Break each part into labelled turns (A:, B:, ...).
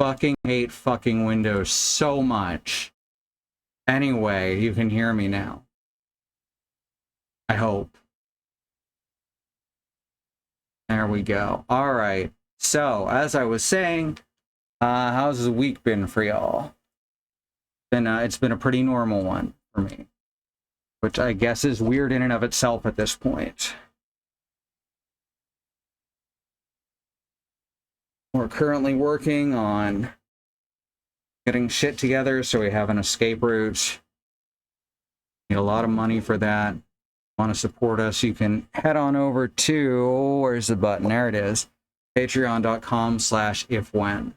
A: Fucking hate fucking Windows so much. Anyway, you can hear me now. I hope. There we go. All right. So, as I was saying, how's the week been for y'all? It's been a pretty normal one for me, which I guess is weird in and of itself at this point. We're currently working on getting shit together so we have an escape route. Need a lot of money for that. Want to support us, you can head on over to, where's the button? There it is. Patreon.com/ifwhen.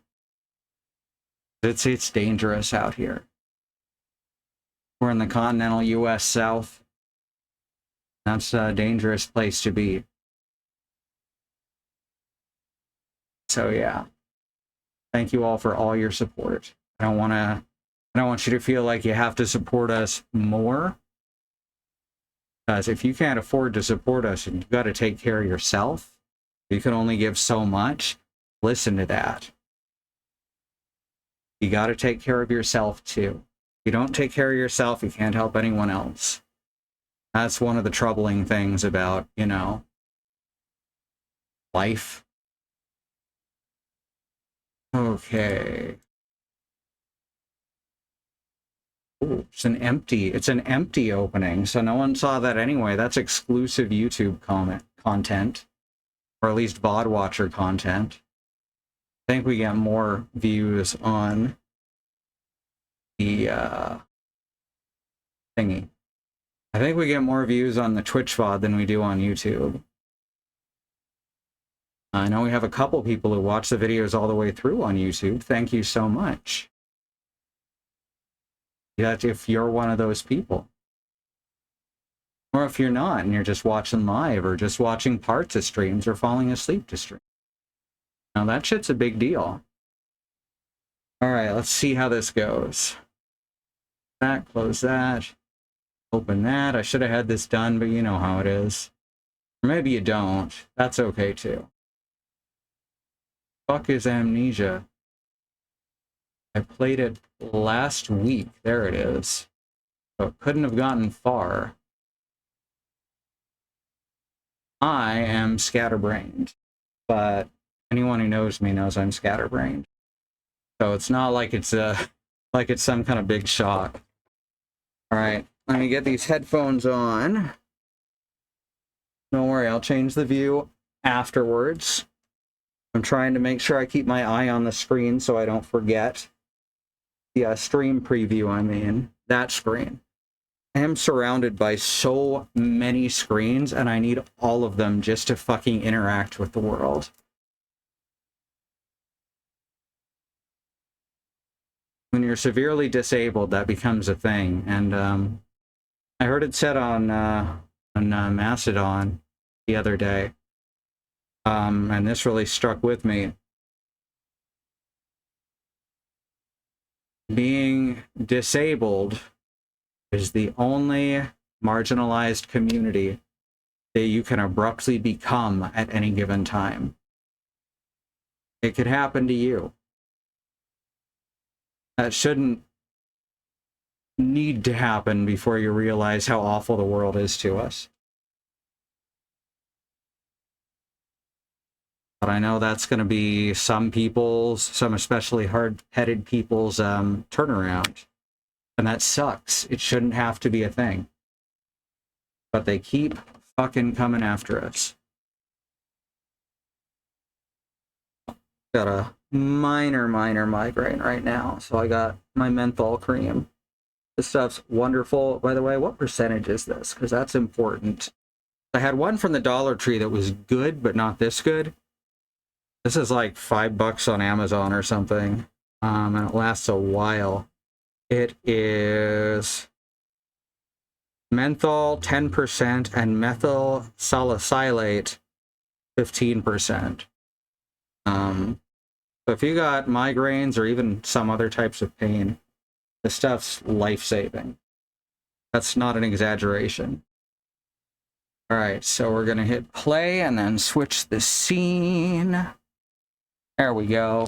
A: It's dangerous out here. We're in the continental US South. That's a dangerous place to be. So yeah. Thank you all for all your support. I don't want you to feel like you have to support us more. Because if you can't afford to support us and you've got to take care of yourself, you can only give so much. Listen to that. You got to take care of yourself too. If you don't take care of yourself, you can't help anyone else. That's one of the troubling things about, you know, life. Okay. Ooh, it's an empty opening, so no one saw that anyway. That's exclusive YouTube content, or at least VOD watcher content. I think we get more views on the thingy. I think we get more views on the Twitch VOD than we do on YouTube. I know we have a couple people who watch the videos all the way through on YouTube. Thank you so much. That if you're one of those people. Or if you're not and you're just watching live or just watching parts of streams or falling asleep to stream. Now that shit's a big deal. Alright, let's see how this goes. That, close that. Open that. I should have had this done, but you know how it is. Or maybe you don't. That's okay too. Fuck is Amnesia? I played it last week. There it is. So it couldn't have gotten far. I am scatterbrained. But anyone who knows me knows I'm scatterbrained. So it's not like it's some kind of big shock. Alright, let me get these headphones on. Don't worry, I'll change the view afterwards. I'm trying to make sure I keep my eye on the screen so I don't forget. The stream preview, I mean, that screen. I am surrounded by so many screens, and I need all of them just to fucking interact with the world. When you're severely disabled, that becomes a thing, and I heard it said on Mastodon the other day, and this really struck with me. Being disabled is the only marginalized community that you can abruptly become at any given time. It could happen to you. That shouldn't need to happen before you realize how awful the world is to us. But I know that's going to be some especially hard-headed people's turnaround. And that sucks. It shouldn't have to be a thing. But they keep fucking coming after us. Got a minor migraine right now, so I got my menthol cream. This stuff's wonderful. By the way, what percentage is this? Because that's important. I had one from the Dollar Tree that was good, but not this good. This is like $5 on Amazon or something, and it lasts a while. It is menthol 10% and methyl salicylate 15%. So if you got migraines or even some other types of pain, this stuff's life-saving. That's not an exaggeration. All right, so we're gonna hit play and then switch the scene. There we go.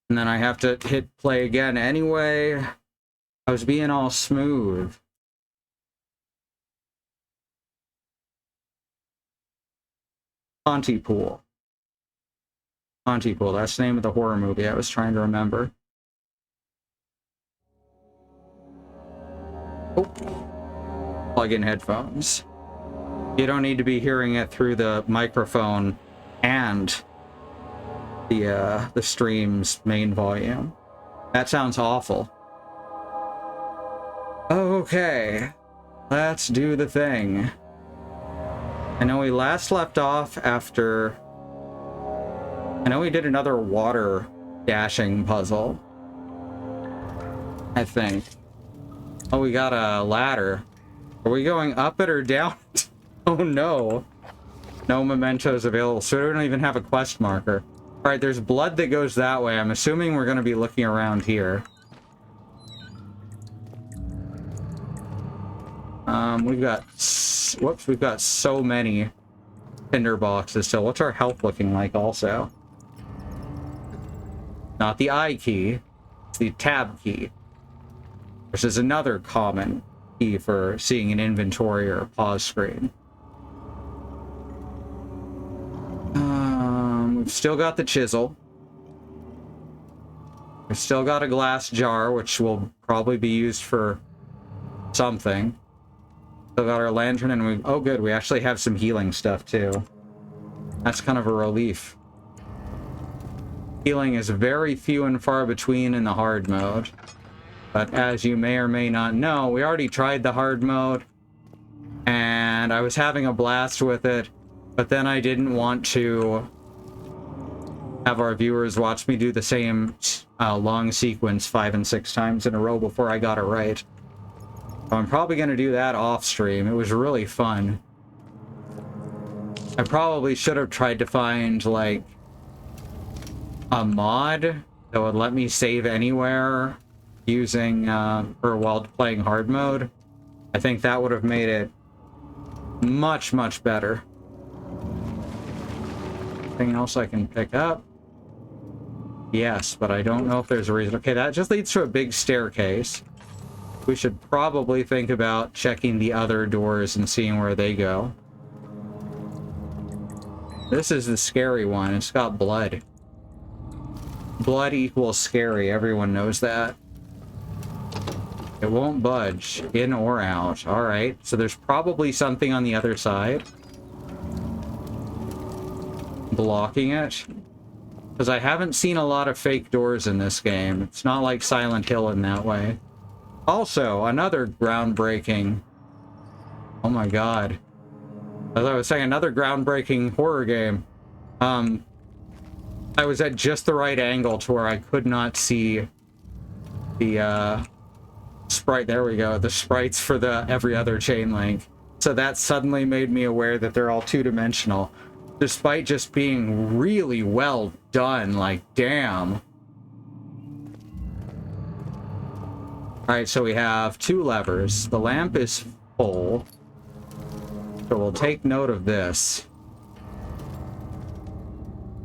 A: And then I have to hit play again anyway. I was being all smooth. Pontypool. Pontypool, that's the name of the horror movie I was trying to remember. Oh. Plug in headphones. You don't need to be hearing it through the microphone and the stream's main volume. That sounds awful. Okay, let's do the thing. I know we last left off after... I know we did another water dashing puzzle. I think. Oh, we got a ladder. Are we going up it or down? Oh no. No mementos available, so we don't even have a quest marker. Alright, there's blood that goes that way. I'm assuming we're going to be looking around here. We've got... Whoops, we've got so many tinder boxes still. What's our health looking like also? Not the I key. It's the tab key. Which is another common key for seeing an inventory or a pause screen. We've still got the chisel. We've still got a glass jar, which will probably be used for something. Still got our lantern, and we... Oh, good. We actually have some healing stuff, too. That's kind of a relief. Healing is very few and far between in the hard mode. But as you may or may not know, we already tried the hard mode. And I was having a blast with it. But then I didn't want to have our viewers watch me do the same long sequence 5 and 6 times in a row before I got it right. So I'm probably going to do that off stream. It was really fun. I probably should have tried to find, like, a mod that would let me save anywhere using, or while playing hard mode. I think that would have made it much, much better. Anything else I can pick up? Yes, but I don't know if there's a reason. Okay, that just leads to a big staircase. We should probably think about checking the other doors and seeing where they go. This is the scary one. It's got blood. Blood equals scary. Everyone knows that. It won't budge, in or out. Alright, so there's probably something on the other side blocking it. Because I haven't seen a lot of fake doors in this game. It's not like Silent Hill in that way. Also, another groundbreaking... Oh my god. As I was saying, another groundbreaking horror game. I was at just the right angle to where I could not see the sprite. There we go. The sprites for the every other chain link. So that suddenly made me aware that they're all two-dimensional. Despite just being really well done. Like, damn. Alright, so we have 2 levers. The lamp is full. So we'll take note of this.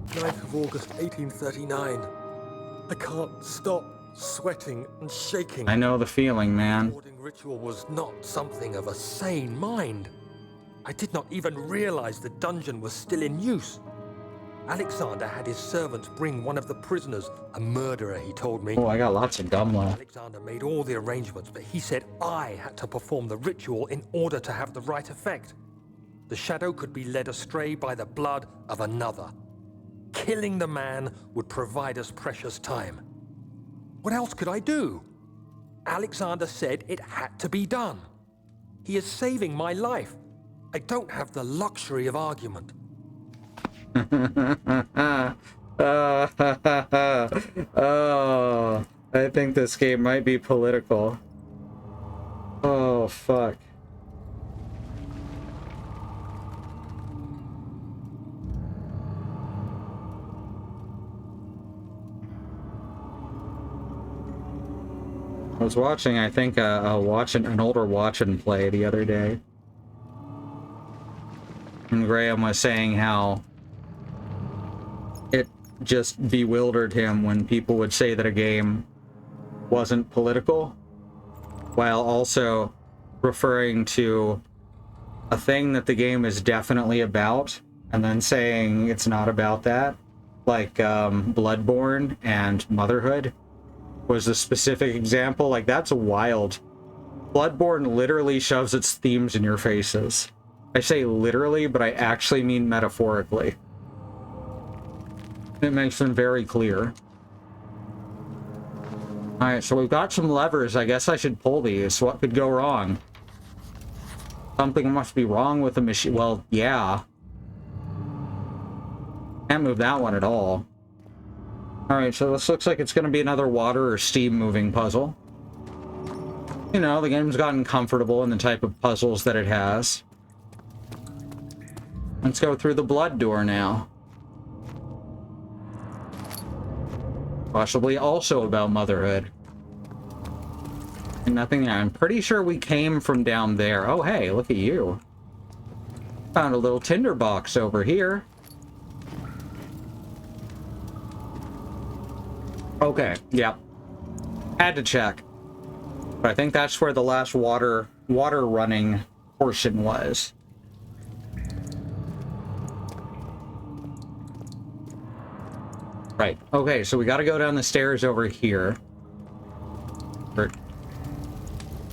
B: 9th of August, 1839. I can't stop sweating and shaking.
A: I know the feeling, man.
B: The warding ritual was not something of a sane mind. I did not even realize the dungeon was still in use. Alexander had his servants bring one of the prisoners, a murderer, he told me.
A: Oh, I got lots of gum left.
B: Alexander made all the arrangements, but he said I had to perform the ritual in order to have the right effect. The shadow could be led astray by the blood of another. Killing the man would provide us precious time. What else could I do? Alexander said it had to be done. He is saving my life. I don't have the luxury of argument.
A: Oh, I think this game might be political. Oh, fuck. I was watching, I think, an older watch and play the other day. And Graham was saying how it just bewildered him when people would say that a game wasn't political, while also referring to a thing that the game is definitely about, and then saying it's not about that. Like, Bloodborne and motherhood was a specific example. Like, that's wild. Bloodborne literally shoves its themes in your faces. I say literally, but I actually mean metaphorically. It makes them very clear. Alright, so we've got some levers. I guess I should pull these. What could go wrong? Something must be wrong with the machine. Well, yeah. Can't move that one at all. Alright, so this looks like it's going to be another water or steam moving puzzle. You know, the game's gotten comfortable in the type of puzzles that it has. Let's go through the blood door now. Possibly also about motherhood. And nothing there. I'm pretty sure we came from down there. Oh, hey, look at you. Found a little tinderbox over here. Okay, yeah. Had to check. But I think that's where the last water running portion was. Right. Okay, so we got to go down the stairs over here.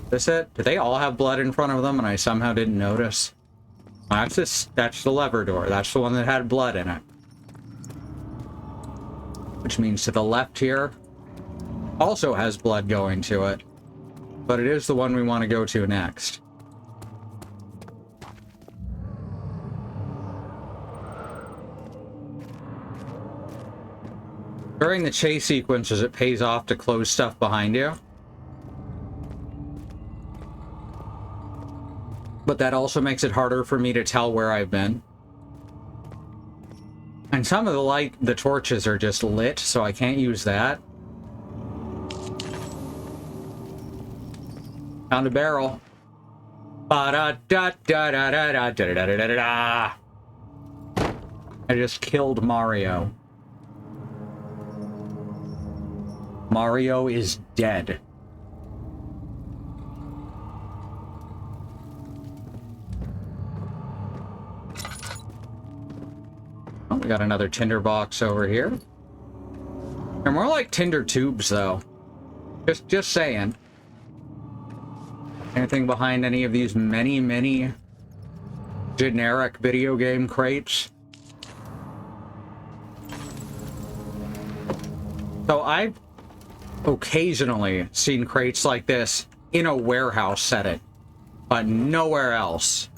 A: This it? Do they all have blood in front of them and I somehow didn't notice? That's the lever door. That's the one that had blood in it. Which means to the left here also has blood going to it. But it is the one we want to go to next. During the chase sequences, it pays off to close stuff behind you. But that also makes it harder for me to tell where I've been. And some of the torches are just lit, so I can't use that. Found a barrel. Ba-da-da-da-da-da-da-da-da-da-da-da. I just killed Mario. Mario is dead. Oh, we got another tinder box over here. They're more like tinder tubes, though. Just saying. Anything behind any of these many generic video game crates? So I've occasionally seen crates like this in a warehouse setting, but nowhere else.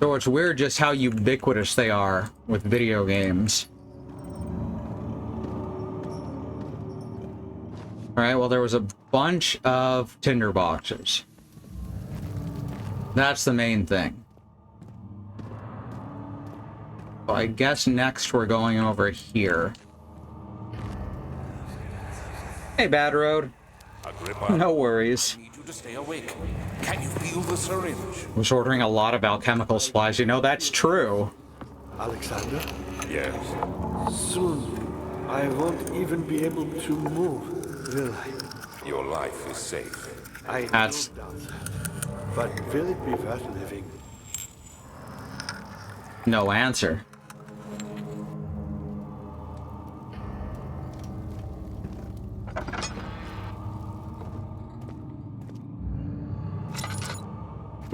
A: So it's weird just how ubiquitous they are with video games. Alright, well, there was a bunch of tinder boxes. That's the main thing. So I guess next we're going over here. Hey, Bad Road.
C: Agrippa,
A: No worries.
C: I need you to stay awake. Can you feel the syringe?
A: I was ordering a lot of alchemical supplies. You know, that's true.
D: Alexander,
C: Yes.
D: soon I won't even be able to move, will I?
C: Your life is safe.
D: I
A: That's-
D: no doubt that. But will it be worth living?
A: No answer.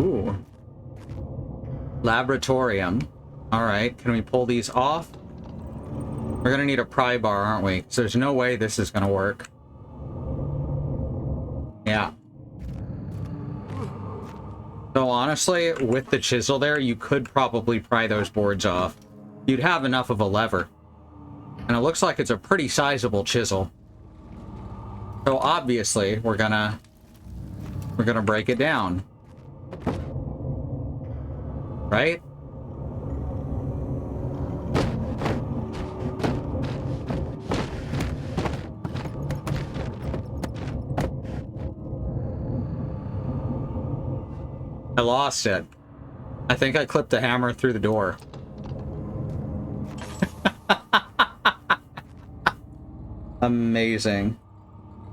A: Ooh. Laboratorium. Alright, can we pull these off? We're gonna need a pry bar, aren't we? So there's no way this is gonna work. Yeah. So honestly, with the chisel there, you could probably pry those boards off. You'd have enough of a lever. And it looks like it's a pretty sizable chisel. So obviously, we're gonna break it down. Right? I lost it. I think I clipped the hammer through the door. Amazing.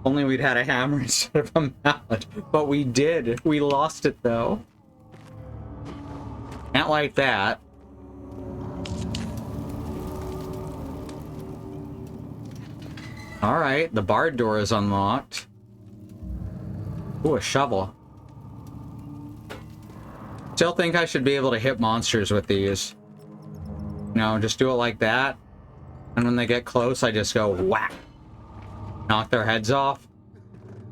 A: Only we'd had a hammer instead of a mallet. But we did. We lost it, though. Can't like that. Alright, the barred door is unlocked. Ooh, a shovel. Still think I should be able to hit monsters with these. No, just do it like that. And when they get close, I just go whack. Knock their heads off.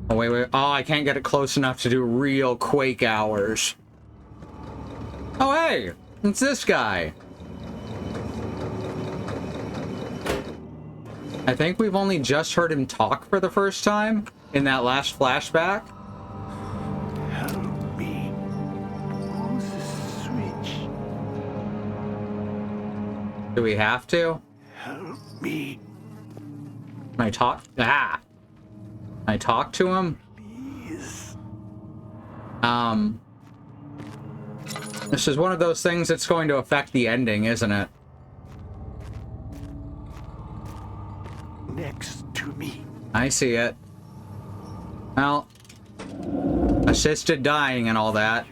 A: Oh, wait. Oh, I can't get it close enough to do real Quake hours. Oh, hey! It's this guy. I think we've only just heard him talk for the first time. in that last flashback?
D: Help me. Who's the switch?
A: Do we have to?
D: Help me.
A: Can I talk? Ah! Can I talk to him?
D: Please.
A: This is one of those things that's going to affect the ending, isn't it?
D: Next to me.
A: I see it. Well, assisted dying and all that.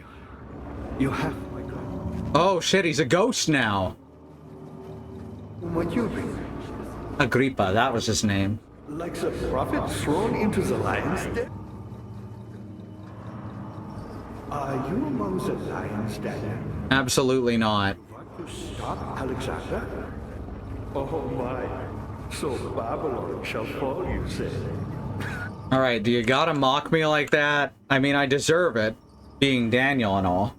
D: You have my God.
A: Oh shit, he's a ghost now.
D: What you bring?
A: Agrippa, that was his name.
D: Like the prophet thrown into the lion's den? Are you among the lions, Daniel?
A: Absolutely not.
D: Want to stop Alexander? Oh my. So Babylon shall fall, you say?
A: Alright, do you gotta mock me like that? I mean, I deserve it, being Daniel and all.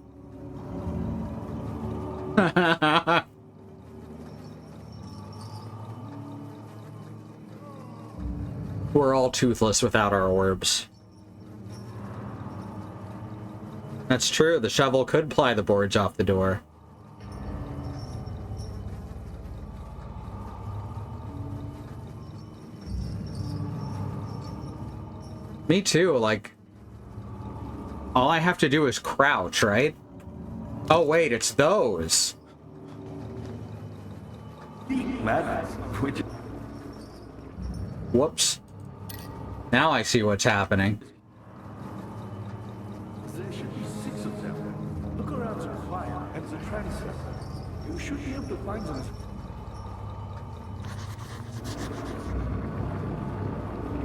A: We're all toothless without our orbs. That's true, the shovel could ply the boards off the door. Me too, like... all I have to do is crouch, right? Oh wait, it's those!
D: Madness, which
A: Whoops. Now I see what's happening.
D: there should be 6 of them. Look around the choir and the transept. You should be able to find them.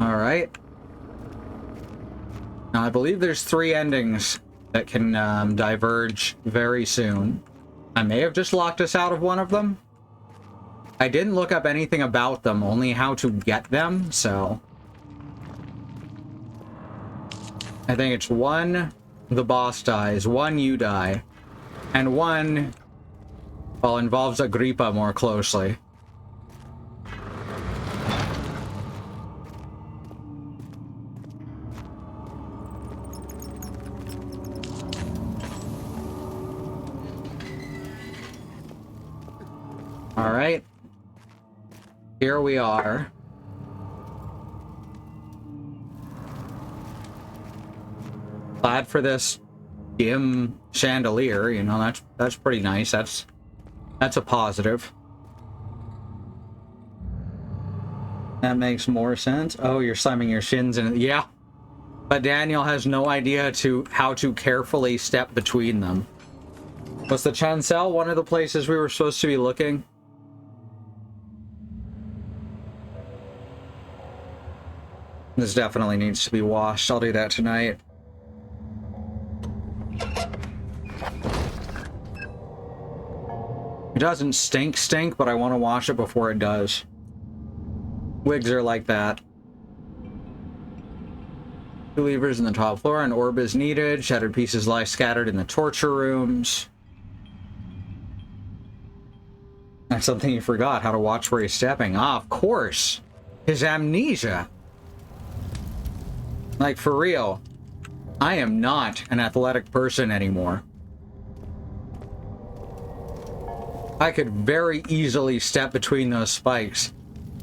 A: Alright. Now I believe there's 3 endings that can diverge very soon. I may have just locked us out of one of them. I didn't look up anything about them, only how to get them, so... I think it's 1, the boss dies, 1, you die, and 1, well, involves Agrippa more closely. Alright. Here we are. Glad for this dim chandelier, you know, that's pretty nice. That's a positive. That makes more sense. Oh, you're slamming your shins in it. Yeah. But Daniel has no idea how to carefully step between them. Was the chancel one of the places we were supposed to be looking? This definitely needs to be washed. I'll do that tonight. It doesn't stink, but I want to wash it before it does. Wigs are like that. 2 levers in the top floor. An orb is needed. Shattered pieces lie scattered in the torture rooms. That's something you forgot, how to watch where he's stepping. Ah, of course. His amnesia. Like, for real. I am not an athletic person anymore. I could very easily step between those spikes.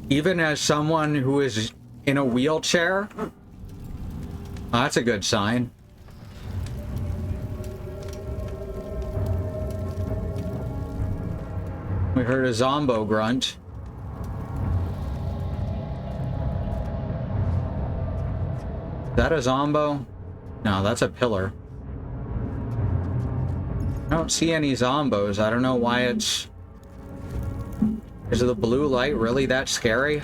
A: Even as someone who is in a wheelchair. Oh, that's a good sign. We heard a zombo grunt. Is that a zombo? No, that's a pillar. I don't see any zombos. I don't know why it's... Is the blue light really that scary?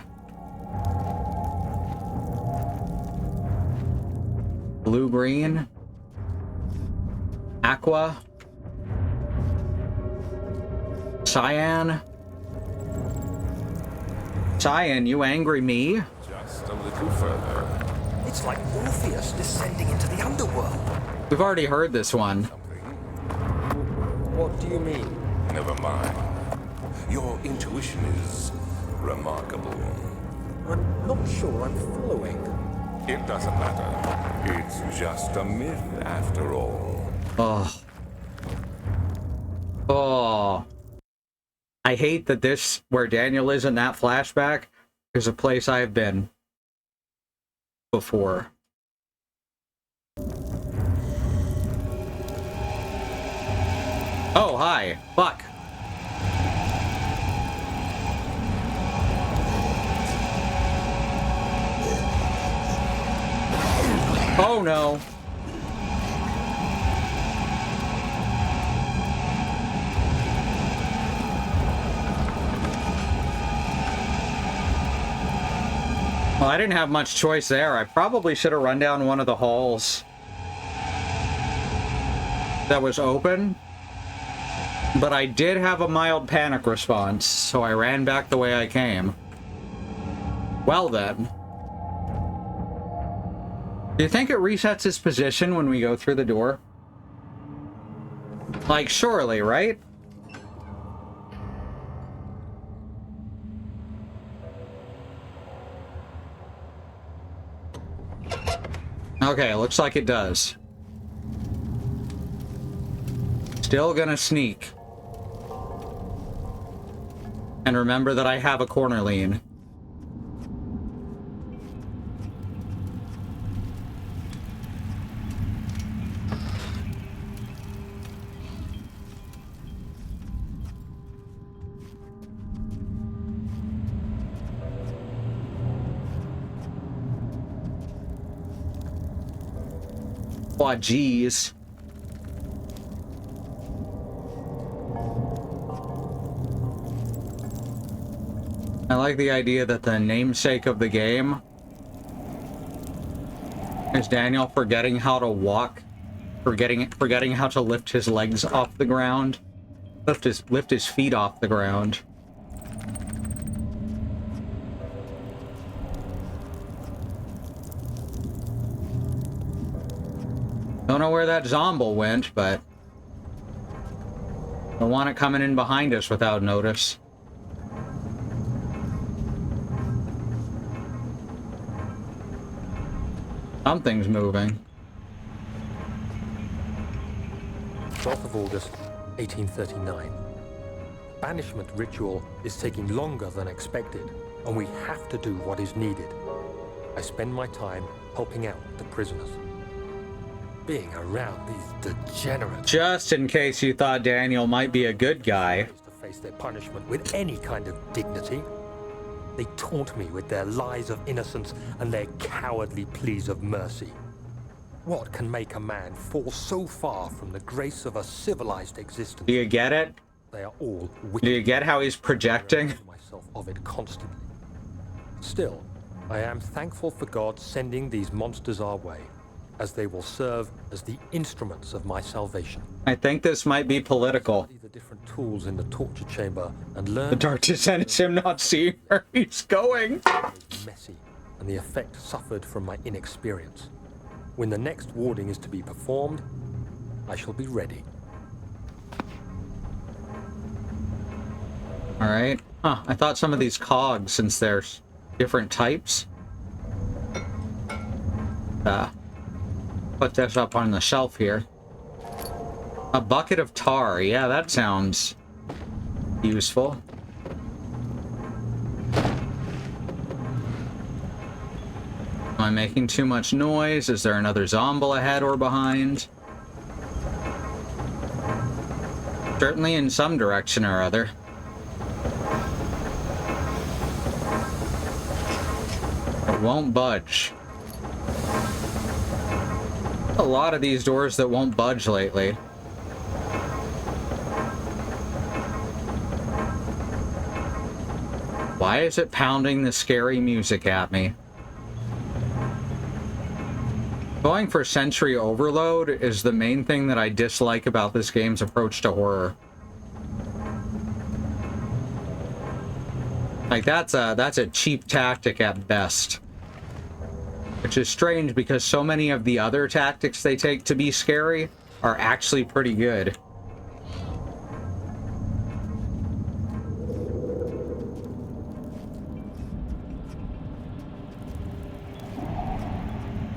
A: Blue-green? Aqua? Cyan? Cyan, you angry me?
C: Just a little further.
B: It's like Orpheus descending into the underworld.
A: We've already heard this one.
B: What do you mean?
C: Never mind. Your intuition is remarkable.
B: I'm not sure I'm following.
C: It doesn't matter. It's just a myth after all.
A: Oh. Oh. I hate that this, where Daniel is in that flashback, is a place I've been before. Oh, hi. Fuck. Oh, no. Well, I didn't have much choice there. I probably should have run down one of the halls that was open. But I did have a mild panic response, so I ran back the way I came. Well then. Do you think it resets his position when we go through the door? Like, surely, right? Okay, looks like it does. Still gonna sneak. And remember that I have a corner lean. Oh, geez. I like the idea that the namesake of the game is Daniel forgetting how to walk, forgetting how to lift his legs off the ground, lift his feet off the ground. Don't know where that zomble went, but don't want it coming in behind us without notice. Something's moving.
B: 12th of August, 1839. Banishment ritual is taking longer than expected, and we have to do what is needed. I spend my time helping out the prisoners. Being around these degenerates.
A: Just in case you thought Daniel might be a good guy.
B: To face their punishment with any kind of dignity. They taunt me with their lies of innocence and their cowardly pleas of mercy. What can make a man fall so far from the grace of a civilized existence?
A: Do you get it?
B: They are all wicked.
A: Do you get how he's projecting?
B: I remind myself of it constantly. Still, I am thankful for God sending these monsters our way, as they will serve as the instruments of my salvation.
A: I think this might be political.
B: Study the different tools in the torture chamber and learn.
A: The dark descent is him not seeing where he's going.
B: Messy, and the effect suffered from my inexperience. When the next warding is to be performed, I shall be ready.
A: All right. Huh. I thought some of these cogs, since there's different types. Put this up on the shelf here. A bucket of tar. Yeah, that sounds useful. Am I making too much noise? Is there another zomble ahead or behind? Certainly in some direction or other. It won't budge. A lot of these doors that won't budge lately. Why is it pounding the scary music at me? Going for sensory overload is the main thing that I dislike about this game's approach to horror. Like, that's a cheap tactic at best. Which is strange because so many of the other tactics they take to be scary are actually pretty good.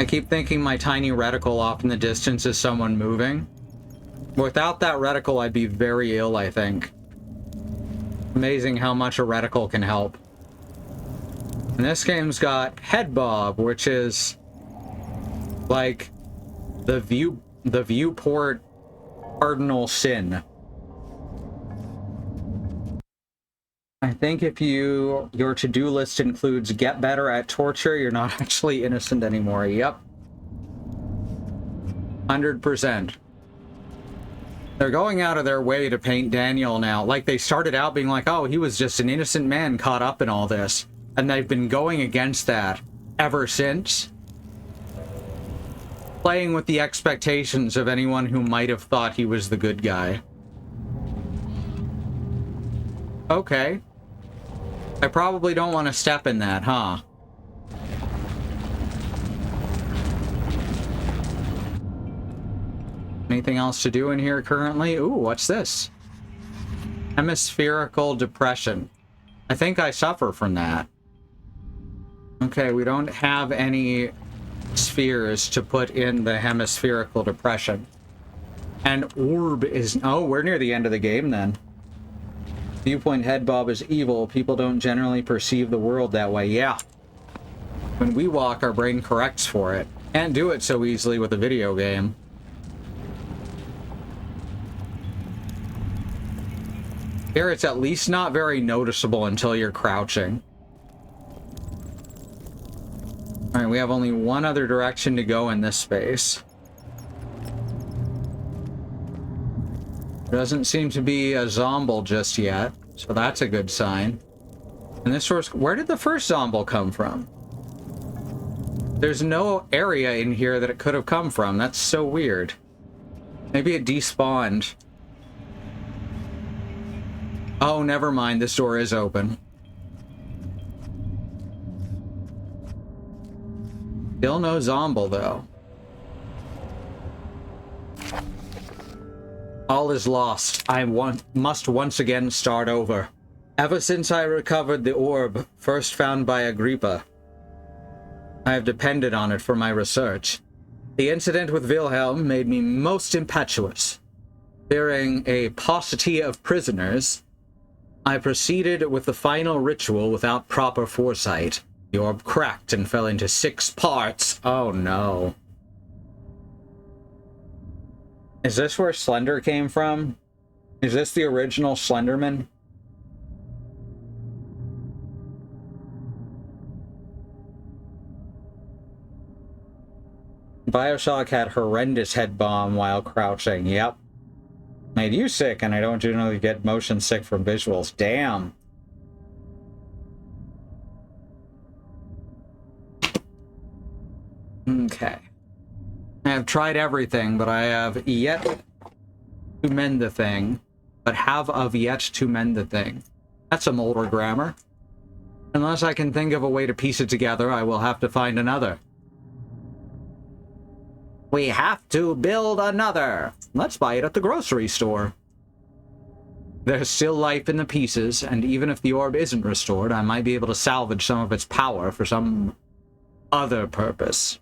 A: I keep thinking my tiny reticle off in the distance is someone moving. Without that reticle, I'd be very ill, I think. Amazing how much a reticle can help. And this game's got Head Bob, which is like the viewport cardinal sin. I think if your to-do list includes get better at torture, you're not actually innocent anymore. Yep. 100%. They're going out of their way to paint Daniel now. Like, they started out being like, oh, he was just an innocent man caught up in all this. And they've been going against that ever since. Playing with the expectations of anyone who might have thought he was the good guy. Okay. I probably don't want to step in that, huh? Anything else to do in here currently? Ooh, what's this? Hemispherical depression. I think I suffer from that. Okay, we don't have any spheres to put in the hemispherical depression. And orb is... Oh, we're near the end of the game then. Viewpoint Head Bob is evil. People don't generally perceive the world that way. Yeah. When we walk, our brain corrects for it. Can't do it so easily with a video game. Here, it's at least not very noticeable until you're crouching. Alright, we have only one other direction to go in this space. There doesn't seem to be a zomble just yet, so that's a good sign. And this source... Where did the first zomble come from? There's no area in here that it could have come from. That's so weird. Maybe it despawned. Oh, never mind. This door is open. Still no zomble, though. All is lost. I must once again start over. Ever since I recovered the orb, first found by Agrippa, I have depended on it for my research. The incident with Wilhelm made me most impetuous. Fearing a paucity of prisoners, I proceeded with the final ritual without proper foresight. The orb cracked and fell into 6 parts. Oh no. Is this where Slender came from? Is this the original Slenderman? Bioshock had horrendous head bomb while crouching. Yep. Made you sick, and I don't generally get motion sick from visuals. Damn. Okay. I have tried everything, but I have yet to mend the thing. But have of yet to mend the thing. That's some older grammar. Unless I can think of a way to piece it together, I will have to find another. We have to build another. Let's buy it at the grocery store. There's still life in the pieces, and even if the orb isn't restored, I might be able to salvage some of its power for some other purpose.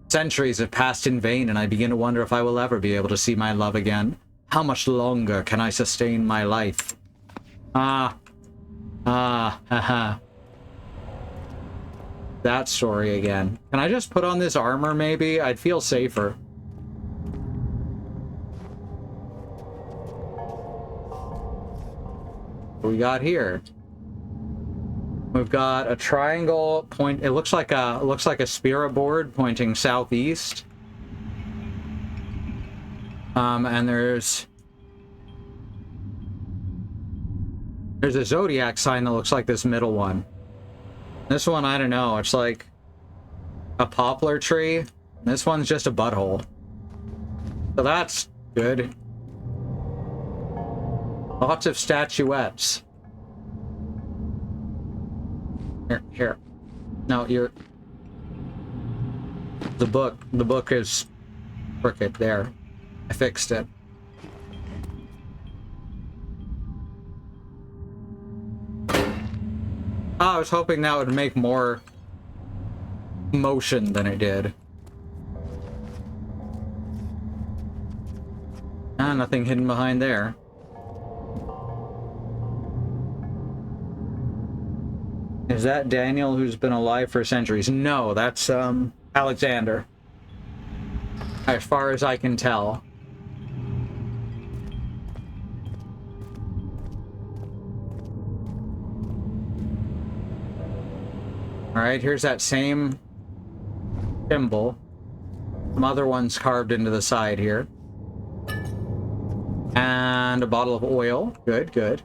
A: Centuries have passed in vain, and I begin to wonder if I will ever be able to see my love again. How much longer can I sustain my life? Haha. That story again. Can I just put on this armor, maybe? I'd feel safer. What we got here? We've got a triangle point. It looks like a spirit board pointing southeast. And there's a zodiac sign that looks like this middle one. This one, I don't know. It's like a poplar tree. This one's just a butthole. So that's good. Lots of statuettes. Here. No, you're... The book is crooked there. I fixed it. Oh, I was hoping that would make more motion than it did. nothing hidden behind there. Is that Daniel, who's been alive for centuries? No, that's Alexander. As far as I can tell. Alright, here's that same symbol. Some other ones carved into the side here. And a bottle of oil. Good, good.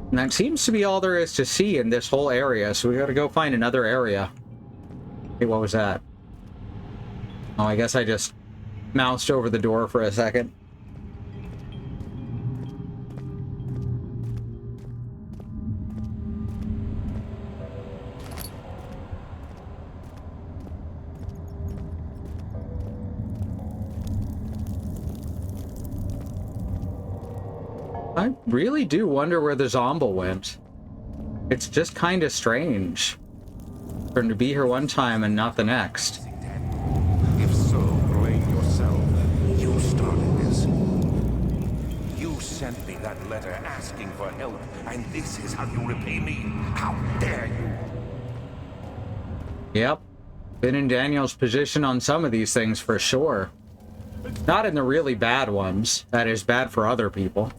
A: And that seems to be all there is to see in this whole area, so we gotta go find another area. Hey, what was that? Oh, I guess I just moused over the door for a second. I really do wonder where the Zombo went. It's just kind of strange for him to be here one time and not the next.
C: If so, blame yourself. You started this. You sent me that letter asking for help, and this is how you repay me? How dare you?
A: Yep. Been in Daniel's position on some of these things for sure. Not in the really bad ones. That is bad for other people.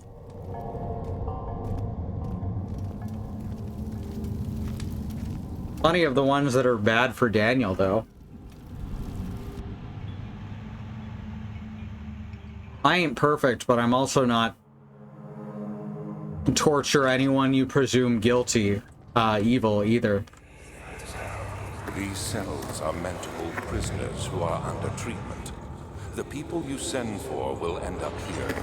A: Plenty of the ones that are bad for Daniel, though. I ain't perfect, but I'm also not torture anyone you presume guilty, evil either.
C: These cells are meant to hold prisoners who are under treatment. The people you send for will end up here.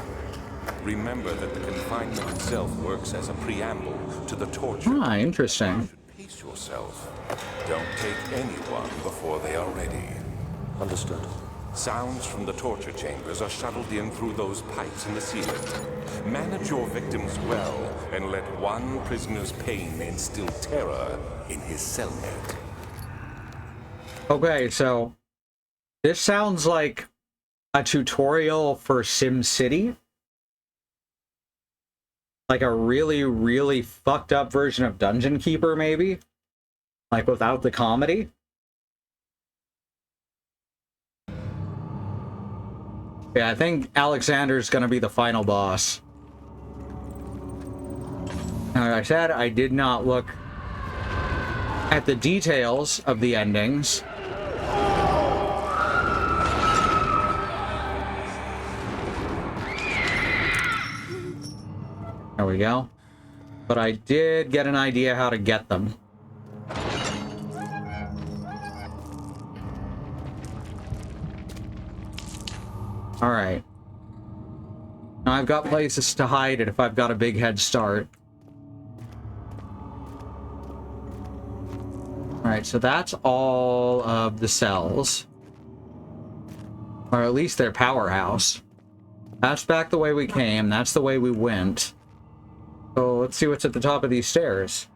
C: Remember that the confinement itself works as a preamble to the torture.
A: Ah, interesting.
C: Pace yourself. Don't take anyone before they are ready.
B: Understood.
C: Sounds from the torture chambers are shuttled in through those pipes in the ceiling. Manage your victims well, and let one prisoner's pain instill terror in his cellmate.
A: Okay, so this sounds like a tutorial for SimCity. Like a really, really fucked up version of Dungeon Keeper, maybe? Like without the comedy? Yeah, I think Alexander's gonna be the final boss. Now, like I said, I did not look at the details of the endings. There we go. But I did get an idea how to get them. Alright. Now I've got places to hide it if I've got a big head start. Alright, so that's all of the cells. Or at least their powerhouse. That's back the way we came. That's the way we went. So let's see what's at the top of these stairs.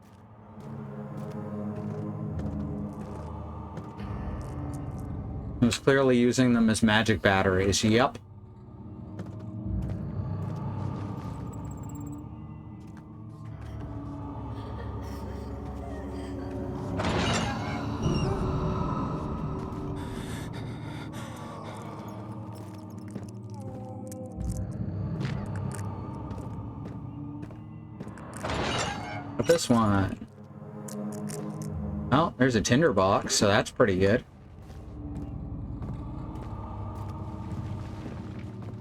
A: He was clearly using them as magic batteries. Yep. This one. Oh, there's a tinderbox, so that's pretty good.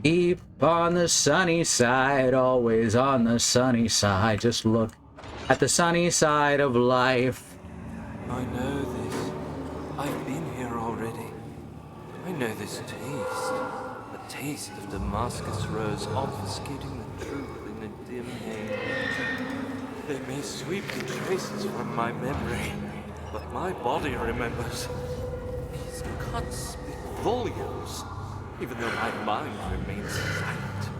A: Keep on the sunny side, always on the sunny side. Just look at the sunny side of life.
E: I know this. I've been here already. I know this taste. The taste of Damascus rose obfuscating the truth in a dim haze. They may sweep the traces from my memory, but my body remembers. These cuts speak volumes, even though my mind remains silent.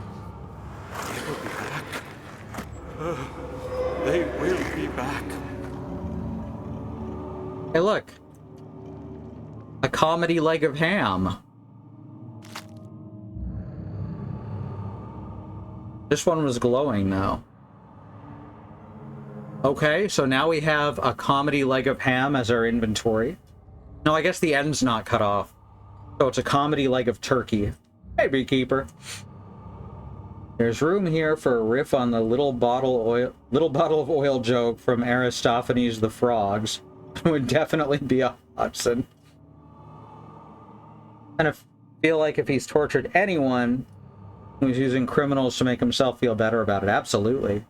E: They will be back. They will be back.
A: Hey, look. A comedy leg of ham. This one was glowing, though. Okay, so now we have a comedy leg of ham as our inventory. No, I guess the end's not cut off. So it's a comedy leg of turkey. Hey, beekeeper. There's room here for a riff on the little bottle of oil joke from Aristophanes the Frogs. It would definitely be a Hudson. And I feel like if he's tortured anyone, he's using criminals to make himself feel better about it. Absolutely.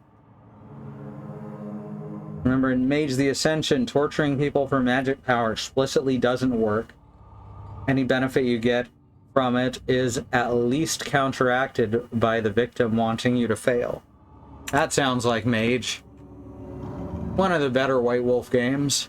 A: Remember, in Mage the Ascension, torturing people for magic power explicitly doesn't work. Any benefit you get from it is at least counteracted by the victim wanting you to fail. That sounds like Mage. One of the better White Wolf games.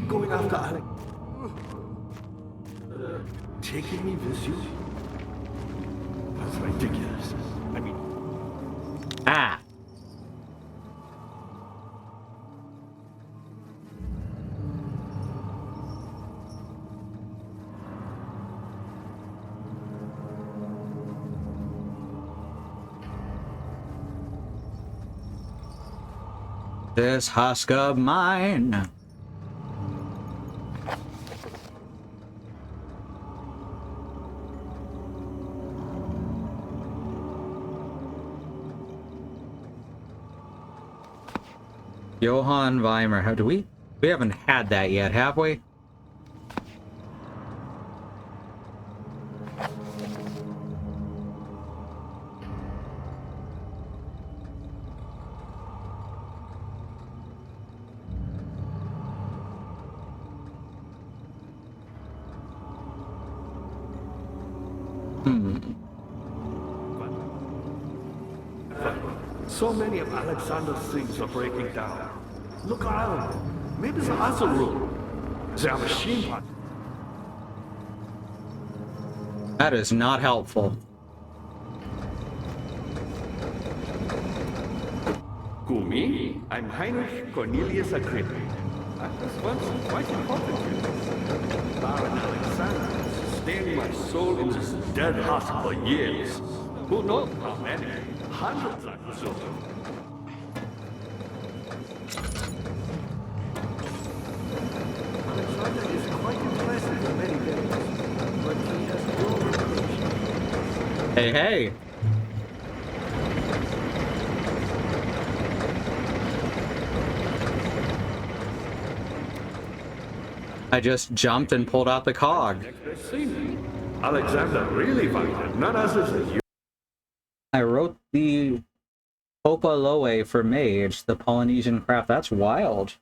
D: Going after Alex. Taking me with you? That's ridiculous. I mean...
A: Ah! This husk of mine. Johann Weimer. How do we haven't had that yet, have we?
D: So many of Alexander's things are breaking down. Look around. Maybe the other room. There are machine parts.
A: That is not helpful.
D: Who, me? I'm Heinrich Cornelius Agrippa. I was once quite important to you. Baron Alexander sustained my soul in this dead husk for years. Who knows how many? Hundreds, I presume. Alexander is quite impressive in many ways, but he has no reputation.
A: Hey, hey! I just jumped and pulled out the cog.
D: Alexander really fighted, none other than you.
A: I wrote the Popa Loe for Mage, the Polynesian craft. That's wild.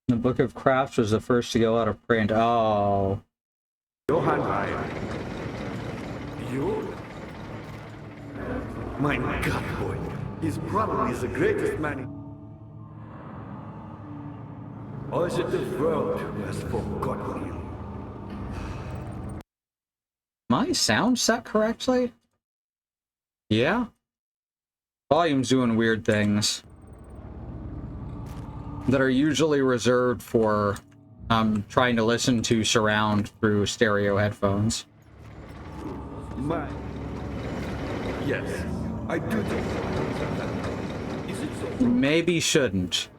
A: The Book of Crafts was the first to go out of print. Oh.
D: Johann Weimer. You? My God, boy. He's probably the greatest man. Or is it the world who has forgotten you?
A: My sound set correctly? Yeah? Volume's doing weird things that are usually reserved for trying to listen to surround through stereo headphones.
D: Yes, I do think so. Is it so?
A: Maybe shouldn't.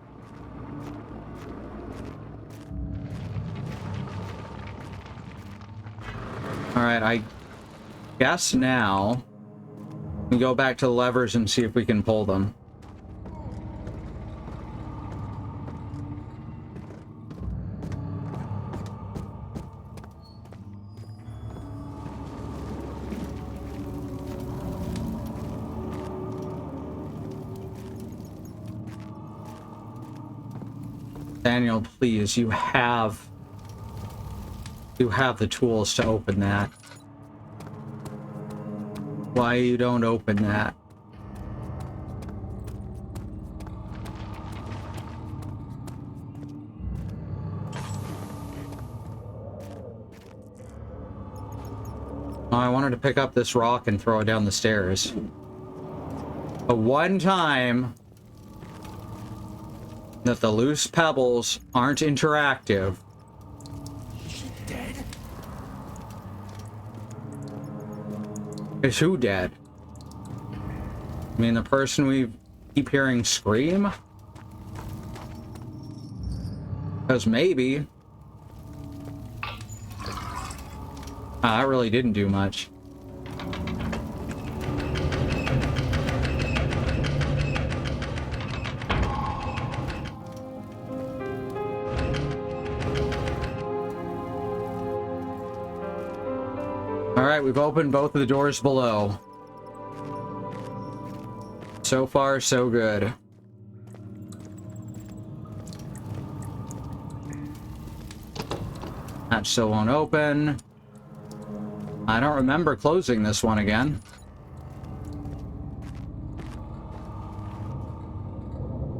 A: Alright, I guess now we go back to the levers and see if we can pull them. Daniel, please, you have the tools to open that. Why you don't open that? wanted to pick up this rock and throw it down the stairs. But one time that the loose pebbles aren't interactive.
B: Is she dead?
A: Is who dead? I mean, the person we keep hearing scream? Because maybe. That really didn't do much. Alright, we've opened both of the doors below. So far, so good. That still won't open. I don't remember closing this one again.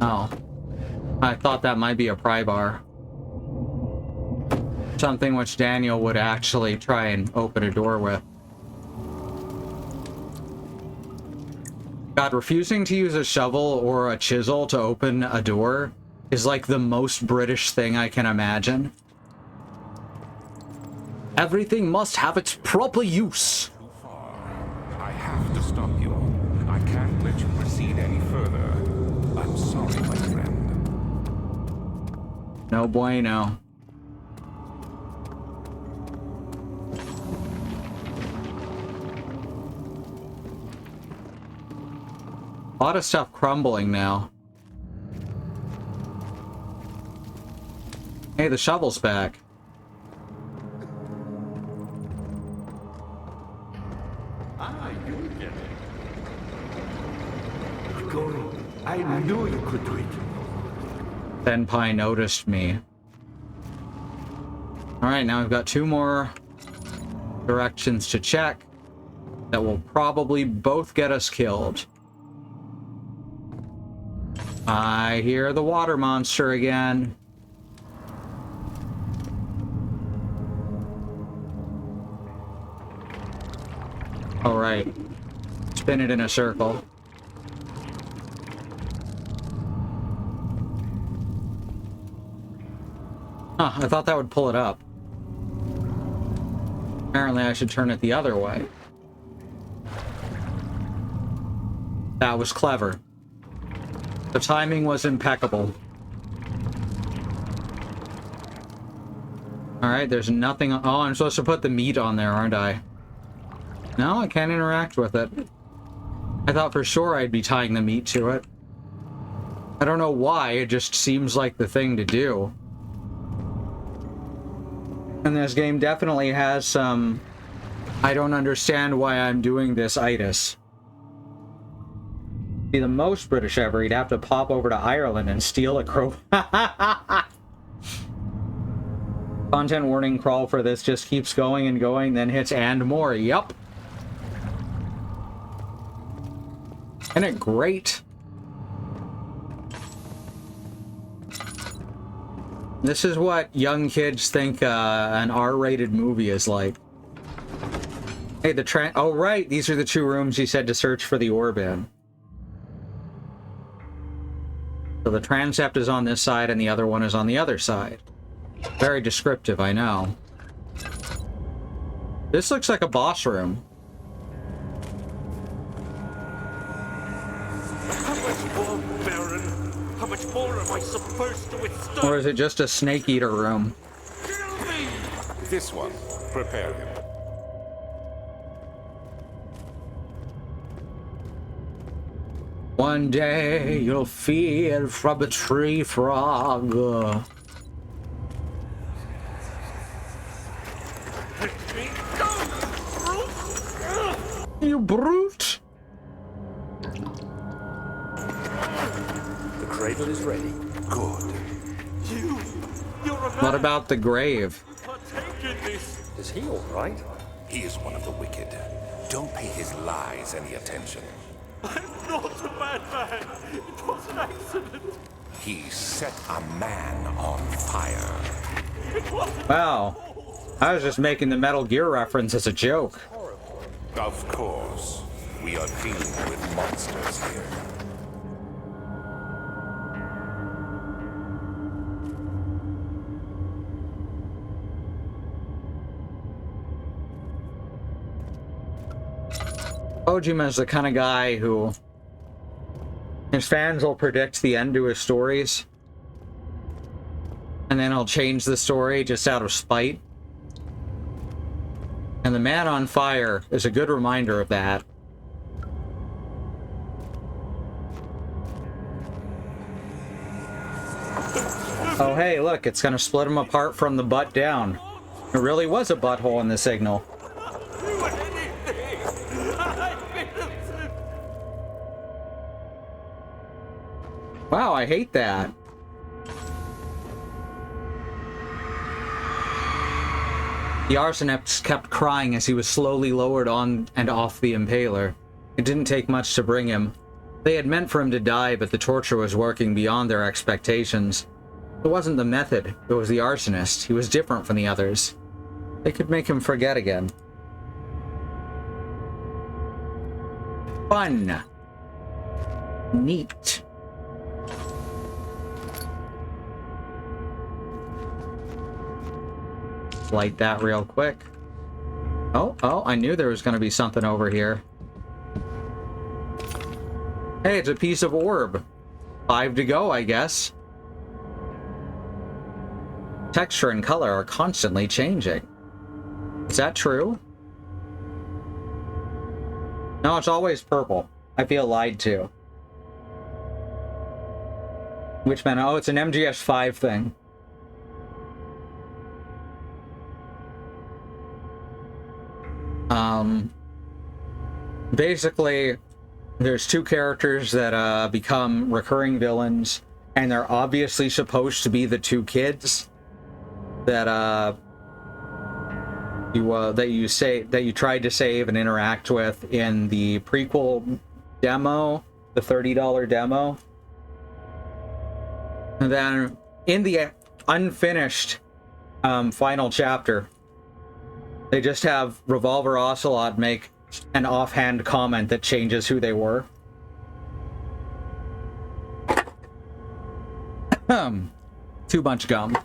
A: Oh. I thought that might be a pry bar. Something which Daniel would actually try and open a door with. God, refusing to use a shovel or a chisel to open a door is like the most British thing I can imagine. Everything must have its proper use.
C: Too far. I have to stop you. I can't let you proceed any further. I'm sorry, my friend.
A: No bueno. A lot of stuff crumbling now. Hey, the shovel's back.
D: Ah, you get it. Going. I knew you could do it.
A: Senpai noticed me. Alright, now we've got two more directions to check that will probably both get us killed. I hear the water monster again. Alright. Spin it in a circle. Huh, I thought that would pull it up. Apparently I should turn it the other way. That was clever. The timing was impeccable. Alright, there's nothing... Oh, I'm supposed to put the meat on there, aren't I? No, I can't interact with it. I thought for sure I'd be tying the meat to it. I don't know why, it just seems like the thing to do. And this game definitely has some... I don't understand why I'm doing this itis. Be the most British ever, he'd have to pop over to Ireland and steal a crow. Content warning crawl for this just keeps going and going, then hits and more. Yup. Isn't it great? This is what young kids think an R-rated movie is like. Hey, oh right, these are the two rooms you said to search for the orb in. So the transept is on this side and the other one is on the other side. Very descriptive, I know. This looks like a boss room.
B: How much more, Baron? How much more am I supposed to withstand?
A: Or is it just a snake eater room?
B: Kill me!
C: This one. Prepare him.
A: One day you'll feed from a tree frog.
B: Let me go, brute!
A: You brute!
B: The cradle is ready.
C: Good.
B: You're a man.
A: What about the grave?
B: Partake in this. Is he all right?
C: He is one of the wicked. Don't pay his lies any attention.
B: I'm not a bad man. It was an accident.
C: He set a man on fire.
B: It wasn't
A: Wow. I was just making the Metal Gear reference as a joke.
B: horrible.
C: Of course. We are dealing with monsters here.
A: Ojima's the kind of guy who his fans will predict the end to his stories, and then he'll change the story just out of spite. And the Man on Fire is a good reminder of that. Oh hey, look, it's gonna split him apart from the butt down. There really was a butthole in the signal. Wow, I hate that. The arsonist kept crying as he was slowly lowered on and off the impaler. It didn't take much to bring him. They had meant for him to die, but the torture was working beyond their expectations. It wasn't the method, it was the arsonist. He was different from the others. They could make him forget again. Fun. Neat. Light that real quick. Oh, I knew there was going to be something over here. Hey, it's a piece of orb. 5 to go, I guess. Texture and color are constantly changing. Is that true? No, it's always purple. I feel lied to. Which meant, oh, it's an MGS5 thing. Basically, there's 2 characters that become recurring villains, and they're obviously supposed to be the 2 kids that you tried to save and interact with in the prequel demo, the $30 demo. And then in the unfinished final chapter, they just have Revolver Ocelot make an offhand comment that changes who they were. Too much gum.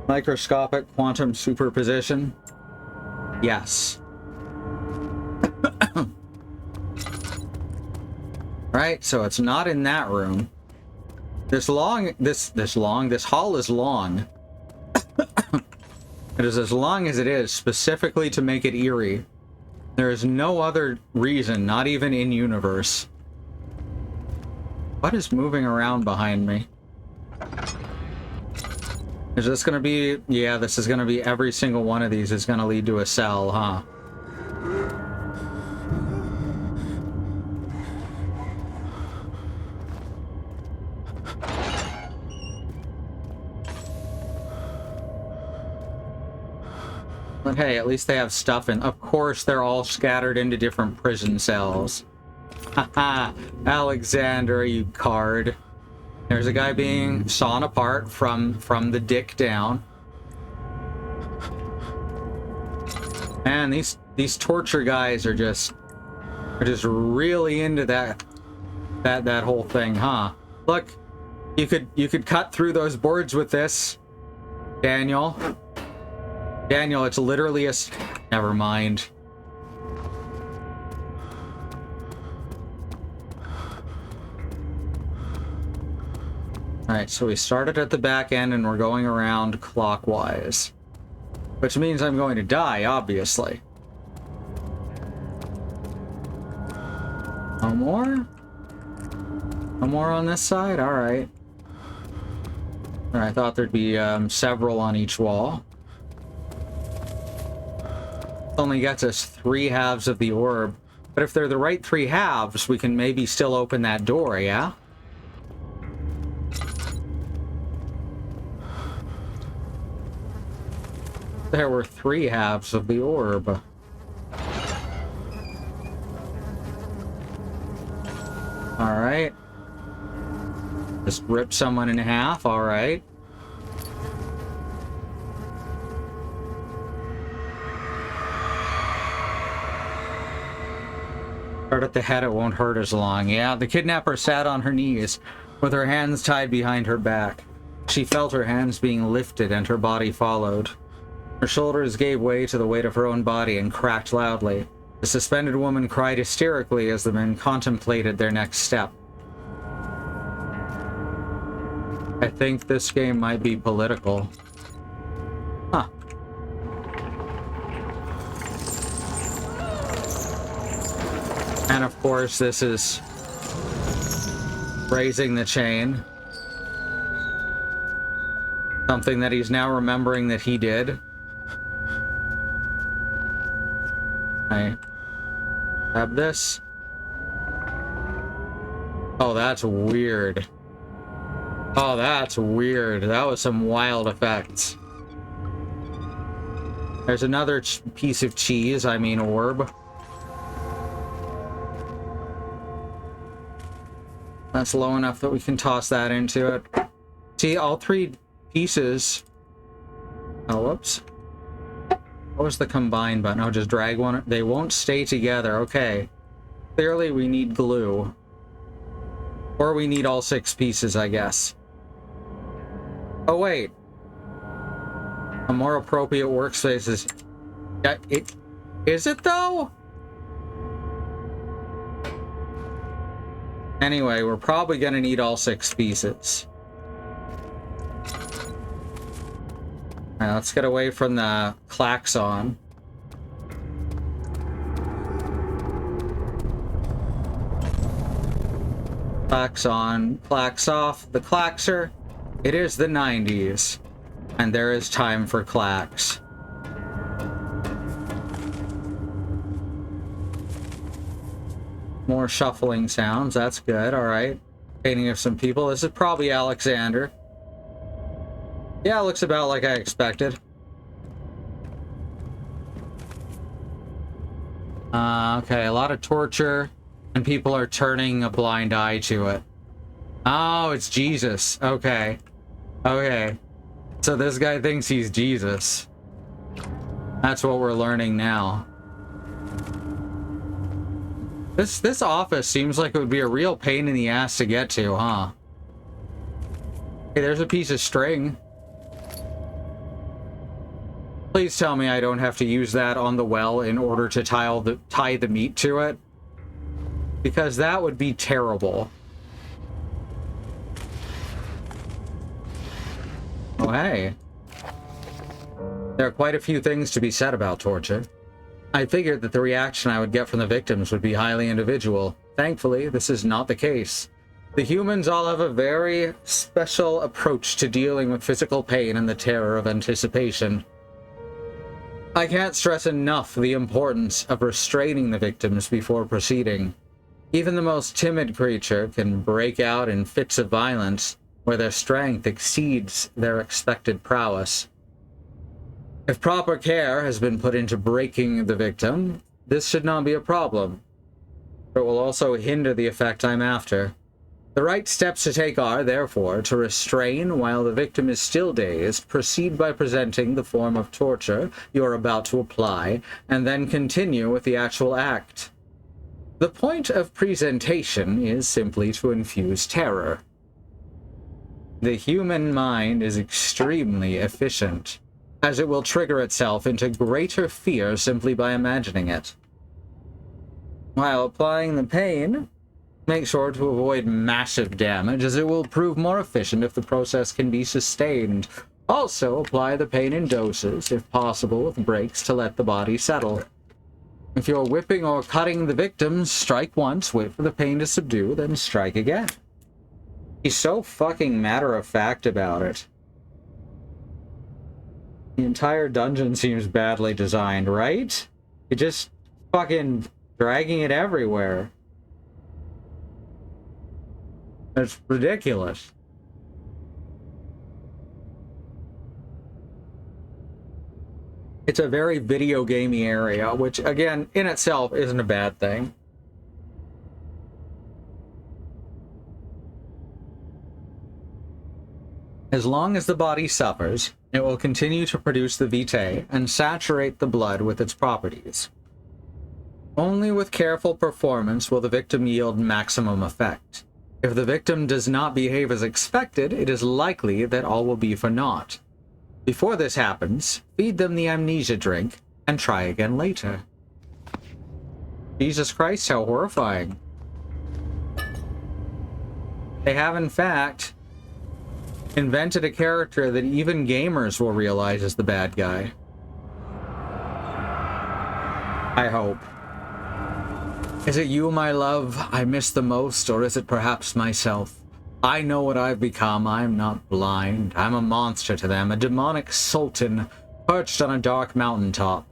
A: Microscopic quantum superposition. Yes. Right, so it's not in that room. This hall is long. It is as long as it is, specifically to make it eerie. There is no other reason, not even in universe. What is moving around behind me? Is this gonna be... Yeah, this is gonna be... Every single one of these is gonna lead to a cell, huh? But hey, at least they have stuff in. Of course, they're all scattered into different prison cells. Haha, Alexander, you card. There's a guy being sawn apart from the dick down. Man, these torture guys are just really into that whole thing, huh? Look, you could cut through those boards with this, Daniel. Daniel, it's literally a... Never mind. Alright, so we started at the back end and we're going around clockwise. Which means I'm going to die, obviously. No more? No more on this side? Alright. I thought there'd be several on each wall. Only gets us 3 halves of the orb. But if they're the right 3 halves, we can maybe still open that door, yeah? There were 3 halves of the orb. Alright. Just rip someone in half, alright. Start at the head, it won't hurt as long. Yeah, the kidnapper sat on her knees, with her hands tied behind her back. She felt her hands being lifted and her body followed. Her shoulders gave way to the weight of her own body and cracked loudly. The suspended woman cried hysterically as the men contemplated their next step. I think this game might be political. Huh. And of course, this is raising the chain. Something that he's now remembering that he did. I grab this. Oh, that's weird. Oh, that's weird. That was some wild effects. There's another piece of cheese, I mean orb. That's low enough that we can toss that into it. See, all three pieces... Oh, whoops. What was the combine button? Oh, just drag one. They won't stay together. Okay. Clearly we need glue. Or we need all 6 pieces, I guess. Oh, wait. A more appropriate workspace is... Yeah, is it, though? Anyway, we're probably gonna need all 6 pieces. Alright, let's get away from the klaxon. Clax on, clax off. The claxer. It is the 90s. And there is time for clax. More shuffling sounds. That's good. Alright. Painting of some people. This is probably Alexander. Yeah, it looks about like I expected. Okay, a lot of torture. And people are turning a blind eye to it. Oh, it's Jesus. Okay. Okay. So this guy thinks he's Jesus. That's what we're learning now. This office seems like it would be a real pain in the ass to get to, huh? Hey, there's a piece of string. Please tell me I don't have to use that on the well in order to tie the meat to it. Because that would be terrible. Oh, hey. There are quite a few things to be said about torture. I figured that the reaction I would get from the victims would be highly individual. Thankfully, this is not the case. The humans all have a very special approach to dealing with physical pain and the terror of anticipation. I can't stress enough the importance of restraining the victims before proceeding. Even the most timid creature can break out in fits of violence where their strength exceeds their expected prowess. If proper care has been put into breaking the victim, this should not be a problem. But it will also hinder the effect I'm after. The right steps to take are, therefore, to restrain while the victim is still dazed, proceed by presenting the form of torture you are about to apply, and then continue with the actual act. The point of presentation is simply to infuse terror. The human mind is extremely efficient, as it will trigger itself into greater fear simply by imagining it. While applying the pain, make sure to avoid massive damage, as it will prove more efficient if the process can be sustained. Also, apply the pain in doses, if possible with breaks to let the body settle. If you're whipping or cutting the victims, strike once, wait for the pain to subdue, then strike again. He's so fucking matter-of-fact about it. The entire dungeon seems badly designed, right? You're just fucking dragging it everywhere. It's ridiculous. It's a very video gamey area, which, again, in itself isn't a bad thing. As long as the body suffers, it will continue to produce the vitae and saturate the blood with its properties. Only with careful performance will the victim yield maximum effect. If the victim does not behave as expected, it is likely that all will be for naught. Before this happens, feed them the amnesia drink and try again later. Jesus Christ, how horrifying. They have, in fact, invented a character that even gamers will realize is the bad guy. I hope. Is it you, my love, I miss the most, or is it perhaps myself? I know what I've become. I'm not blind. I'm a monster to them, a demonic sultan perched on a dark mountaintop.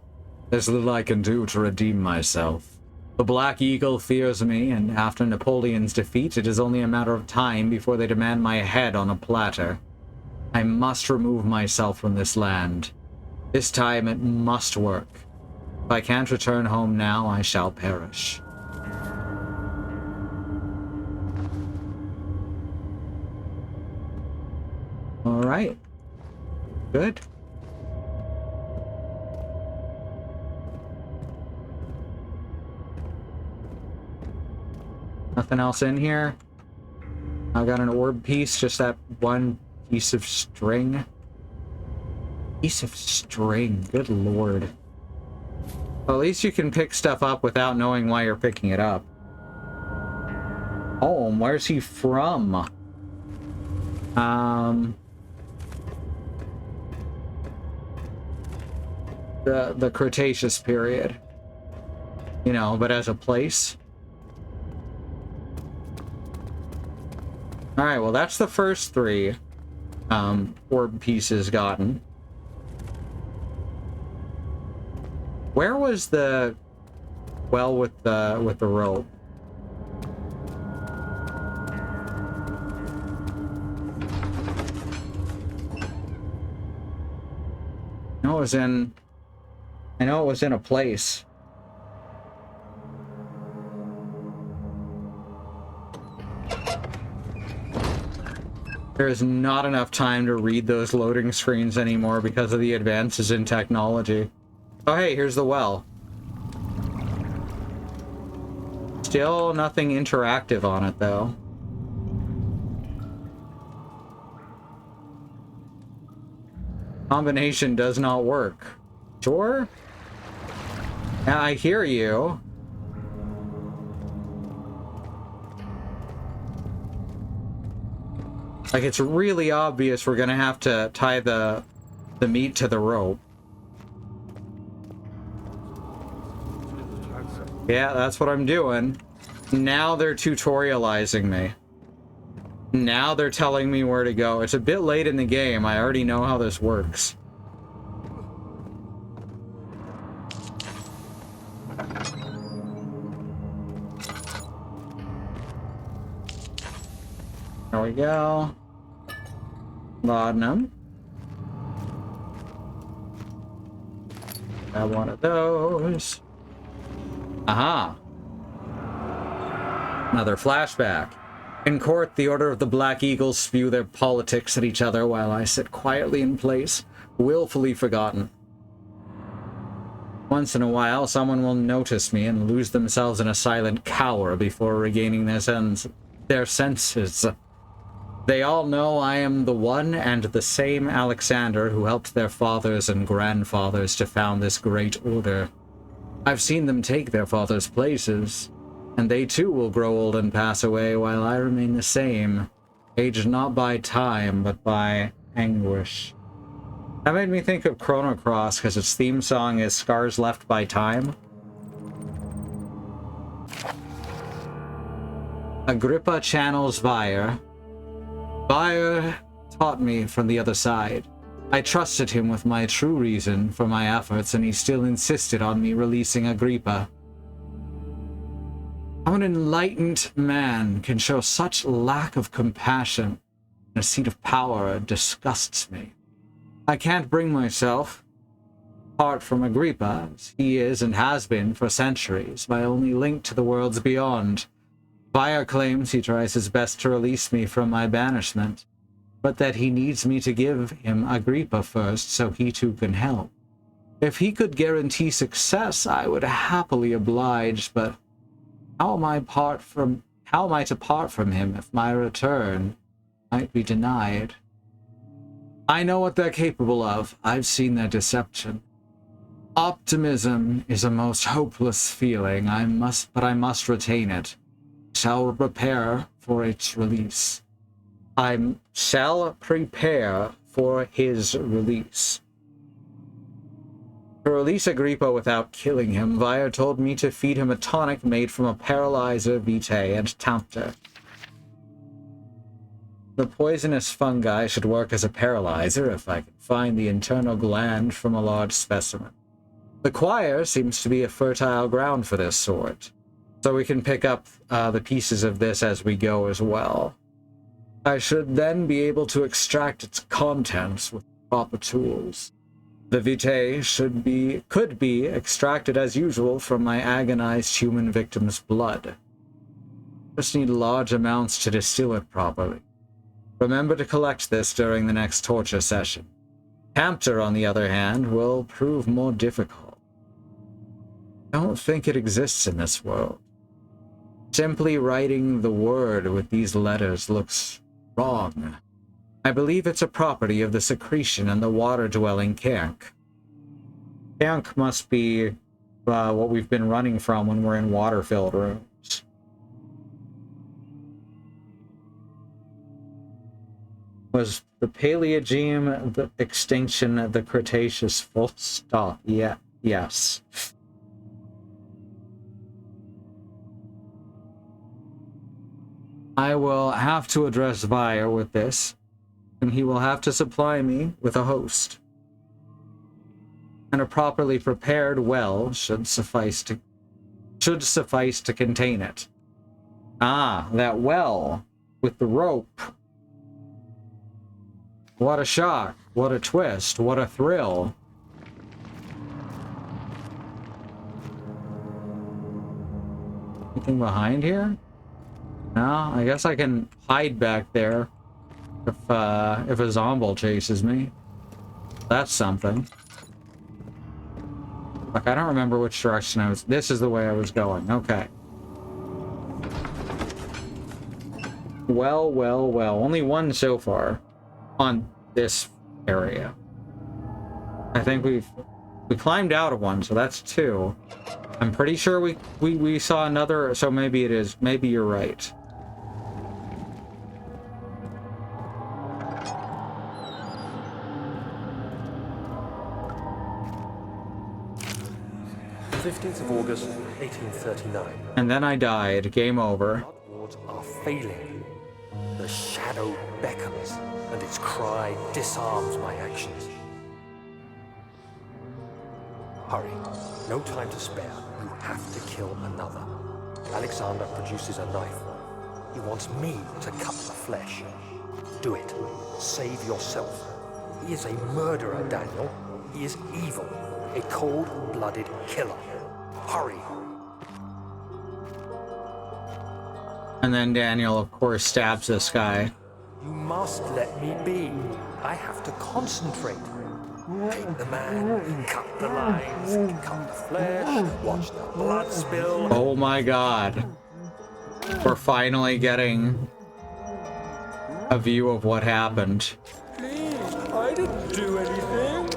A: There's little I can do to redeem myself. The Black Eagle fears me, and after Napoleon's defeat, it is only a matter of time before they demand my head on a platter. I must remove myself from this land. This time it must work. If I can't return home now, I shall perish. All right. Good. Nothing else in here. I've got an orb piece, just that one piece of string. Piece of string, good lord. Well, at least you can pick stuff up without knowing why you're picking it up. Oh, and where's he from? The Cretaceous period. You know, but as a place. Alright, well that's the first three orb pieces gotten. Where was the well with the rope? I know it was in a place. There is not enough time to read those loading screens anymore because of the advances in technology. Oh hey, here's the well. Still nothing interactive on it though. Combination does not work. Sure? Yeah, I hear you. Like, it's really obvious we're gonna have to tie the meat to the rope. Yeah, that's what I'm doing. Now they're tutorializing me. Now they're telling me where to go. It's a bit late in the game. I already know how this works. There we go. Laudanum. Grab one of those. Aha. Another flashback. In court, the Order of the Black Eagles spew their politics at each other while I sit quietly in place, willfully forgotten. Once in a while, someone will notice me and lose themselves in a silent cower before regaining their senses. They all know I am the one and the same Alexander who helped their fathers and grandfathers to found this great order. I've seen them take their fathers' places, and they too will grow old and pass away while I remain the same, aged not by time, but by anguish. That made me think of Chrono Cross, because its theme song is Scars Left by Time. Agrippa channels Vire. Vire taught me from the other side. I trusted him with my true reason for my efforts, and he still insisted on me releasing Agrippa. How an enlightened man can show such lack of compassion in a seat of power disgusts me. I can't bring myself, apart from Agrippa, as he is and has been for centuries, my only link to the worlds beyond. Vire claims he tries his best to release me from my banishment, but that he needs me to give him Agrippa first so he too can help. If he could guarantee success, I would happily oblige, but how am I to part from him if my return might be denied? I know what they're capable of. I've seen their deception. Optimism is a most hopeless feeling. I must retain it. Shall prepare for its release. I shall prepare for his release. To release Agrippa without killing him, Vire told me to feed him a tonic made from a paralyzer, vitae, and tempter. The poisonous fungi should work as a paralyzer if I can find the internal gland from a large specimen. The choir seems to be a fertile ground for this sort, so we can pick up the pieces of this as we go as well. I should then be able to extract its contents with proper tools. The vitae could be extracted as usual from my agonized human victim's blood. Just need large amounts to distill it properly. Remember to collect this during the next torture session. Tempter, on the other hand, will prove more difficult. I don't think it exists in this world. Simply writing the word with these letters looks wrong. I believe it's a property of the secretion and the water-dwelling Kank. Kank must be what we've been running from when we're in water-filled rooms. Was the Paleogene the extinction of the Cretaceous full stop? Yeah, yes. I will have to address Vire with this, and he will have to supply me with a host. And a properly prepared well should suffice to contain it. Ah, that well with the rope. What a shock, what a twist, what a thrill. Anything behind here? No, I guess I can hide back there if a zombie chases me. That's something. Like, I don't remember which direction I was. This is the way I was going. Okay. Well, well, well. Only one so far on this area. I think we climbed out of one, so that's two. I'm pretty sure we saw another, so maybe it is. Maybe you're right.
B: Of August, 1839.
A: And then I died. Game over.
B: Blood wards are failing. The shadow beckons, and its cry disarms my actions. Hurry. No time to spare. You have to kill another. Alexander produces a knife. He wants me to cut the flesh. Do it. Save yourself. He is a murderer, Daniel. He is evil. A cold-blooded killer. Hurry.
A: And then Daniel, of course, stabs this guy.
B: You must let me be. I have to concentrate. Take the man, cut the lines, cut the flesh, watch the blood spill.
A: Oh my god. We're finally getting a view of what happened.
B: Please, I didn't do anything.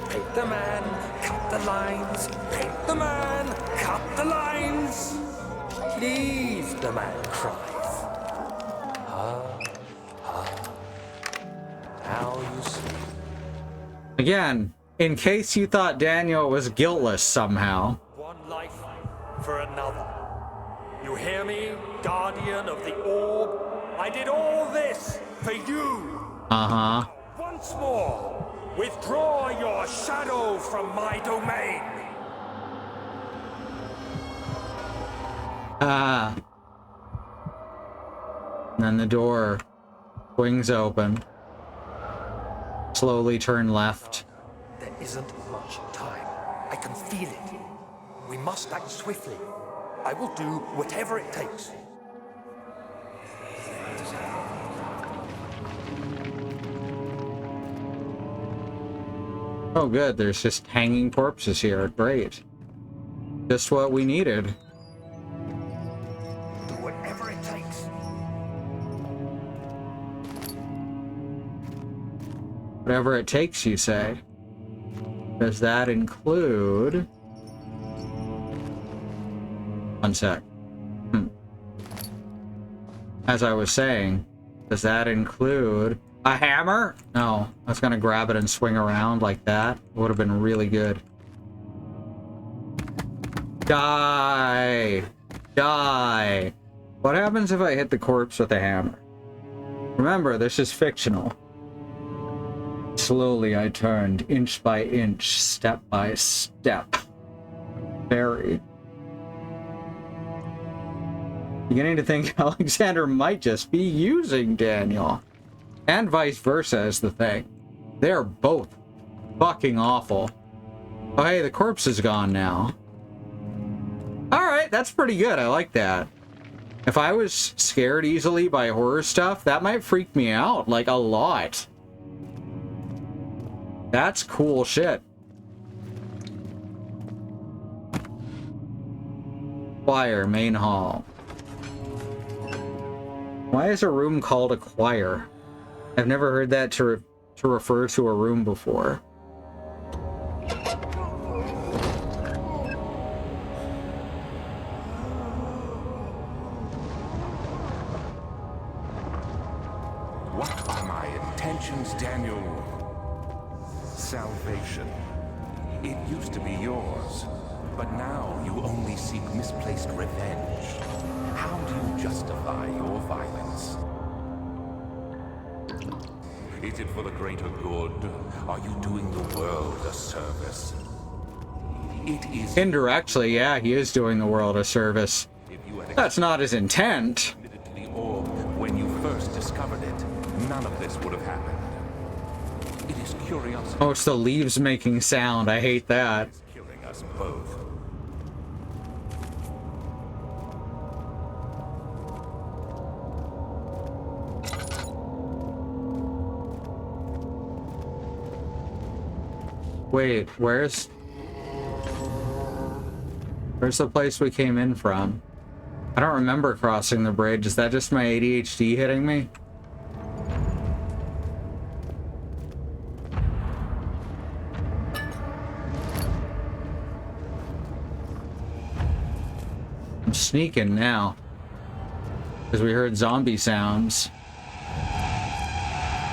B: Take the man, cut the lines. Take the man, cut the lines. Please, the man cries. Now you see.
A: Again, in case you thought Daniel was guiltless somehow.
B: One life for another. You hear me, guardian of the orb? I did all this for you.
A: Uh-huh.
B: Once more, withdraw your shadow from my domain.
A: Ah. And then the door swings open. Slowly turn left.
B: There isn't much time. I can feel it. We must act swiftly. I will do whatever it takes.
A: Oh good, there's just hanging corpses here. Great. Just what we needed.
B: Do whatever it takes.
A: Whatever it takes, you say. Does that include... One sec. As I was saying, does that include a hammer? No, I was gonna grab it and swing around like that. It would have been really good. Die! Die! What happens if I hit the corpse with a hammer? Remember, this is fictional. Slowly I turned, inch by inch, step by step. Very. Beginning to think Alexander might just be using Daniel. And vice versa is the thing. They're both fucking awful. Oh hey, the corpse is gone now. Alright, that's pretty good. I like that. If I was scared easily by horror stuff, that might freak me out, like, a lot. That's cool shit. Choir, main hall. Why is a room called a choir? I've never heard that to refer to a room before.
C: What are my intentions, Daniel? Salvation. It used to be yours, but now you only seek misplaced revenge. How do you justify your violence? Is it for the greater good? Are you doing the world a service? It is...
A: Indirectly, yeah, he is doing the world a service.
C: If you had
A: That's not his intent.
C: admitted to the orb when you first discovered it, none of this would have happened. It is curiosity
A: Oh, it's the leaves making sound. I hate that.
C: killing us both.
A: Wait, where's the place we came in from? I don't remember crossing the bridge. Is that just my ADHD hitting me? I'm sneaking now. Because we heard zombie sounds.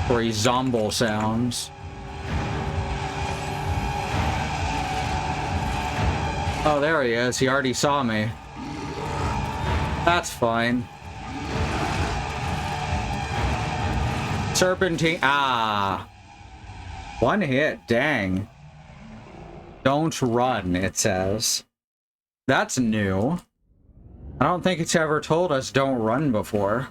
A: Or zomble sounds. Oh, there he is. He already saw me. That's fine. Serpentine. Ah. One hit. Dang. Don't run, it says. That's new. I don't think it's ever told us don't run before.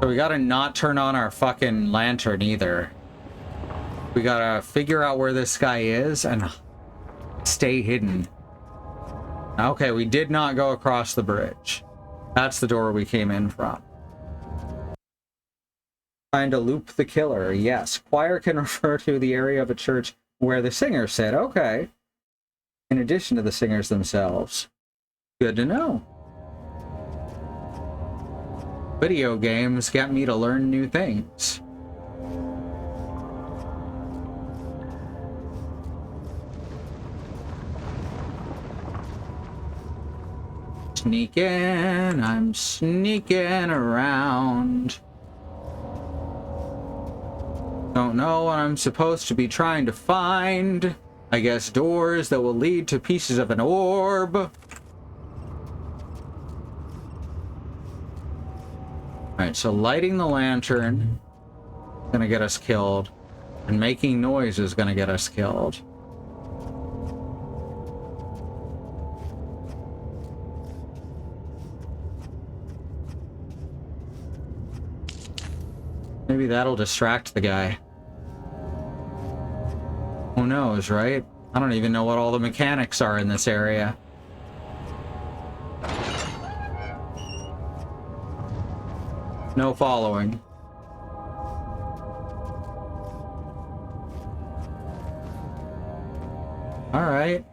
A: So we gotta not turn on our fucking lantern either. We gotta figure out where this guy is and stay hidden. Okay, we did not go across the bridge. That's the door we came in from. Trying to loop the killer. Yes, choir can refer to the area of a church where the singer sit. Okay. In addition to the singers themselves. Good to know. Video games get me to learn new things. Sneaking, I'm sneaking around. Don't know what I'm supposed to be trying to find. I guess doors that will lead to pieces of an orb. Alright, so lighting the lantern is gonna get us killed. And making noise is gonna get us killed. Maybe that'll distract the guy. Who knows, right? I don't even know what all the mechanics are in this area. No following. All right.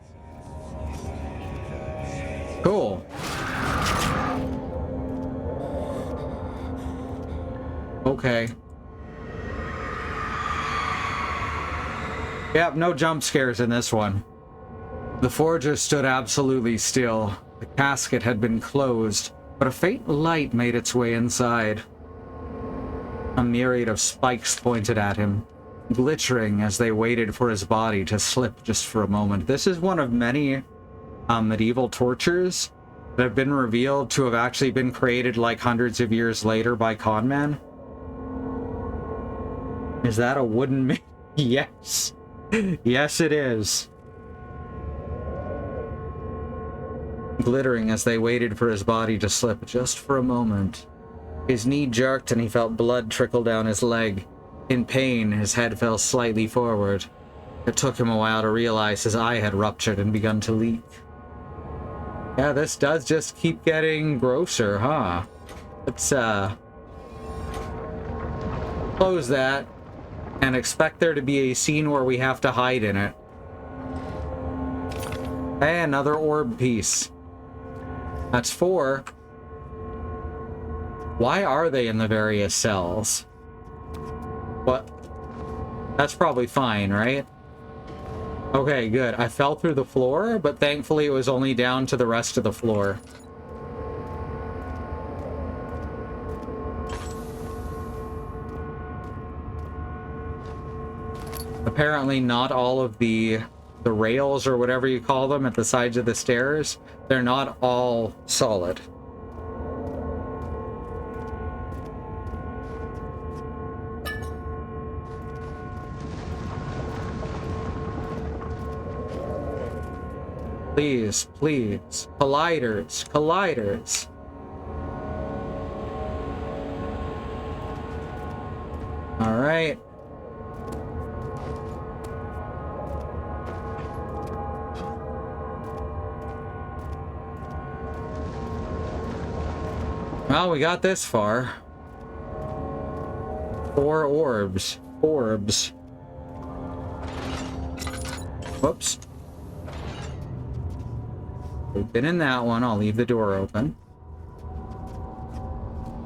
A: Cool. Okay. Yep, no jump scares in this one. The forger stood absolutely still. The casket had been closed, but a faint light made its way inside. A myriad of spikes pointed at him, glittering as they waited for his body to slip just for a moment. This is one of many medieval tortures that have been revealed to have actually been created like hundreds of years later by con men. Is that a wooden Yes. Yes, it is. Glittering as they waited for his body to slip just for a moment. His knee jerked and he felt blood trickle down his leg. In pain, his head fell slightly forward. It took him a while to realize his eye had ruptured and begun to leak. Yeah, this does just keep getting grosser, huh? Let's, close that and expect there to be a scene where we have to hide in it. Hey, another orb piece. That's 4. Why are they in the various cells? What? That's probably fine, right? Okay, good. I fell through the floor, but thankfully it was only down to the rest of the floor. Apparently not all of the rails or whatever you call them at the sides of the stairs, they're not all solid. Please, please. Colliders, colliders. All right. Well, we got this far. 4 orbs. Orbs. Whoops. We've been in that one. I'll leave the door open.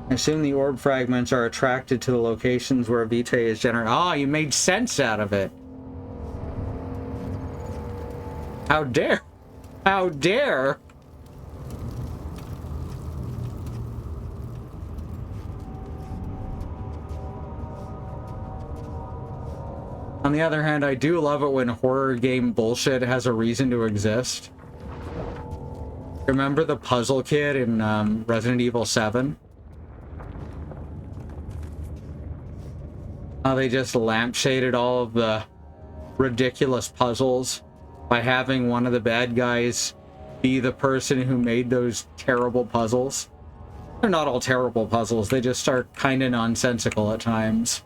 A: I assume the orb fragments are attracted to the locations where Vitae is generated. Ah, you made sense out of it. How dare? How dare? On the other hand, I do love it when horror game bullshit has a reason to exist. Remember the puzzle kid in Resident Evil 7? How they just lampshaded all of the ridiculous puzzles by having one of the bad guys be the person who made those terrible puzzles. They're not all terrible puzzles, they just are kind of nonsensical at times.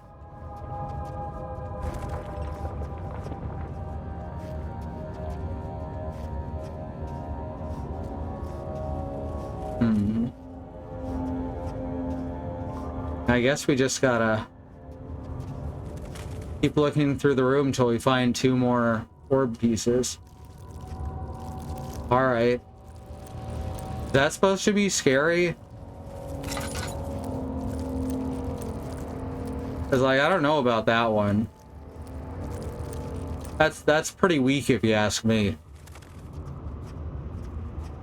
A: I guess we just gotta keep looking through the room till we find 2 more orb pieces. Alright. Is that supposed to be scary? Cause like, I don't know about that one. That's pretty weak if you ask me.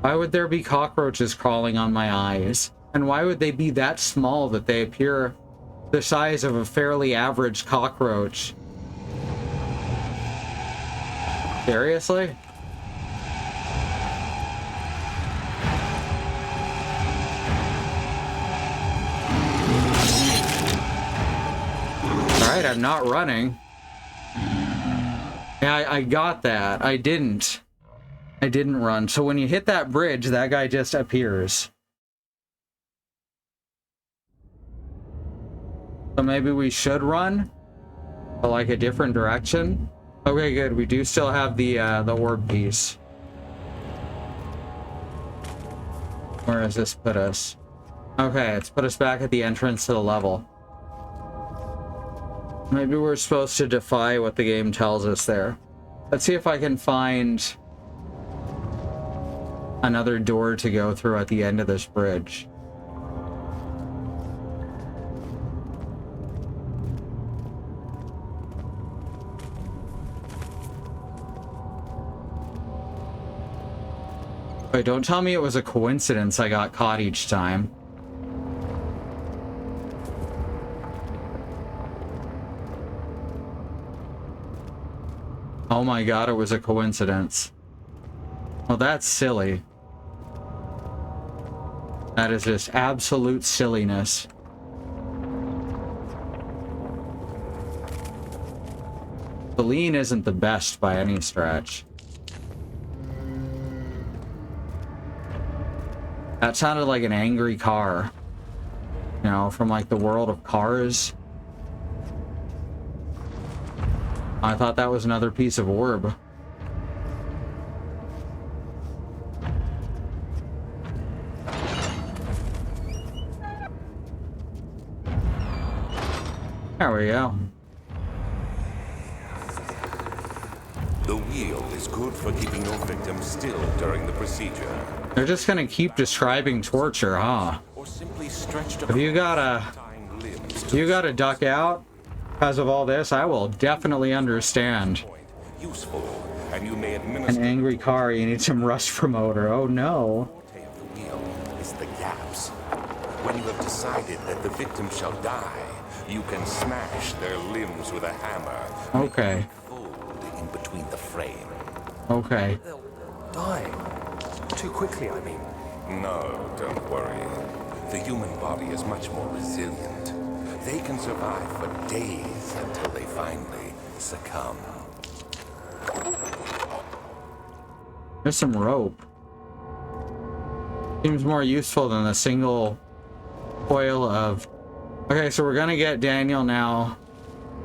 A: Why would there be cockroaches crawling on my eyes? And why would they be that small that they appear the size of a fairly average cockroach? Seriously? Alright, I'm not running. Yeah, I got that. I didn't run. So when you hit that bridge, that guy just appears. So maybe we should run, but like a different direction. Okay, good. We do still have the orb piece. Where does this put us? Okay, it's put us back at the entrance to the level. Maybe we're supposed to defy what the game tells us there. Let's see if I can find another door to go through at the end of this bridge. Wait, don't tell me it was a coincidence I got caught each time. Oh my god, it was a coincidence. Well, that's silly. That is just absolute silliness. Soléil isn't the best by any stretch. That sounded like an angry car. You know, from like the world of Cars. I thought that was another piece of orb. There we go.
C: The wheel is good for keeping your victim still during the procedure.
A: They're just gonna keep describing torture, huh?
C: Or simply stretched
A: If you gotta duck out because of all this, I will definitely understand.
C: useful, and you may
A: An
C: administer
A: angry car, you need some rust promoter. Oh no.
C: the of the wheel is the gaps. When you have decided that the victim shall die, you can smash their limbs with a hammer.
A: Okay.
C: Fold in between the frame.
A: Okay.
B: They'll die. Too quickly, I mean.
C: No, don't worry. The human body is much more resilient. They can survive for days until they finally succumb.
A: There's some rope. Seems more useful than a single coil of... Okay, so we're gonna get Daniel now...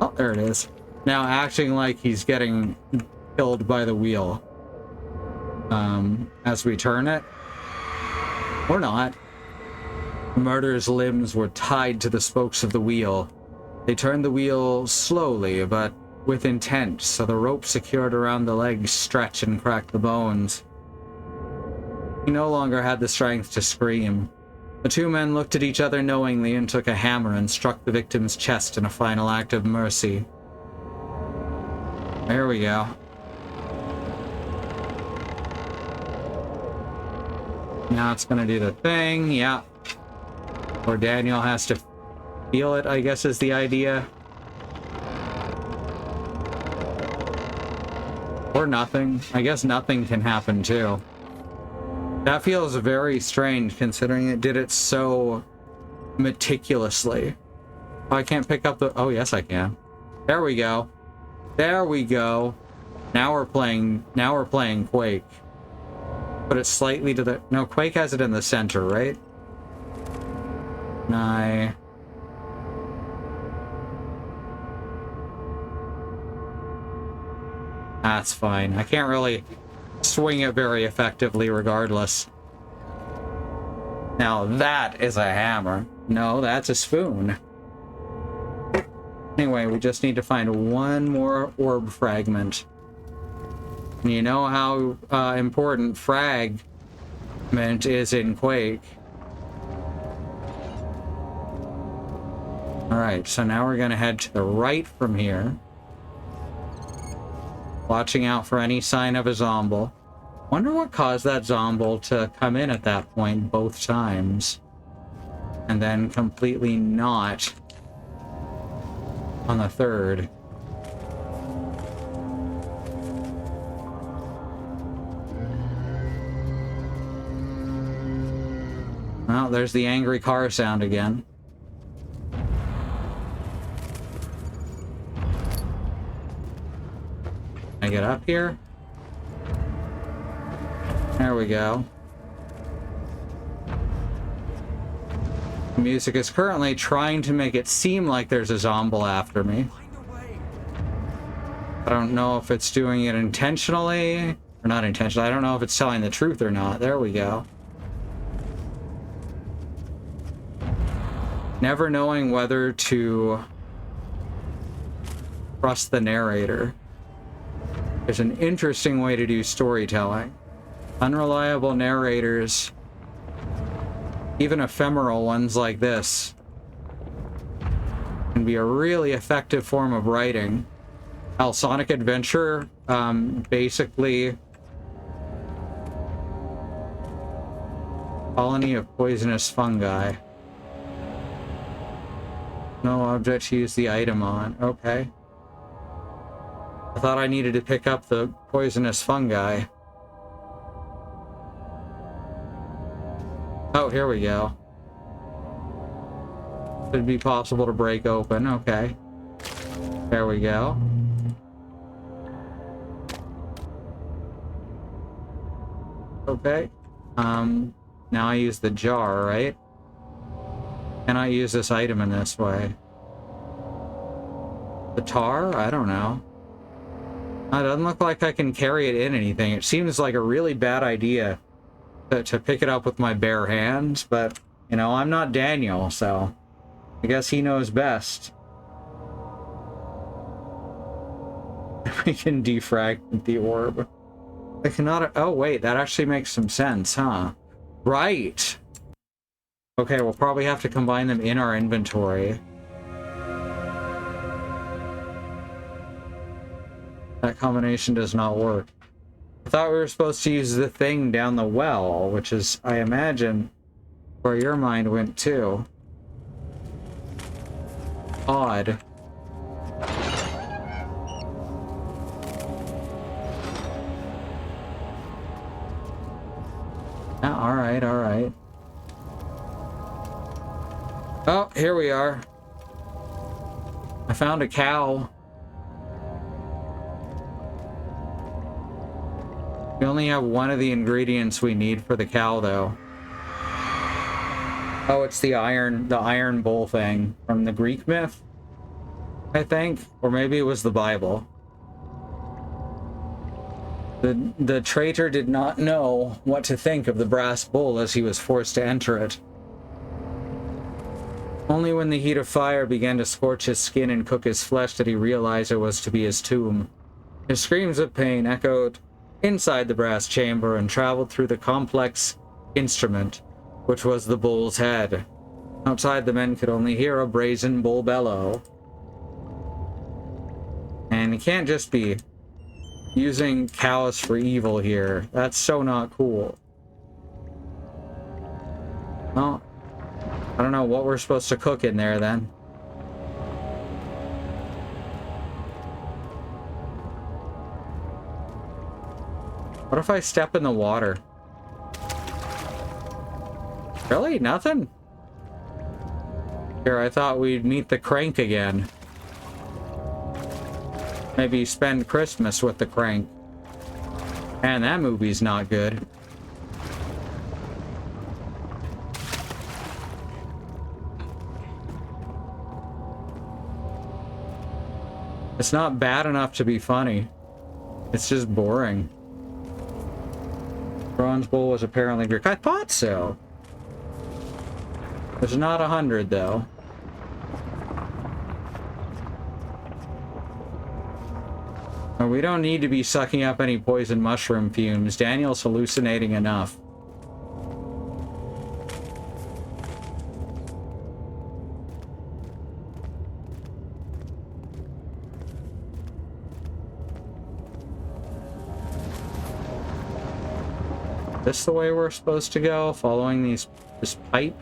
A: Oh, there it is. Now acting like he's getting killed by the wheel. As we turn it. Or not. The murderer's limbs were tied to the spokes of the wheel. They turned the wheel slowly, but with intent, so the rope secured around the legs stretch and crack the bones. He no longer had the strength to scream. The two men looked at each other knowingly and took a hammer and struck the victim's chest in a final act of mercy. There we go. Now it's gonna do the thing, yeah. Or Daniel has to feel it, I guess is the idea. Or nothing. I guess nothing can happen too. That feels very strange considering it did it so meticulously. Oh, I can't pick up the... Oh, yes, I can. There we go. There we go. Now we're playing Quake. Put it slightly to the... No, Quake has it in the center, right? Nah. That's fine. I can't really swing it very effectively regardless. Now that is a hammer. No, that's a spoon. Anyway, we just need to find one more orb fragment. And you know how important fragment is in Quake. Alright, so now we're gonna head to the right from here. Watching out for any sign of a zombie. Wonder what caused that zombie to come in at that point both times. And then completely not on the third. Well, there's the angry car sound again. Can I get up here? There we go. The music is currently trying to make it seem like there's a zombie after me. I don't know if it's doing it intentionally or not intentionally. I don't know if it's telling the truth or not. There we go. Never knowing whether to trust the narrator. There's an interesting way to do storytelling. Unreliable narrators, even ephemeral ones like this, can be a really effective form of writing. How Sonic Adventure, basically, colony of poisonous fungi. No object to use the item on. Okay. I thought I needed to pick up the poisonous fungi. Oh, here we go. Should be possible to break open. Okay. There we go. Okay. Now I use the jar, right? Can I use this item in this way? The tar? I don't know. It doesn't look like I can carry it in anything. It seems like a really bad idea to pick it up with my bare hands, but, you know, I'm not Daniel, so I guess he knows best. We can defragment the orb. I cannot... Oh, wait, that actually makes some sense, huh? Right! Okay, we'll probably have to combine them in our inventory. That combination does not work. I thought we were supposed to use the thing down the well, which is, I imagine, where your mind went too. Odd. Yeah, alright, alright. Oh, here we are. I found a cow. We only have one of the ingredients we need for the cow, though. Oh, it's the iron bull thing from the Greek myth, I think, or maybe it was the Bible. The traitor did not know what to think of the brass bull as he was forced to enter it. Only when the heat of fire began to scorch his skin and cook his flesh did he realize it was to be his tomb. His screams of pain echoed inside the brass chamber and traveled through the complex instrument, which was the bull's head. Outside, the men could only hear a brazen bull bellow. And you can't just be using cows for evil here. That's so not cool. Well, I don't know what we're supposed to cook in there then. What if I step in the water? Really? Nothing? Here, I thought we'd meet the crank again. Maybe spend Christmas with the crank. And that movie's not good. It's not bad enough to be funny. It's just boring. Bronze bull was apparently Greek. I thought so. It's not 100 though. We don't need to be sucking up any poison mushroom fumes. Daniel's hallucinating enough. This the way we're supposed to go, following this pipe?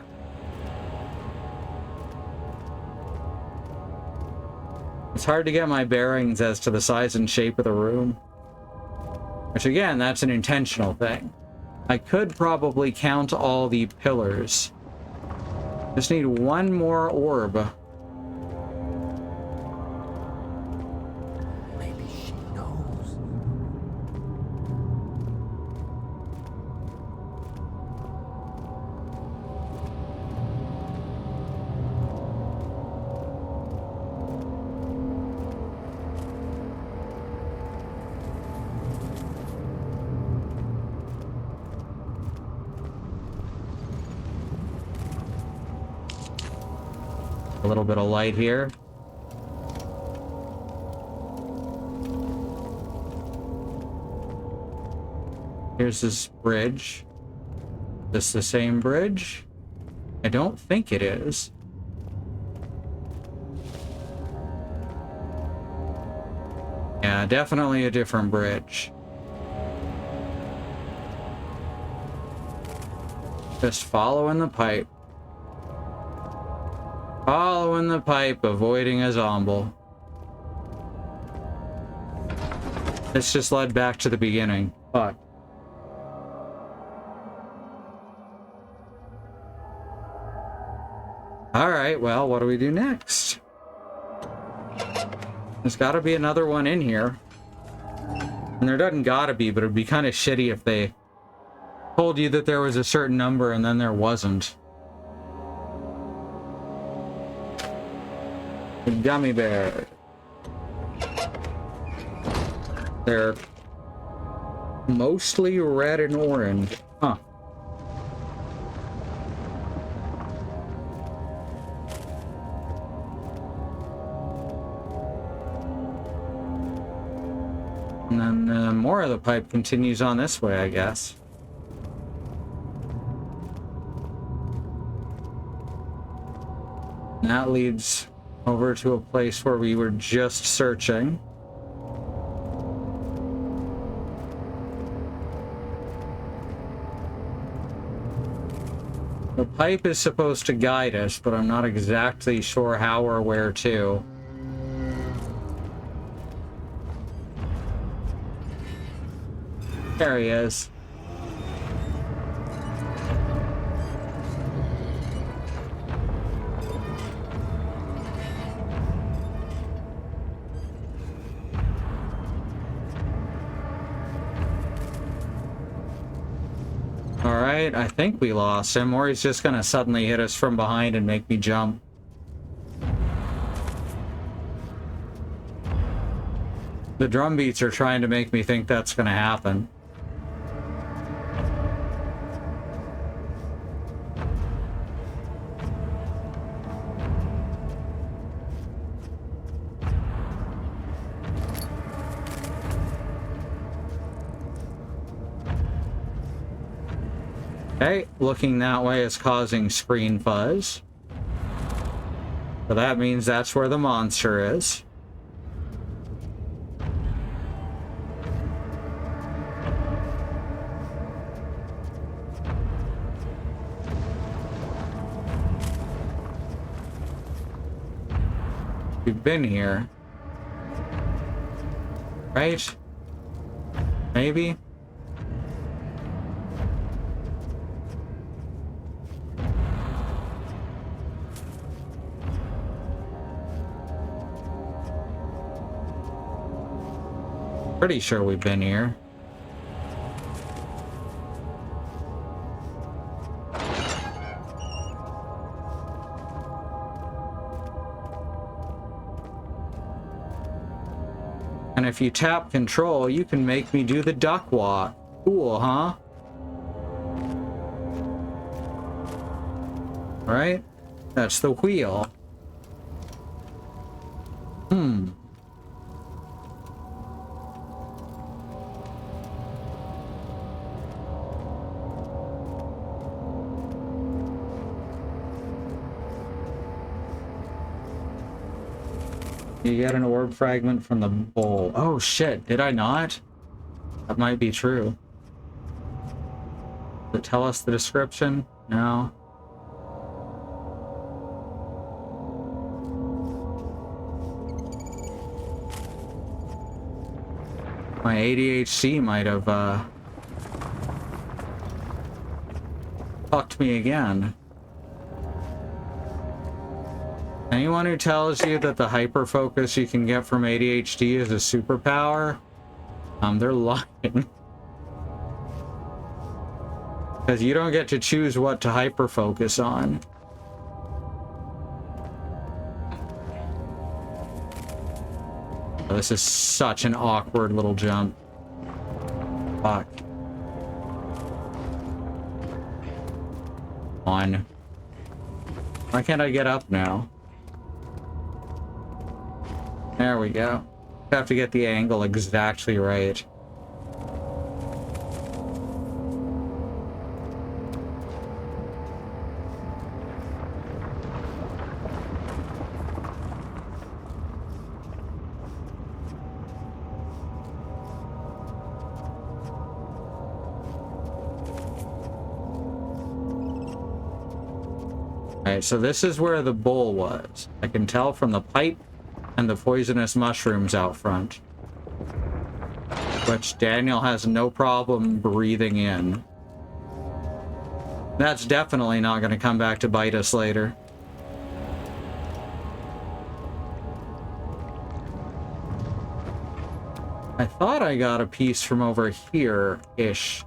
A: It's hard to get my bearings as to the size and shape of the room. Which again, that's an intentional thing. I could probably count all the pillars. Just need one more orb.
B: Maybe she knows.
A: A little bit of light here. Here's this bridge. Is this the same bridge? I don't think it is. Yeah, definitely a different bridge. Just following the pipe. Following the pipe, avoiding a zombie. This just led back to the beginning. Fuck. Alright, well, what do we do next? There's gotta be another one in here. And there doesn't gotta be, but it'd be kind of shitty if they told you that there was a certain number and then there wasn't. Gummy bear. They're mostly red and orange. Huh. And then more of the pipe continues on this way, I guess. And that leads over to a place where we were just searching. The pipe is supposed to guide us, but I'm not exactly sure how or where to. There he is. Alright, I think we lost him, or he's just gonna suddenly hit us from behind and make me jump. The drum beats are trying to make me think that's gonna happen. Okay, looking that way is causing screen fuzz. So that means that's where the monster is. We've been here. Right? Maybe? Pretty sure we've been here. And if you tap control, you can make me do the duck walk. Cool, huh? Right? That's the wheel. You get an orb fragment from the bowl. Oh shit, did I not? That might be true. Does it tell us the description? No. My ADHD might have fucked me again. Anyone who tells you that the hyper focus you can get from ADHD is a superpower, they're lying. Because you don't get to choose what to hyper focus on. Oh, this is such an awkward little jump. Fuck. On. Why can't I get up now? There we go. Have to get the angle exactly right. Alright, so this is where the bull was. I can tell from the pipe and the poisonous mushrooms out front. Which Daniel has no problem breathing in. That's definitely not going to come back to bite us later. I thought I got a piece from over here-ish.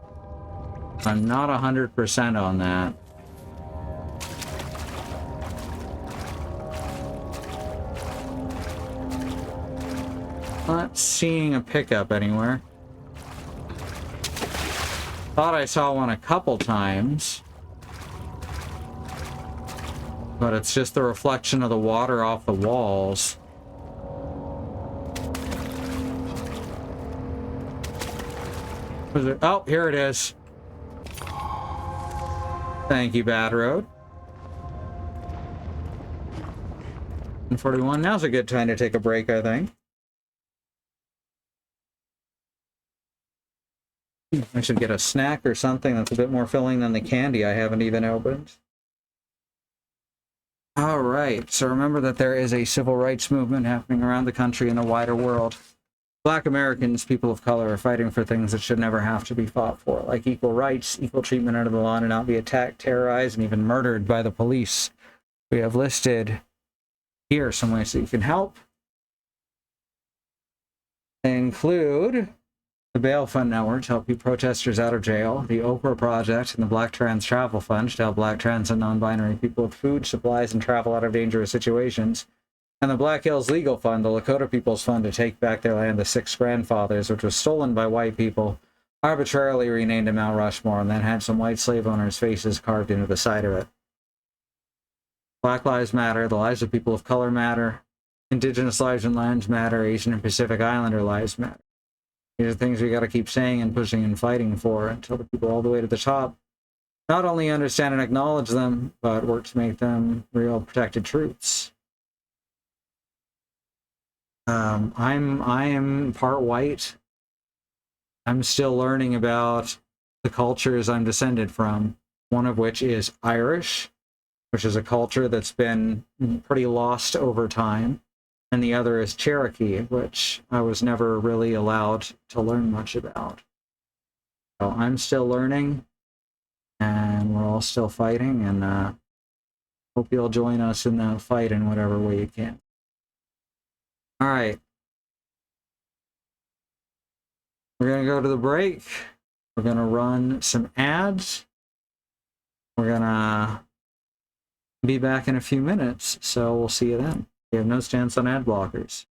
A: I'm not 100% on that. Not seeing a pickup anywhere. Thought I saw one a couple times. But it's just the reflection of the water off the walls. Was it? Oh, here it is. Thank you, Bad Road. 41. Now's a good time to take a break, I think. I should get a snack or something that's a bit more filling than the candy I haven't even opened. All right, so remember that there is a civil rights movement happening around the country and the wider world. Black Americans, people of color, are fighting for things that should never have to be fought for, like equal rights, equal treatment under the law, and not be attacked, terrorized, and even murdered by the police. We have listed here some ways that you can help. They include the Bail Fund Network to help keep protesters out of jail, the Oprah Project, and the Black Trans Travel Fund to help Black, trans, and non-binary people with food, supplies, and travel out of dangerous situations, and the Black Hills Legal Fund, the Lakota People's Fund, to take back their land, the Six Grandfathers, which was stolen by white people, arbitrarily renamed to Mount Rushmore, and then had some white slave owners' faces carved into the side of it. Black Lives Matter, the lives of people of color matter, Indigenous lives and lands matter, Asian and Pacific Islander lives matter. These are things we got to keep saying and pushing and fighting for until the people all the way to the top not only understand and acknowledge them, but work to make them real protected truths. I am part white. I'm still learning about the cultures I'm descended from, one of which is Irish, which is a culture that's been pretty lost over time. And the other is Cherokee, which I was never really allowed to learn much about. So I'm still learning, and we're all still fighting, and hope you'll join us in that fight in whatever way you can. All right. We're going to go to the break. We're going to run some ads. We're going to be back in a few minutes, so we'll see you then. We have no stance on ad blockers.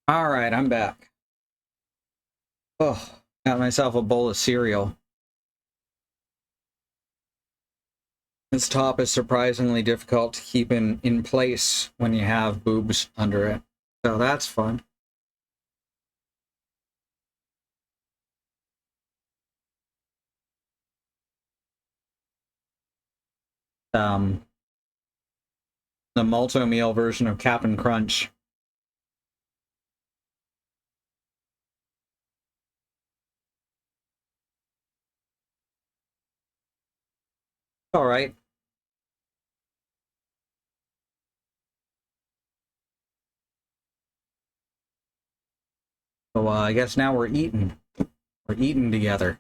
A: All right, I'm back. Oh, got myself a bowl of cereal. This top is surprisingly difficult to keep in place when you have boobs under it. So that's fun. The multi-meal version of Cap'n Crunch. All right. So I guess now we're eating. We're eating together.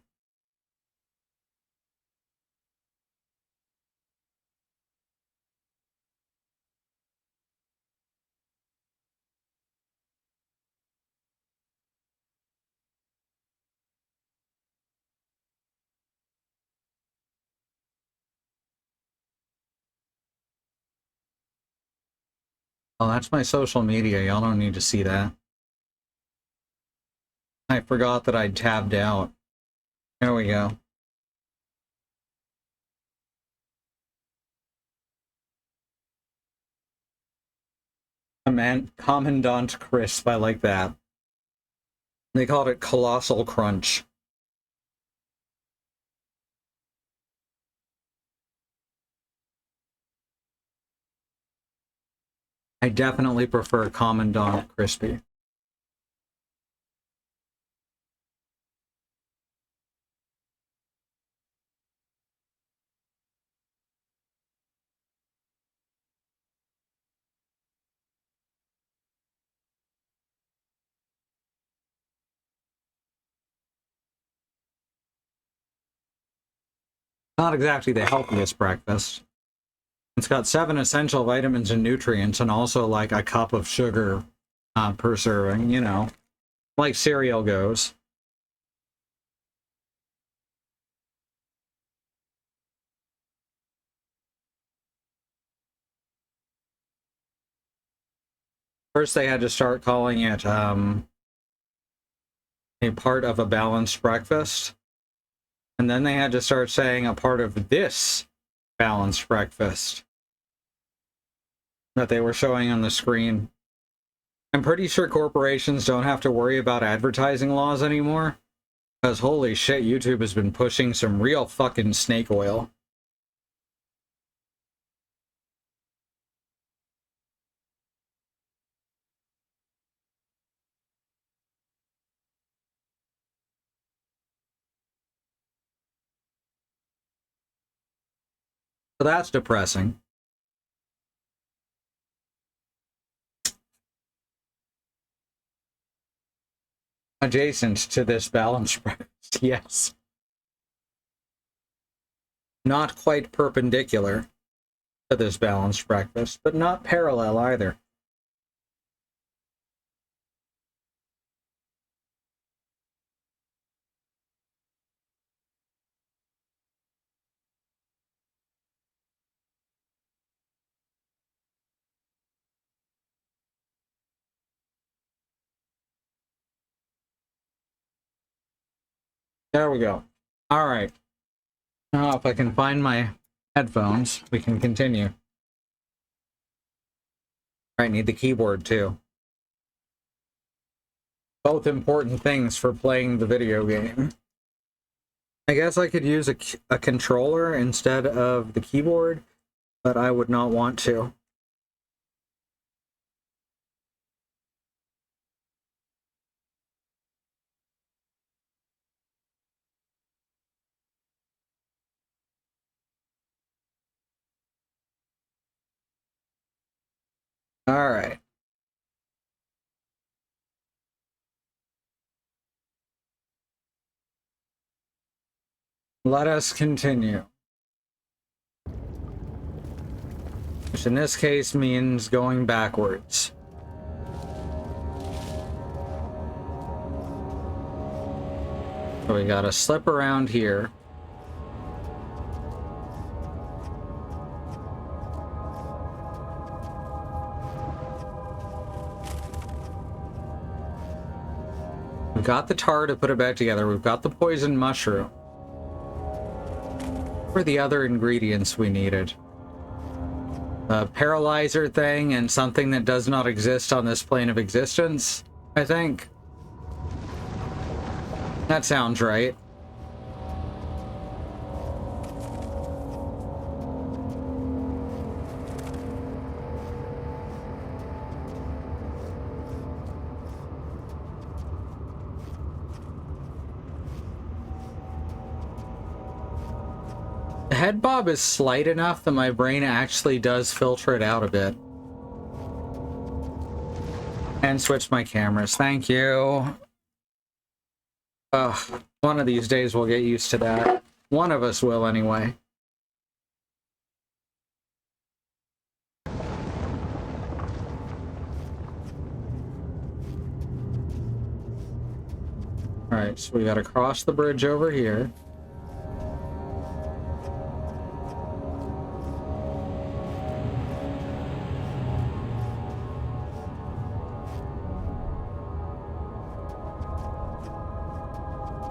A: Oh, that's my social media. Y'all don't need to see that. I forgot that I'd tabbed out. There we go. Commandant Crisp, I like that. They called it Colossal Crunch. I definitely prefer Commandant Crispy. Not exactly the healthiest breakfast. It's got 7 essential vitamins and nutrients and also like a cup of sugar per serving, you know, like cereal goes. First, they had to start calling it a part of a balanced breakfast. And then they had to start saying a part of this balanced breakfast that they were showing on the screen. I'm pretty sure corporations don't have to worry about advertising laws anymore. Because holy shit, YouTube has been pushing some real fucking snake oil. So that's depressing. Adjacent to this balanced breakfast, yes. Not quite perpendicular to this balanced breakfast, but not parallel either. There we go. All right. Now, if I can find my headphones, we can continue. I need the keyboard too. Both important things for playing the video game. I guess I could use a controller instead of the keyboard, but I would not want to. All right. Let us continue. Which in this case means going backwards. So we gotta slip around here. got the tar to put it back together. We've got the poison mushroom. What were the other ingredients we needed? A paralyzer thing and something that does not exist on this plane of existence, I think. That sounds right. The head bob is slight enough that my brain actually does filter it out a bit. And switch my cameras. Thank you. Ugh, one of these days we'll get used to that. One of us will, anyway. Alright, so we gotta cross the bridge over here.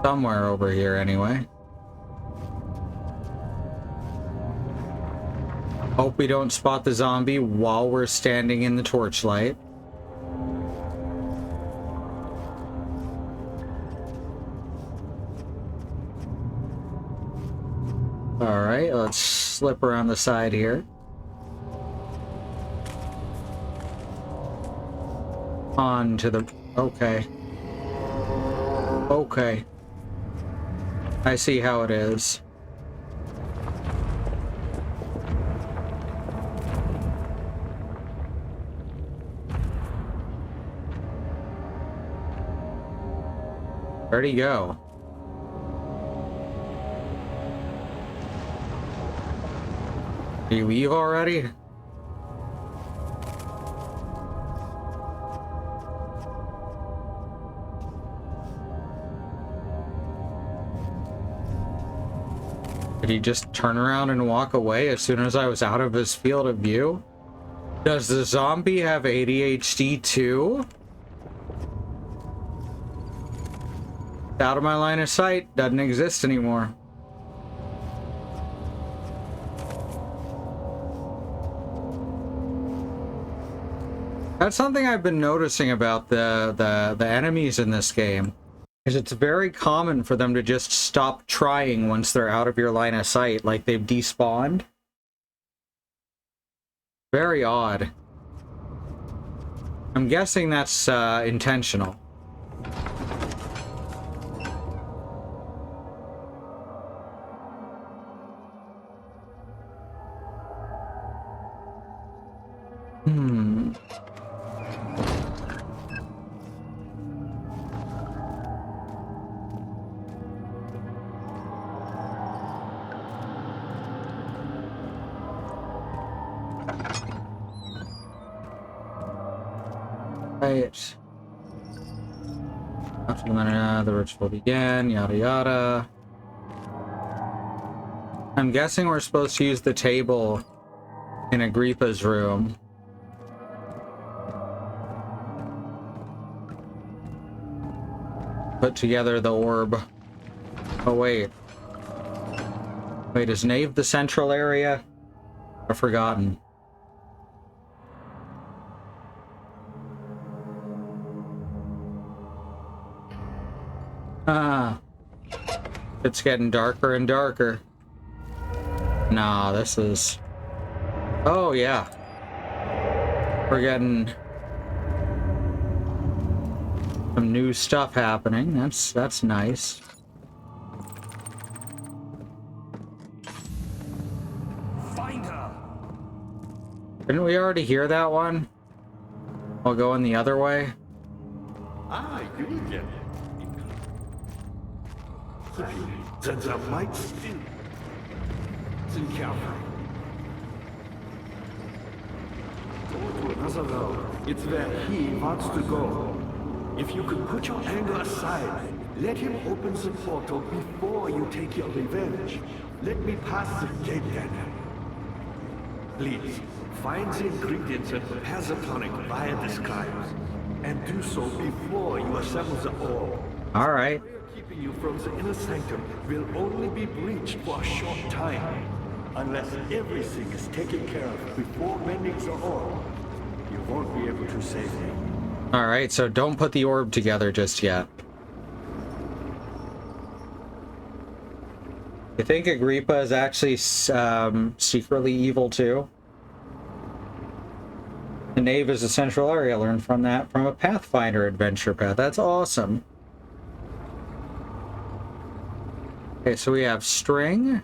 A: Somewhere over here, anyway. Hope we don't spot the zombie while we're standing in the torchlight. Alright, let's slip around the side here. On to the... Okay. Okay. I see how it is. Where'd he go? Did you leave already? Did he just turn around and walk away as soon as I was out of his field of view? Does the zombie have ADHD too? Out of my line of sight, doesn't exist anymore. That's something I've been noticing about the enemies in this game. Because it's very common for them to just stop trying once they're out of your line of sight, like they've despawned. Very odd. I'm guessing that's intentional. Right. After the ritual began, yada yada. I'm guessing we're supposed to use the table in Agrippa's room. Put together the orb. Oh wait. Wait, is Nave the central area? I've forgotten. Ah, it's getting darker and darker. Nah, this is... Oh, yeah. We're getting some new stuff happening. That's nice.
B: Find her!
A: Didn't we already hear that one? I'll go in the other way.
D: Ah, you get it. That might still. Listen carefully. Go to another road. It's where he wants to go. If you could put your anger aside, let him open the portal before you take your revenge. Let me pass the gate, Daniel. Please, find the ingredients and prepare the tonic via the scribes. And do so before you assemble the orb.
A: All right.
D: The barrier keeping you from the inner sanctum will only be breached for a short time. Unless everything is taken care of before mending the orb, you won't be able to save me.
A: All right, so don't put the orb together just yet. You think Agrippa is actually secretly evil too? The nave is a central area. Learn from that from a Pathfinder adventure path. That's awesome. Okay, so we have string.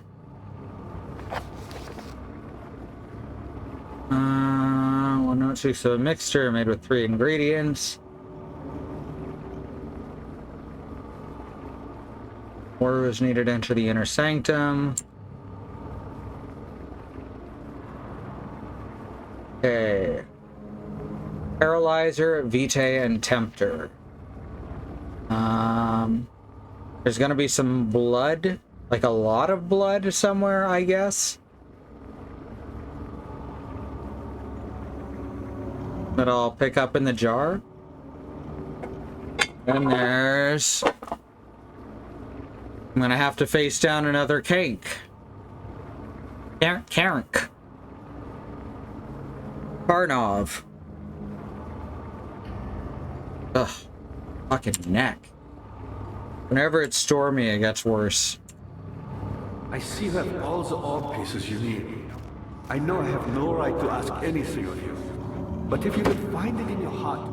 A: One note six. So a mixture made with 3 ingredients. Order is needed to enter the inner sanctum. Okay. Paralyzer, Vitae, and Tempter. There's gonna be some blood, like a lot of blood somewhere, I guess. That I'll pick up in the jar. And there's... I'm gonna have to face down another cake. Karenk. Karnov. Ugh. Fucking neck. Whenever it's stormy, it gets worse.
D: I see you have all the orb pieces you need. I know I have no right to ask anything of you. But if you can find it in your heart,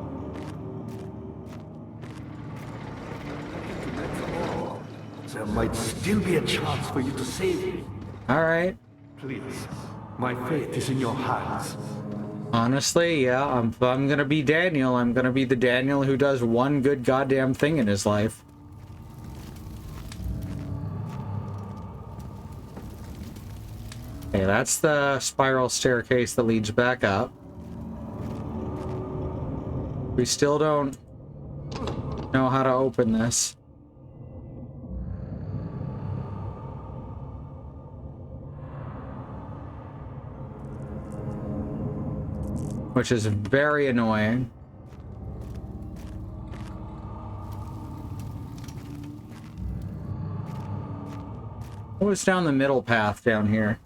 D: there might still be a chance for you to save me.
A: Alright.
D: Please, my fate is in your hands.
A: Honestly, yeah, if I'm gonna be Daniel, I'm gonna be the Daniel who does one good goddamn thing in his life. Okay, that's the spiral staircase that leads back up. We still don't know how to open this. Which is very annoying. What was down the middle path down here?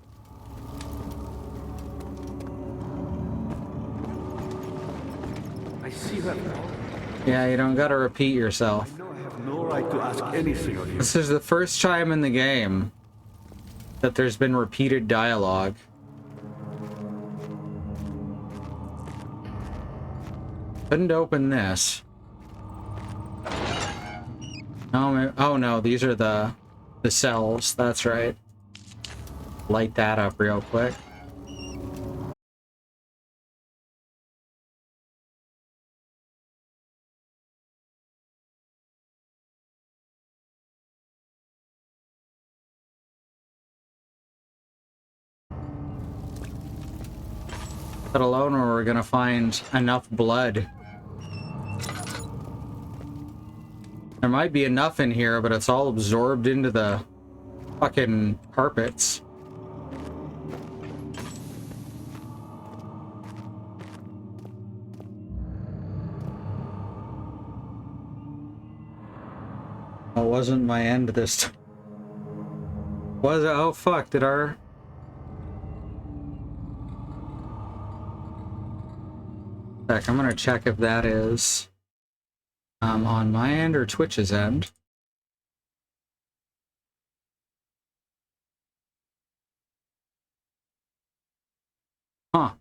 D: I see you have
A: Yeah, you don't gotta repeat yourself.
D: I know I have no right to ask anything of you.
A: This is the first time in the game that there's been repeated dialogue. Couldn't open this. Oh no, these are the cells. That's right. Light that up real quick. Let alone where we're gonna find enough blood. There might be enough in here, but it's all absorbed into the fucking carpets. Oh, it wasn't my end this time. Was it? Oh fuck, did our... Heck, I'm gonna check if that is on my end or Twitch's end. Huh.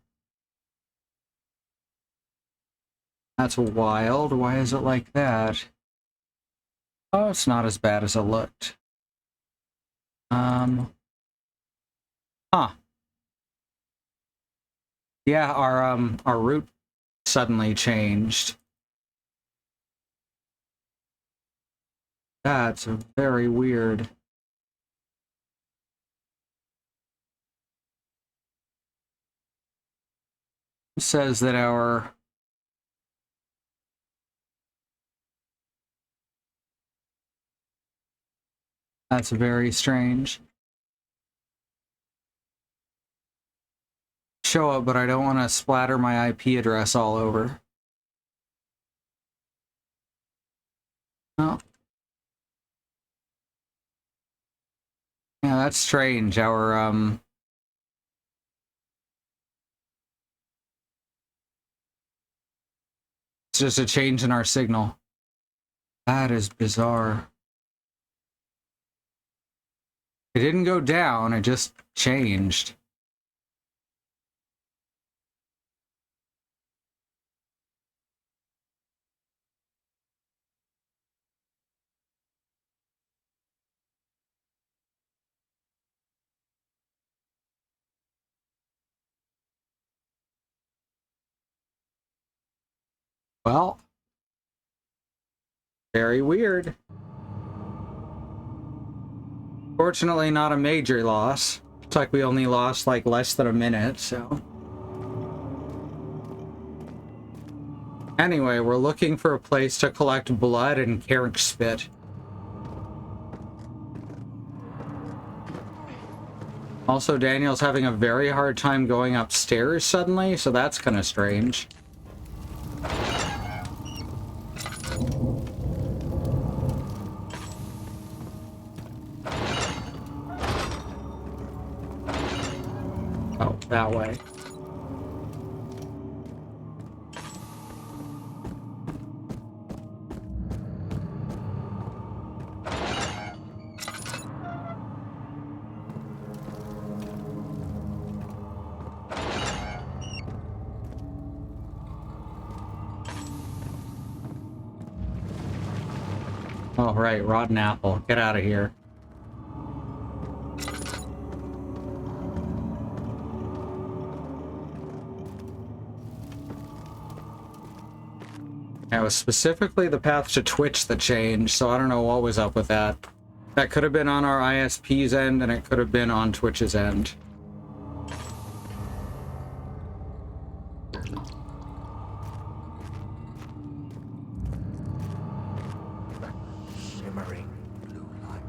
A: That's wild. Why is it like that? Oh, it's not as bad as it looked. Huh. Yeah, our route suddenly changed. That's very weird. It says that our... That's very strange. Show up, but I don't want to splatter my IP address all over. Oh, Yeah, that's strange. It's just a change in our signal. That is bizarre. It didn't go down, it just changed. Well, very weird. Fortunately, not a major loss. Looks like we only lost like less than a minute, so. Anyway, we're looking for a place to collect blood and carrick spit. Also, Daniel's having a very hard time going upstairs suddenly, so that's kind of strange. Oh, that way. Oh, right, rotten apple. Get out of here. It was specifically the path to Twitch that changed, so I don't know what was up with that. That could have been on our ISP's end, and it could have been on Twitch's end.
C: Shimmering blue light.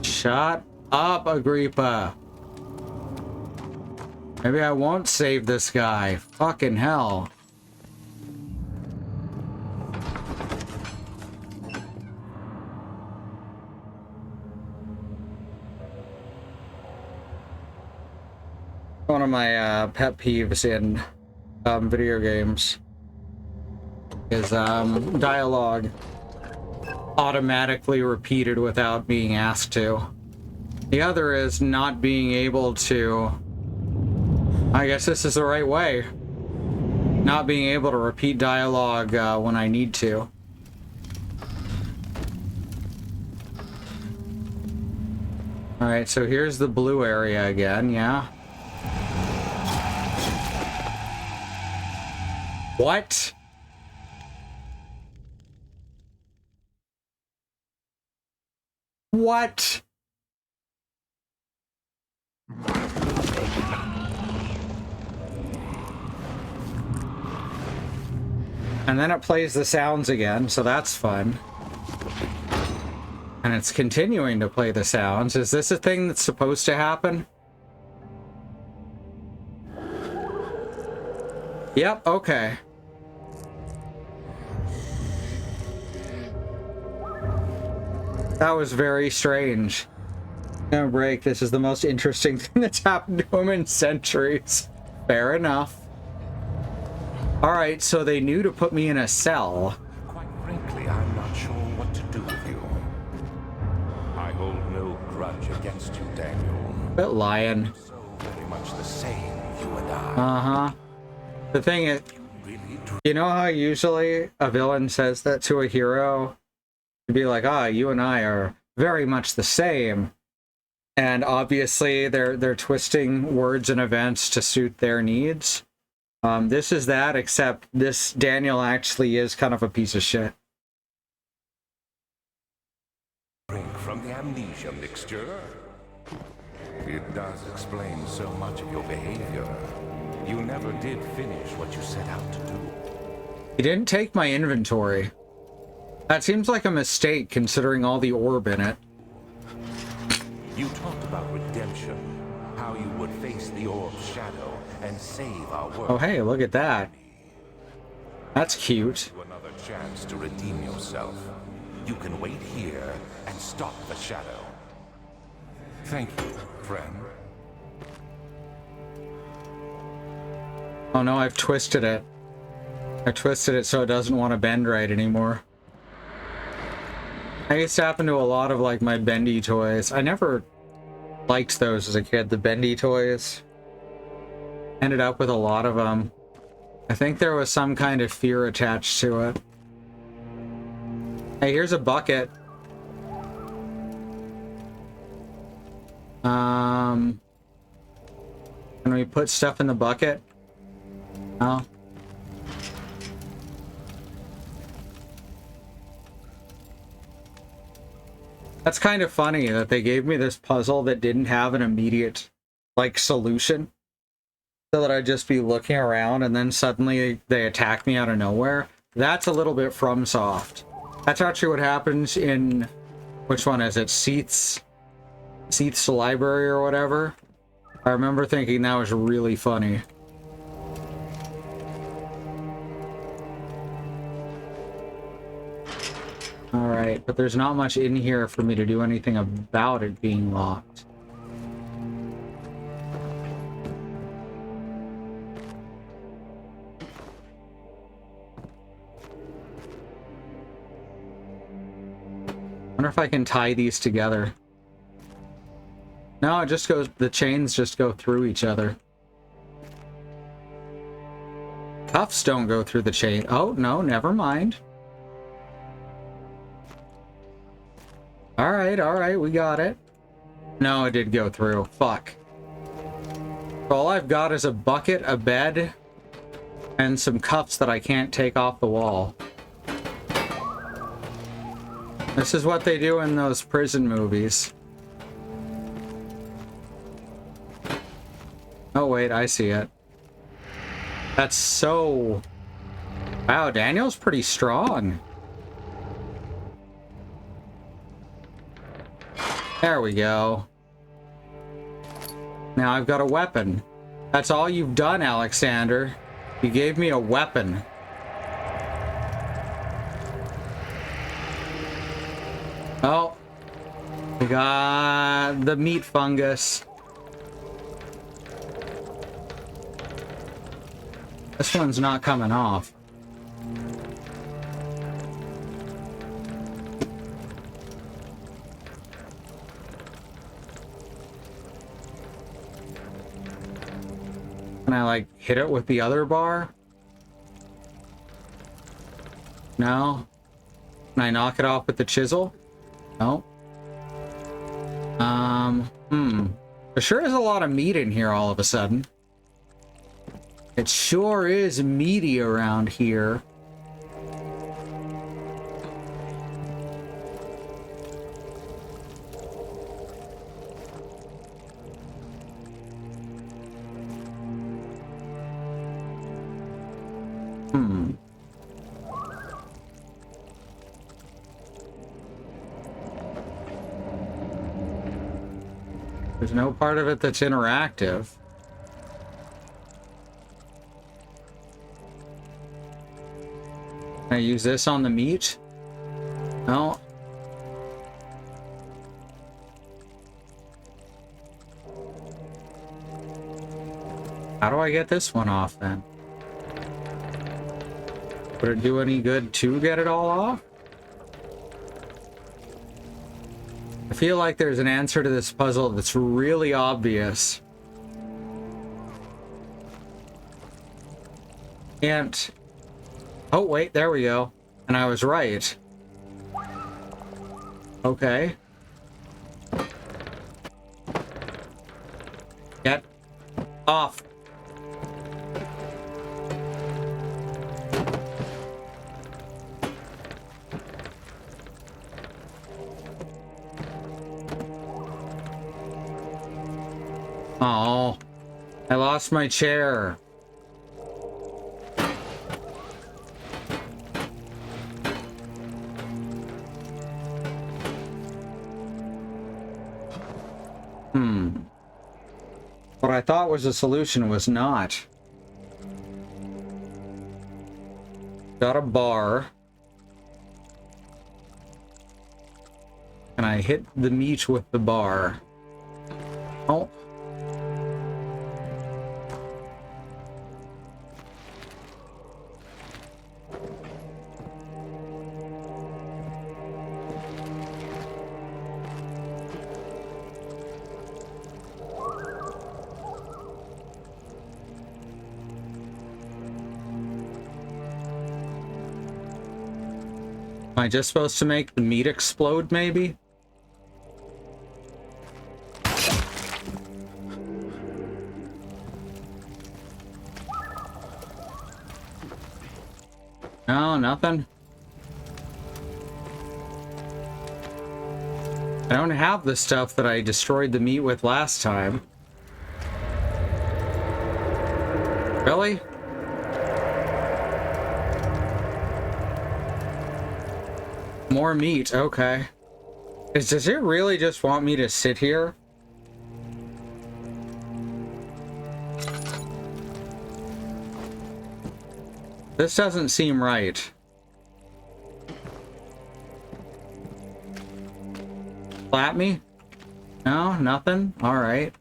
A: Shut up, Agrippa. Maybe I won't save this guy. Fucking hell. One of my pet peeves in video games is dialogue automatically repeated without being asked to. The other is not being able to, I guess this is the right way, not being able to repeat dialogue when I need to. Alright, so here's the blue area again, yeah? What? What? And then it plays the sounds again, so that's fun. And it's continuing to play the sounds. Is this a thing that's supposed to happen? Yep, okay. That was very strange. No break, this is the most interesting thing that's happened to him in centuries. Fair enough. Alright, so they knew to put me in a cell.
C: Quite frankly, I'm not sure what to do with you. I hold no grudge against you, Daniel.
A: But lying.
C: So very much the same, you and I.
A: Uh-huh. The thing is, you know how usually a villain says that to a hero? To be like, ah, you and I are very much the same. And obviously they're twisting words and events to suit their needs. This is that, except this Daniel actually is kind of a piece of shit.
C: Drink from the amnesia mixture. It does explain so much of your behavior. You never did finish what you set out to do.
A: He didn't take my inventory. That seems like a mistake considering all the orb in it.
C: You talked about redemption, how you would face the orb's shadow and save our world.
A: Oh hey, look at that. That's cute.
C: Another chance to redeem yourself. You can wait here and stop the shadow. Thank you, friend.
A: Oh no, I've twisted it. I twisted it so it doesn't want to bend right anymore. I used to happen to a lot of like my bendy toys. I never liked those as a kid, the bendy toys. Ended up with a lot of them. I think there was some kind of fear attached to it. Hey, here's a bucket. Can we put stuff in the bucket? No. That's kind of funny that they gave me this puzzle that didn't have an immediate, like, solution. So that I'd just be looking around and then suddenly they attack me out of nowhere. That's a little bit FromSoft. That's actually what happens in... Which one is it? Seath's Library or whatever? I remember thinking that was really funny. Alright, but there's not much in here for me to do anything about it being locked. I wonder if I can tie these together. No, it just goes, the chains just go through each other. Cuffs don't go through the chain. Oh, no, never mind. Alright, we got it. No, it did go through. Fuck. So all I've got is a bucket, a bed, and some cuffs that I can't take off the wall. This is what they do in those prison movies. Oh wait, I see it. That's so... Wow, Daniel's pretty strong. There we go. Now I've got a weapon. That's all you've done, Alexander. You gave me a weapon. Oh. We got the meat fungus. This one's not coming off. Can I, like, hit it with the other bar? No? Can I knock it off with the chisel? No. There sure is a lot of meat in here all of a sudden. It sure is meaty around here. There's no part of it that's interactive. Can I use this on the meat? No. How do I get this one off then? Would it do any good to get it all off? I feel like there's an answer to this puzzle that's really obvious. And... Oh, wait, there we go. And I was right. Okay. Get off. Oh, I lost my chair. What I thought was a solution was not. Got a bar. And I hit the meat with the bar. Oh. Am I just supposed to make the meat explode, maybe? No, nothing. I don't have the stuff that I destroyed the meat with last time. Really? More meat, okay. Does it really just want me to sit here? This doesn't seem right. Slap me? No, nothing? Alright.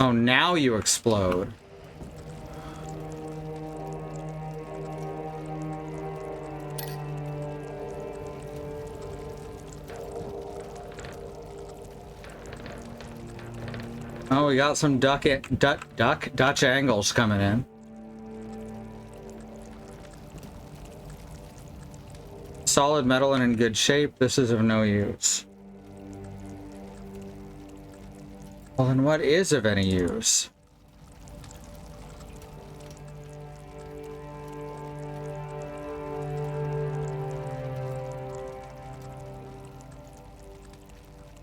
A: Oh, now you explode. Oh, we got some Dutch angles coming in. Solid metal and in good shape. This is of no use. Well, then what is of any use?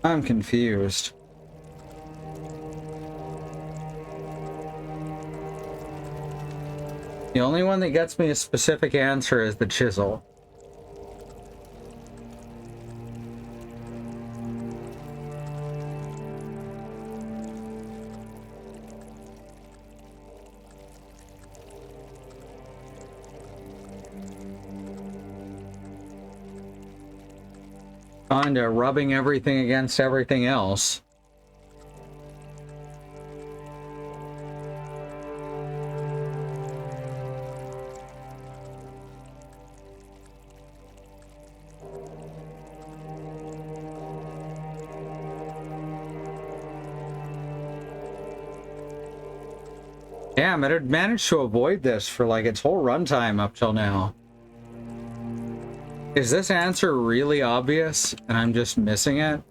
A: I'm confused. The only one that gets me a specific answer is the chisel. Kinda rubbing everything against everything else. Damn, it had managed to avoid this for like its whole runtime up till now. Is this answer really obvious and I'm just missing it?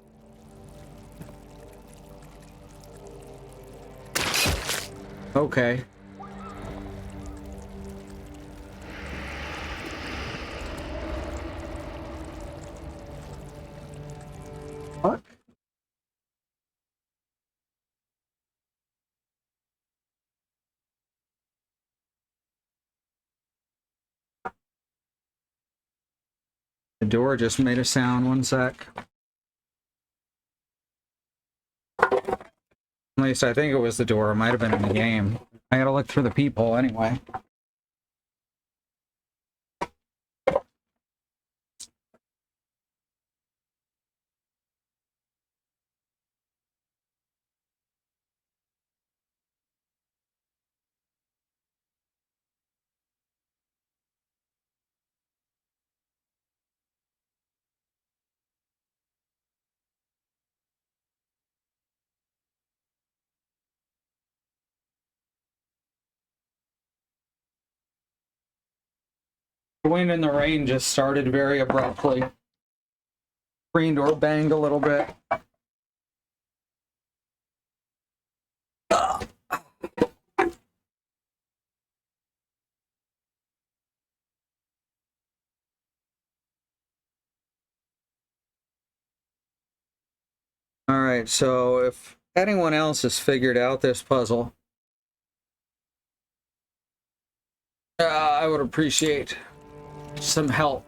A: Okay. Fuck. The door just made a sound, one sec. At least I think it was the door. It might have been in the game. I gotta look through the peephole anyway. The wind and the rain just started very abruptly. Screen door banged a little bit. Alright, so if anyone else has figured out this puzzle, I would appreciate some help.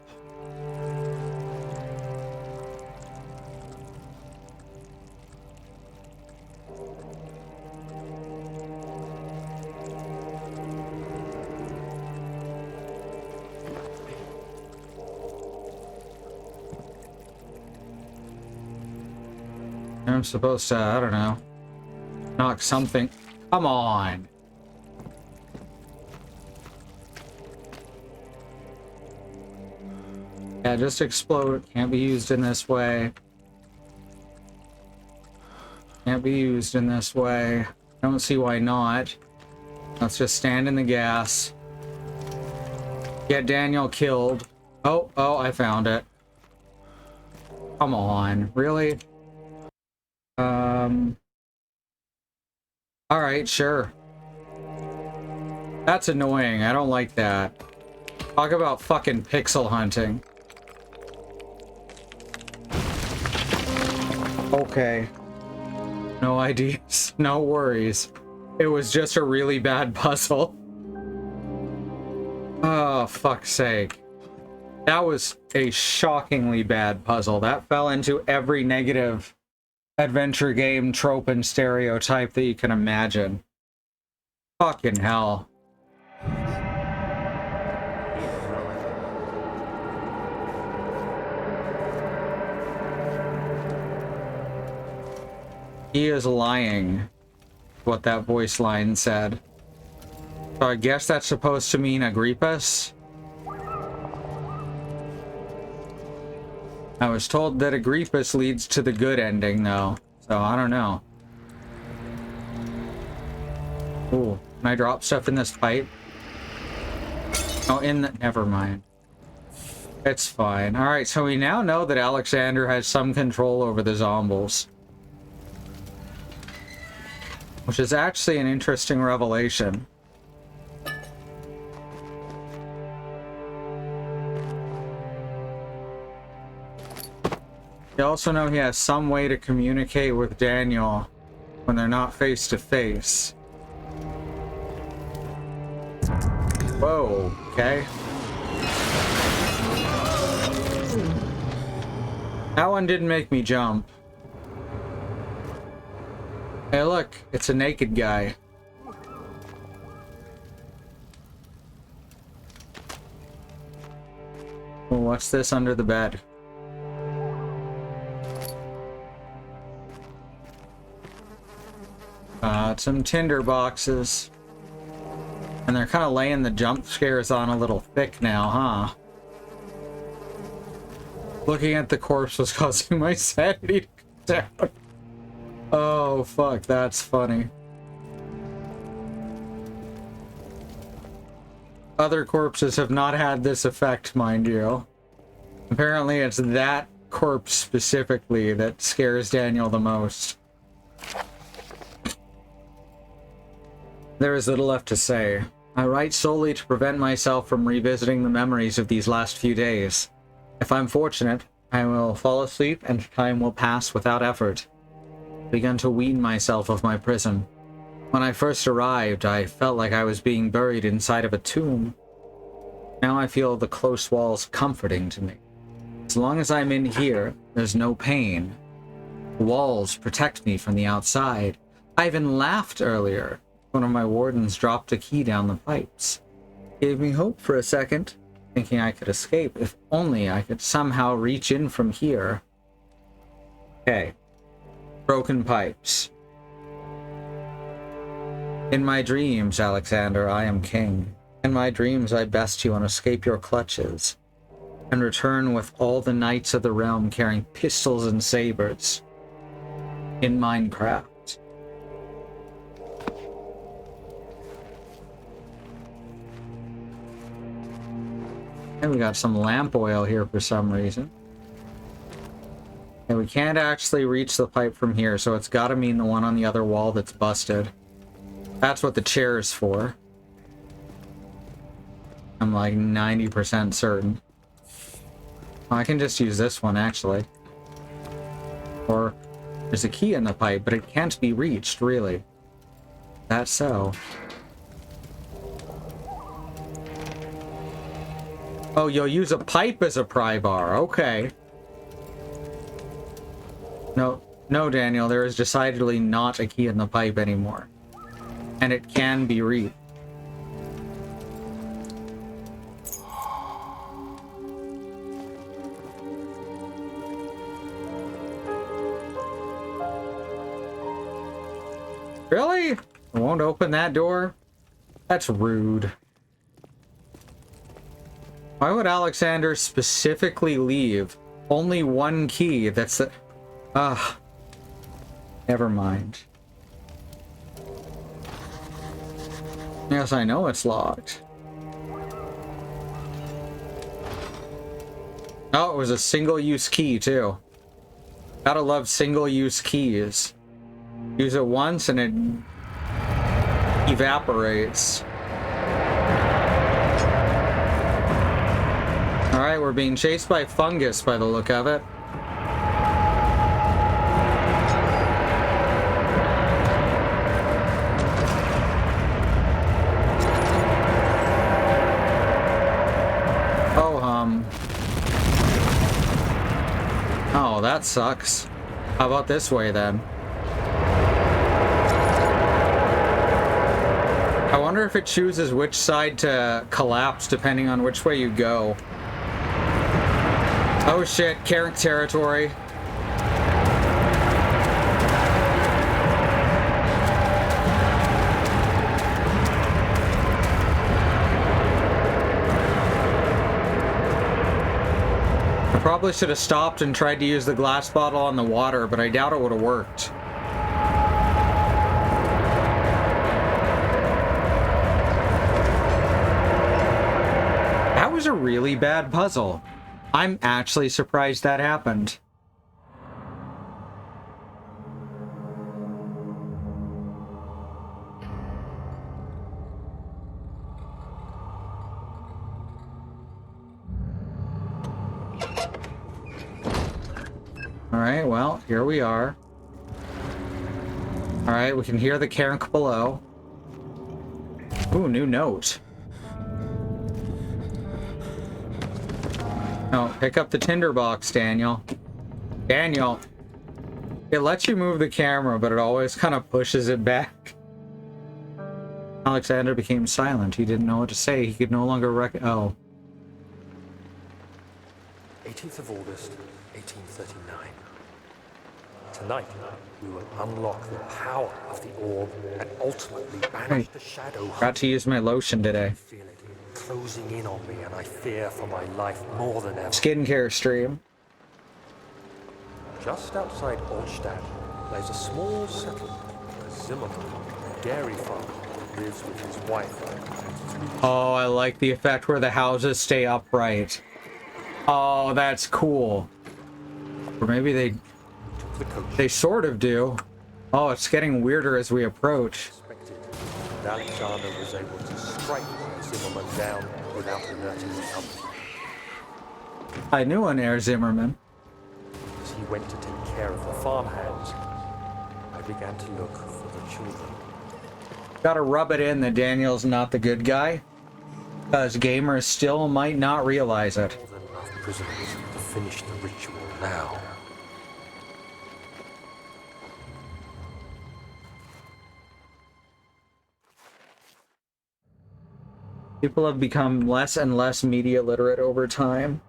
A: I'm supposed to, I don't know, knock something. Come on. Yeah, just explode. Can't be used in this way. Can't be used in this way. Don't see why not. Let's just stand in the gas. Get Daniel killed. Oh, I found it. Come on, really? Alright, sure. That's annoying. I don't like that. Talk about fucking pixel hunting. Okay. No ideas. No worries. It was just a really bad puzzle. Oh, fuck's sake. That was a shockingly bad puzzle. That fell into every negative adventure game trope and stereotype that you can imagine. Fucking hell. He is lying, what that voice line said. So I guess that's supposed to mean Agrippus? I was told that Agrippus leads to the good ending, though. So I don't know. Ooh, can I drop stuff in this pipe? Oh, never mind. It's fine. Alright, so we now know that Alexander has some control over the zombies. Which is actually an interesting revelation. We also know he has some way to communicate with Daniel when they're not face to face. Whoa, okay. That one didn't make me jump. Hey, look, it's a naked guy. Well, what's this under the bed? Some tinder boxes. And they're kind of laying the jump scares on a little thick now, huh? Looking at the corpse was causing my sanity to go down. Oh, fuck, that's funny. Other corpses have not had this effect, mind you. Apparently it's that corpse specifically that scares Daniel the most. There is little left to say. I write solely to prevent myself from revisiting the memories of these last few days. If I'm fortunate, I will fall asleep and time will pass without effort. I began to wean myself of my prison. When I first arrived, I felt like I was being buried inside of a tomb. Now I feel the close walls comforting to me. As long as I'm in here, there's no pain. The walls protect me from the outside. I even laughed earlier. One of my wardens dropped a key down the pipes. Gave me hope for a second, thinking I could escape if only I could somehow reach in from here. Okay. Broken pipes. In my dreams, Alexander, I am king. In my dreams, I best you and escape your clutches, and return with all the knights of the realm carrying pistols and sabers. In Minecraft. And we got some lamp oil here for some reason. And we can't actually reach the pipe from here, so it's gotta mean the one on the other wall that's busted. That's what the chair is for. I'm like 90% certain. I can just use this one, actually. Or there's a key in the pipe, but it can't be reached, really. That's so. Oh, you'll use a pipe as a pry bar. Okay. No, Daniel, there is decidedly not a key in the pipe anymore. And it can be reached. Really? It won't open that door? That's rude. Why would Alexander specifically leave only one key? That's the... Never mind. Yes, I know it's locked. Oh, it was a single-use key, too. Gotta love single-use keys. Use it once and it evaporates. Alright, we're being chased by fungus by the look of it. Oh, that sucks. How about this way then? I wonder if it chooses which side to collapse depending on which way you go. Oh shit, Carrick territory. I probably should have stopped and tried to use the glass bottle on the water, but I doubt it would have worked. That was a really bad puzzle. I'm actually surprised that happened. Alright, well, here we are. Alright, we can hear the Carrick below. Ooh, new note. Oh, pick up the tinderbox, Daniel. Daniel. It lets you move the camera, but it always kind of pushes it back. Alexander became silent. He didn't know what to say. He could no longer oh.
B: 18th of August, 1839. Tonight, we will unlock the power of the orb and ultimately banish the shadow.
A: Got to use my lotion today.
B: I feel it closing in on me, and I fear for my life more than ever.
A: Skincare stream.
B: Just outside Altstadt lies a small settlement where Zimmerman, a dairy farmer, lives with his wife and 3
A: Oh, I like the effect where the houses stay upright. Oh, that's cool. Or maybe they sort of do. Oh, it's getting weirder as we approach.
B: And Alexander was able to strike Zimmerman down without alerting the company.
A: I knew an Herr Zimmerman.
B: As he went to take care of the farmhands, I began to look for the children.
A: Gotta rub it in that Daniel's not the good guy, because gamers still might not realize it.
B: More than enough prisoners to finish the ritual now.
A: People have become less and less media literate over time,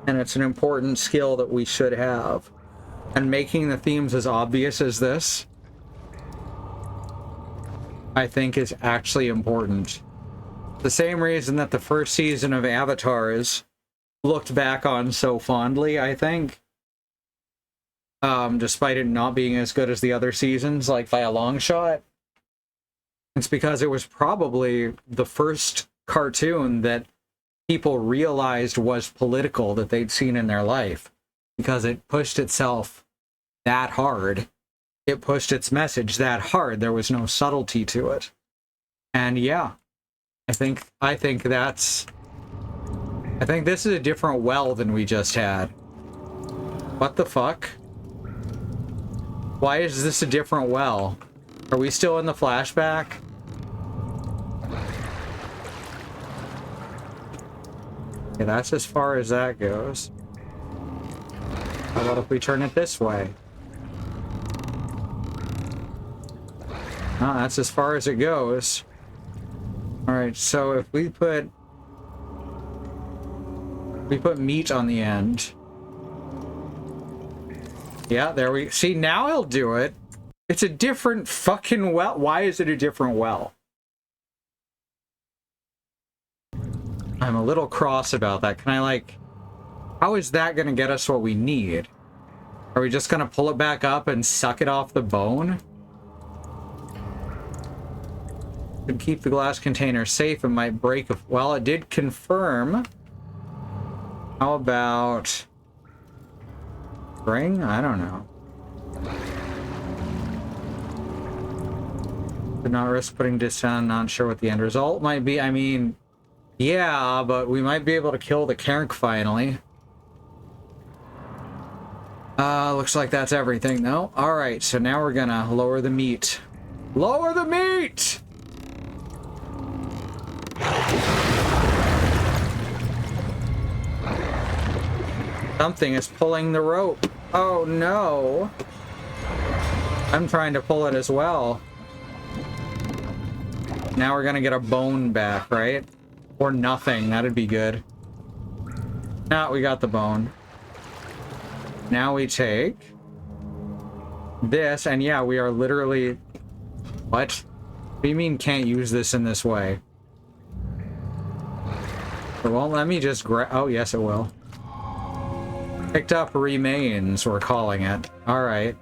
A: and it's an important skill that we should have. And making the themes as obvious as this, I think, is actually important. The same reason that the first season of Avatar is looked back on so fondly, I think. Despite it not being as good as the other seasons, like by a long shot. It's because it was probably the first cartoon that people realized was political that they'd seen in their life. Because it pushed itself that hard. It pushed its message that hard. There was no subtlety to it. And yeah, I think this is a different well than we just had. What the fuck? Why is this a different well? Are we still in the flashback? Okay, that's as far as that goes. How about if we turn it this way? Oh, that's as far as it goes. Alright, so if we put meat on the end. Yeah, there we see, now he'll do it. It's a different fucking well. Why is it a different well? I'm a little cross about that. Can I, like... How is that gonna get us what we need? Are we just gonna pull it back up and suck it off the bone? Could keep the glass container safe and might break if... Well, it did confirm. How about... Spring? I don't know. Could not risk putting this down, not sure what the end result might be. I mean... Yeah, but we might be able to kill the Kernk finally. Looks like that's everything, though. Alright, so now we're gonna lower the meat. Lower the meat! Something is pulling the rope. Oh, no. I'm trying to pull it as well. Now we're gonna get a bone back, right? Or nothing. That'd be good. Nah, we got the bone. Now we take this, and yeah, we are literally... What? What do you mean can't use this in this way? It won't let me just grab... Oh, yes, it will. Picked up remains, we're calling it. Alright.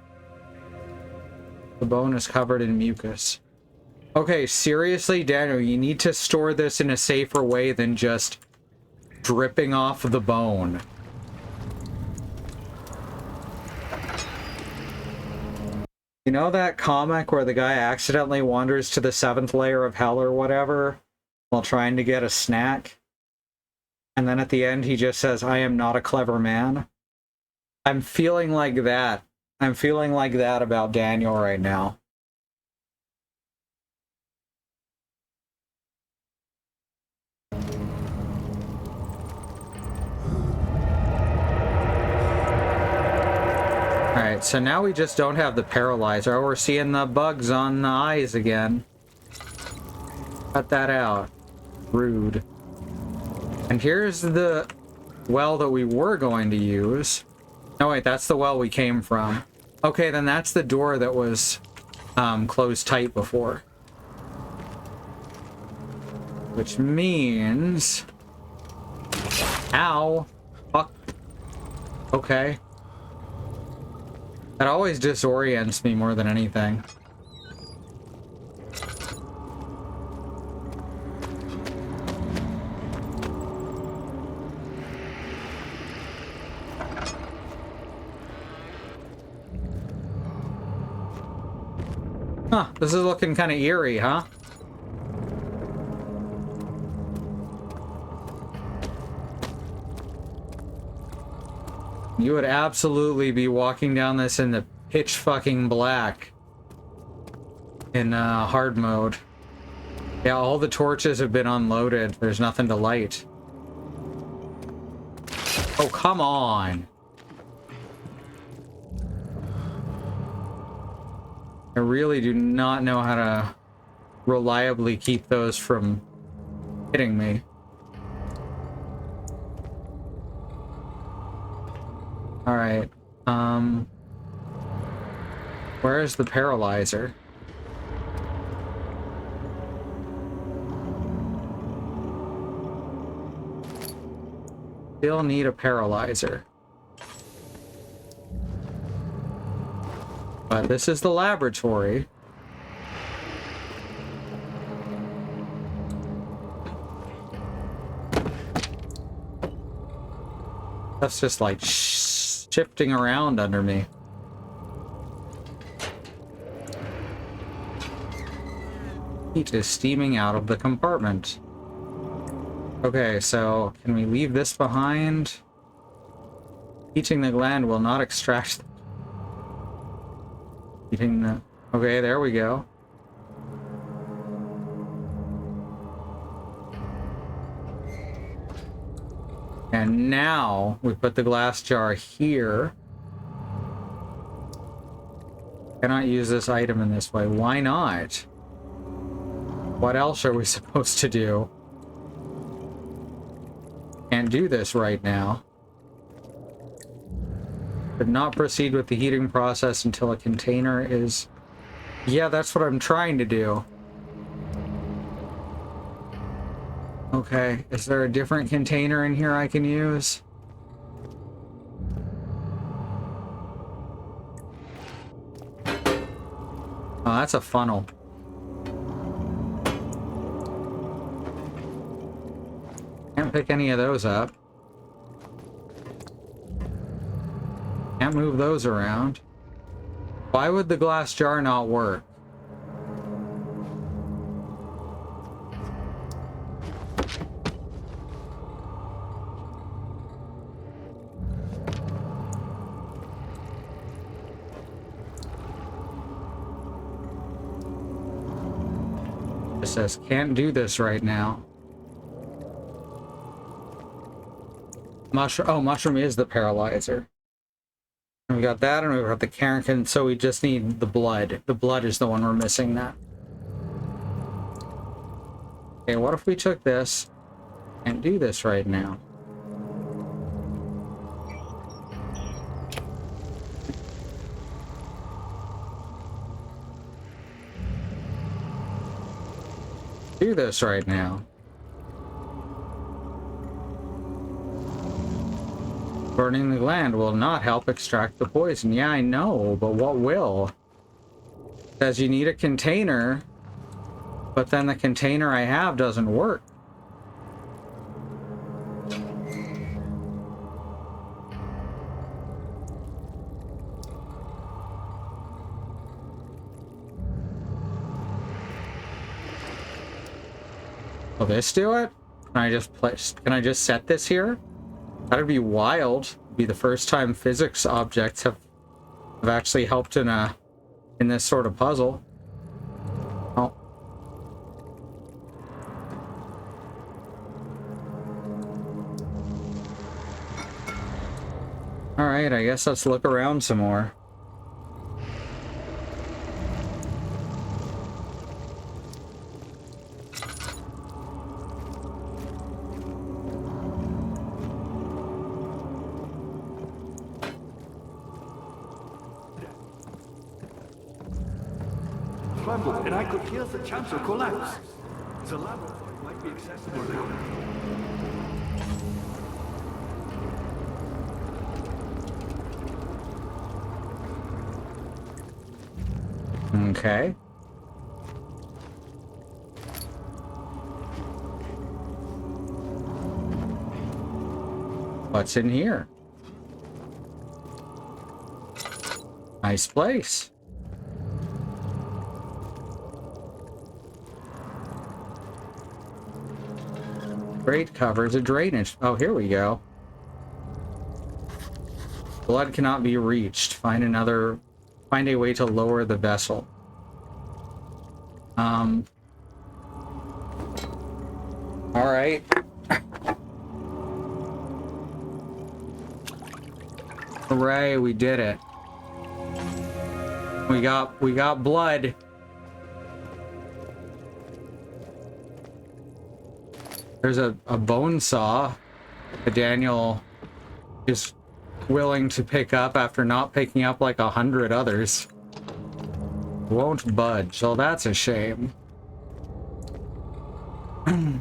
A: The bone is covered in mucus. Okay, seriously, Daniel, you need to store this in a safer way than just dripping off the bone. You know that comic where the guy accidentally wanders to the 7th layer of hell or whatever while trying to get a snack? And then at the end he just says, I am not a clever man? I'm feeling like that. I'm feeling like that about Daniel right now. Alright, so now we just don't have the paralyzer. We're seeing the bugs on the eyes again. Cut that out. Rude. And here's the well that we were going to use. No, wait, that's the well we came from. Okay, then that's the door that was closed tight before. Which means... Ow! Fuck. Okay. That always disorients me more than anything. Huh, this is looking kind of eerie, huh? You would absolutely be walking down this in the pitch fucking black in hard mode. Yeah, all the torches have been unloaded. There's nothing to light. Oh, come on. I really do not know how to reliably keep those from hitting me. Alright, where is the paralyzer? Still need a paralyzer. But this is the laboratory. That's just like shifting around under me. Heat is steaming out of the compartment. Okay, so can we leave this behind? Heating the gland will not extract... Heating the... Okay, there we go. And now we put the glass jar here. Cannot use this item in this way. Why not? What else are we supposed to do? Can't do this right now. Could not proceed with the heating process until a container is Yeah, that's what I'm trying to do. Okay, is there a different container in here I can use? Oh, that's a funnel. Can't pick any of those up. Can't move those around. Why would the glass jar not work? It says can't do this right now. Mushroom. Oh, mushroom is the paralyzer. We got that, and we got the Carrican, so we just need the blood. The blood is the one we're missing now. Okay, what if we took this and do this right now? Do this right now. Burning the gland will not help extract the poison. Yeah, I know, but what will? Says you need a container, but then the container I have doesn't work. Will this do it? Can I just place? Can I just set this here? That'd be wild. It'd be the first time physics objects have actually helped in this sort of puzzle. Oh. All right, I guess let's look around some more.
D: Crumbled, and I could feel the chance of collapse. The laboratory might be accessible now.
A: Okay. What's in here? Nice place. Grate covers a drainage. Oh, here we go. Blood cannot be reached. Find a way to lower the vessel. All right. Hooray, we did it. We got blood. There's a bone saw that Daniel is willing to pick up after not picking up like 100 others. Won't budge, so that's a shame.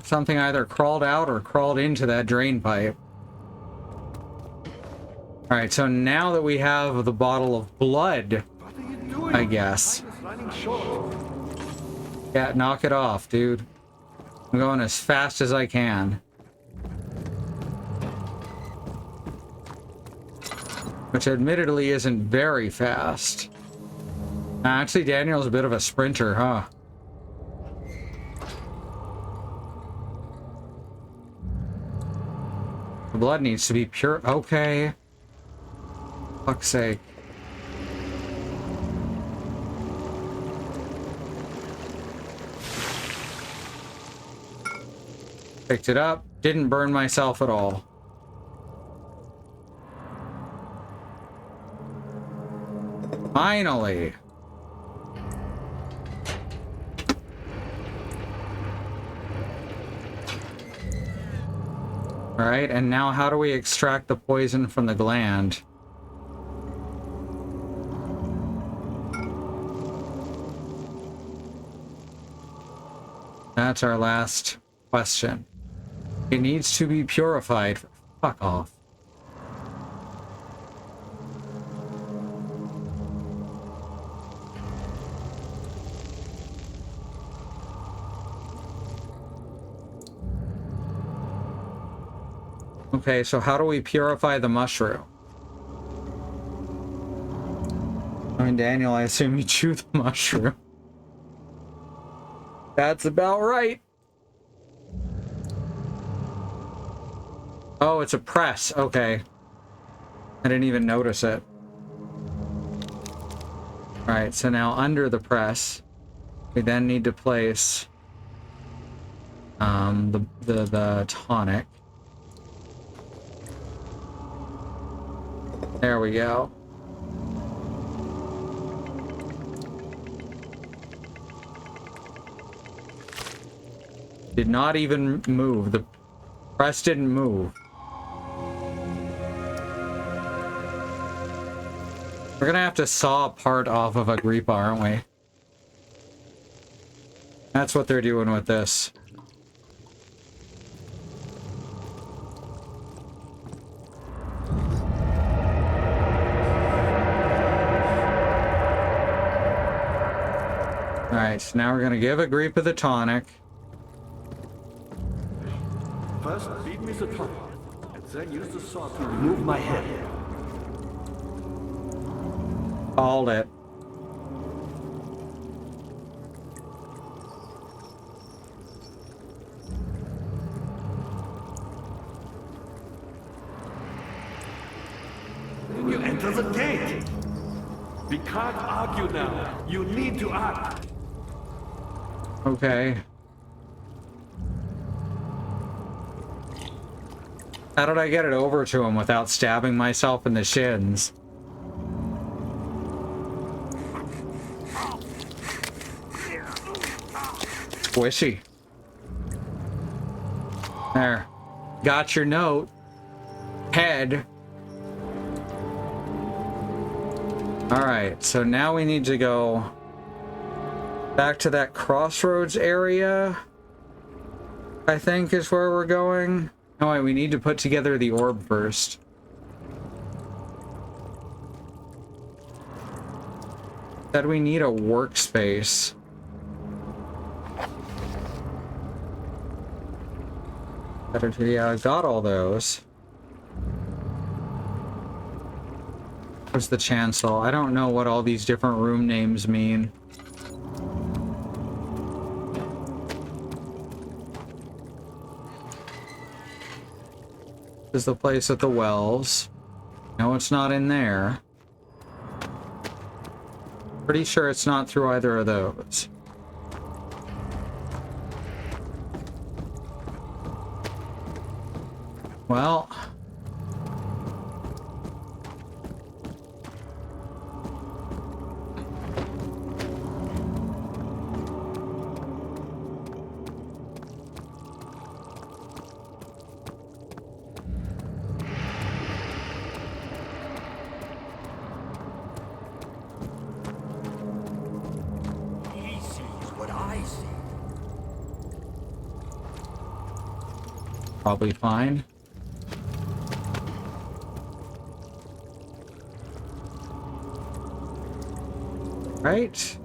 A: Something either crawled out or crawled into that drain pipe. Alright, so now that we have the bottle of blood,
D: What are you doing?
A: I guess.
D: Time is running short.
A: Yeah, knock it off, dude. I'm going as fast as I can. Which admittedly isn't very fast. Actually, Daniel's a bit of a sprinter, huh? The blood needs to be pure. Okay. Fuck's sake. Picked it up. Didn't burn myself at all. Finally. All right, and now how do we extract the poison from the gland? That's our last question. It needs to be purified. Fuck off. Okay, so how do we purify the mushroom? I mean, Daniel, I assume you chew the mushroom. That's about right. Oh, it's a press. Okay. I didn't even notice it. Alright, so now under the press, we then need to place the tonic. There we go. Did not even move. The press didn't move. We're gonna have to saw part off of Agrippa, aren't we? That's what they're doing with this. Alright, so now we're gonna give Agrippa the tonic.
D: First, feed me the tonic, and then use the saw to remove my head.
A: Called it.
D: You enter the gate. We can't argue now. You need to act.
A: Okay. How did I get it over to him without stabbing myself in the shins? Squishy. There. Got your note. Head. Alright, so now we need to go back to that crossroads area, I think is where we're going. Oh wait, we need to put together the orb first. Said we need a workspace. Better to, yeah, I got all those. Where's the chancel? I don't know what all these different room names mean. This is the place at the wells. No, it's not in there. Pretty sure it's not through either of those. Well...
B: He sees what I see.
A: Probably fine. Right.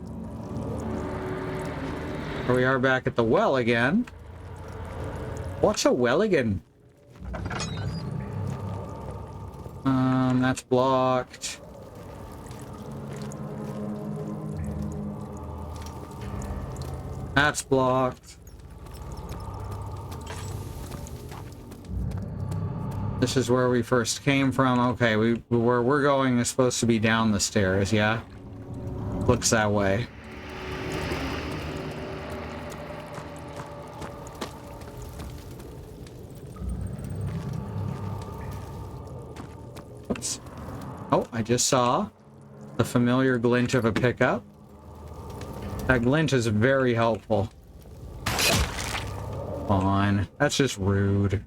A: Here we are back at the well again. What's a well again? That's blocked. That's blocked. This is where we first came from. Okay, where we're going is supposed to be down the stairs, yeah? Looks that way. Oops. Oh, I just saw the familiar glint of a pickup. That glint is very helpful. Fine. That's just rude.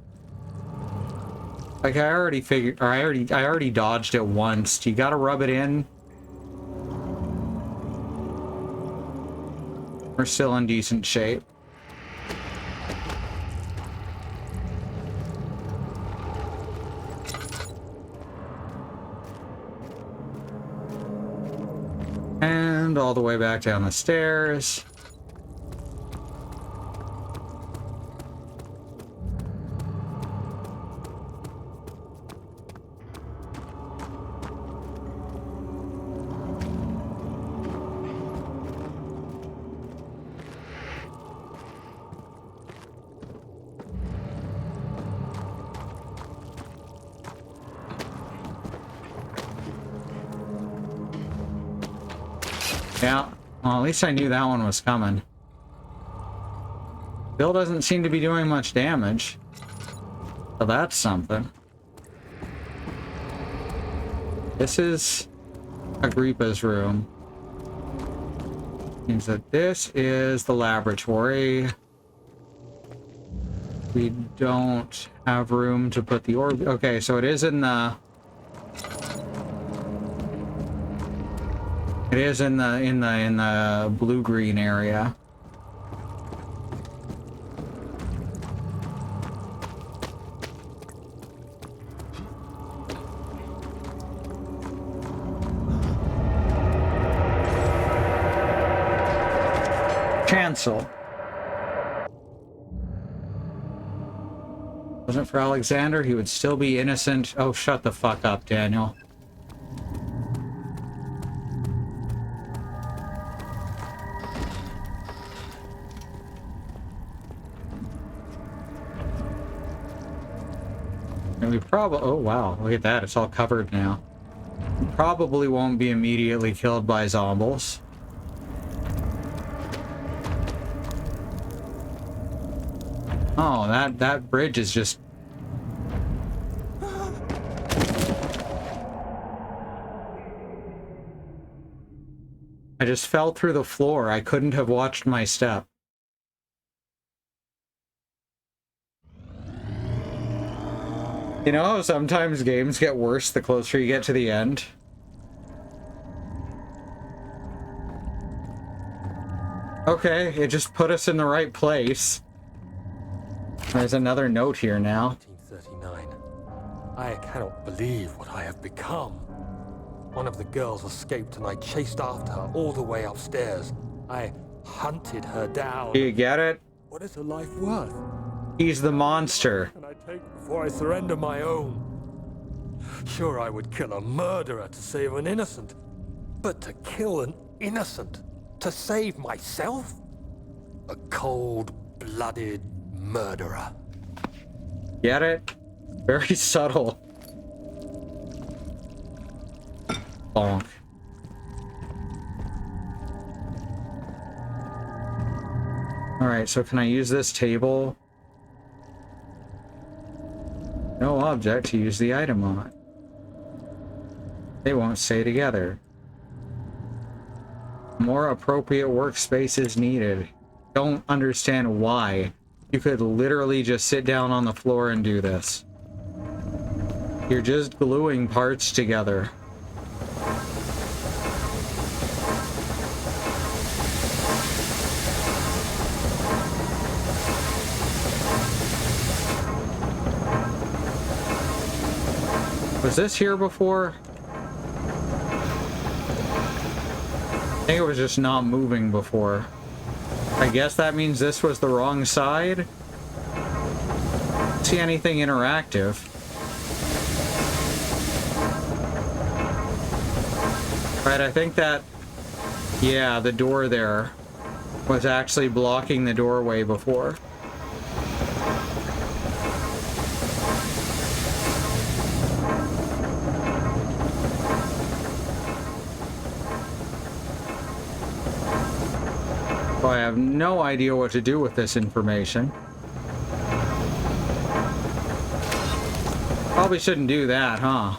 A: Like I already figured, or I already dodged it once. You gotta rub it in. We're still in decent shape. around all the way back down the stairs. Yeah, well, at least I knew that one was coming. Bill doesn't seem to be doing much damage. So that's something. This is Agrippa's room. Means that this is the laboratory. We don't have room to put the orb. Okay, so it is in the... It is in the blue-green area. Chancel. Wasn't for Alexander, he would still be innocent. Oh, shut the fuck up, Daniel. And we probably... Oh, wow. Look at that. It's all covered now. We probably won't be immediately killed by zombies. Oh, that bridge is just... I just fell through the floor. I couldn't have watched my step. You know how sometimes games get worse the closer you get to the end? Okay, it just put us in the right place. There's another note here now.
B: 1939. I cannot believe what I have become. One of the girls escaped and I chased after her all the way upstairs. I hunted her down.
A: Do you get it?
B: What is a life worth?
A: He's the monster.
B: Can I take before I surrender my own? Sure, I would kill a murderer to save an innocent. But to kill an innocent to save myself? A cold-blooded murderer.
A: Get it? Very subtle. Bonk. Alright, so can I use this table? No object to use the item on. They won't stay together. More appropriate workspace is needed. Don't understand why. You could literally just sit down on the floor and do this. You're just gluing parts together. Was this here before? I think it was just not moving before. I guess that means this was the wrong side. Don't see anything interactive. Right, I think that... Yeah, the door there was actually blocking the doorway before. I have no idea what to do with this information. Probably shouldn't do that, huh?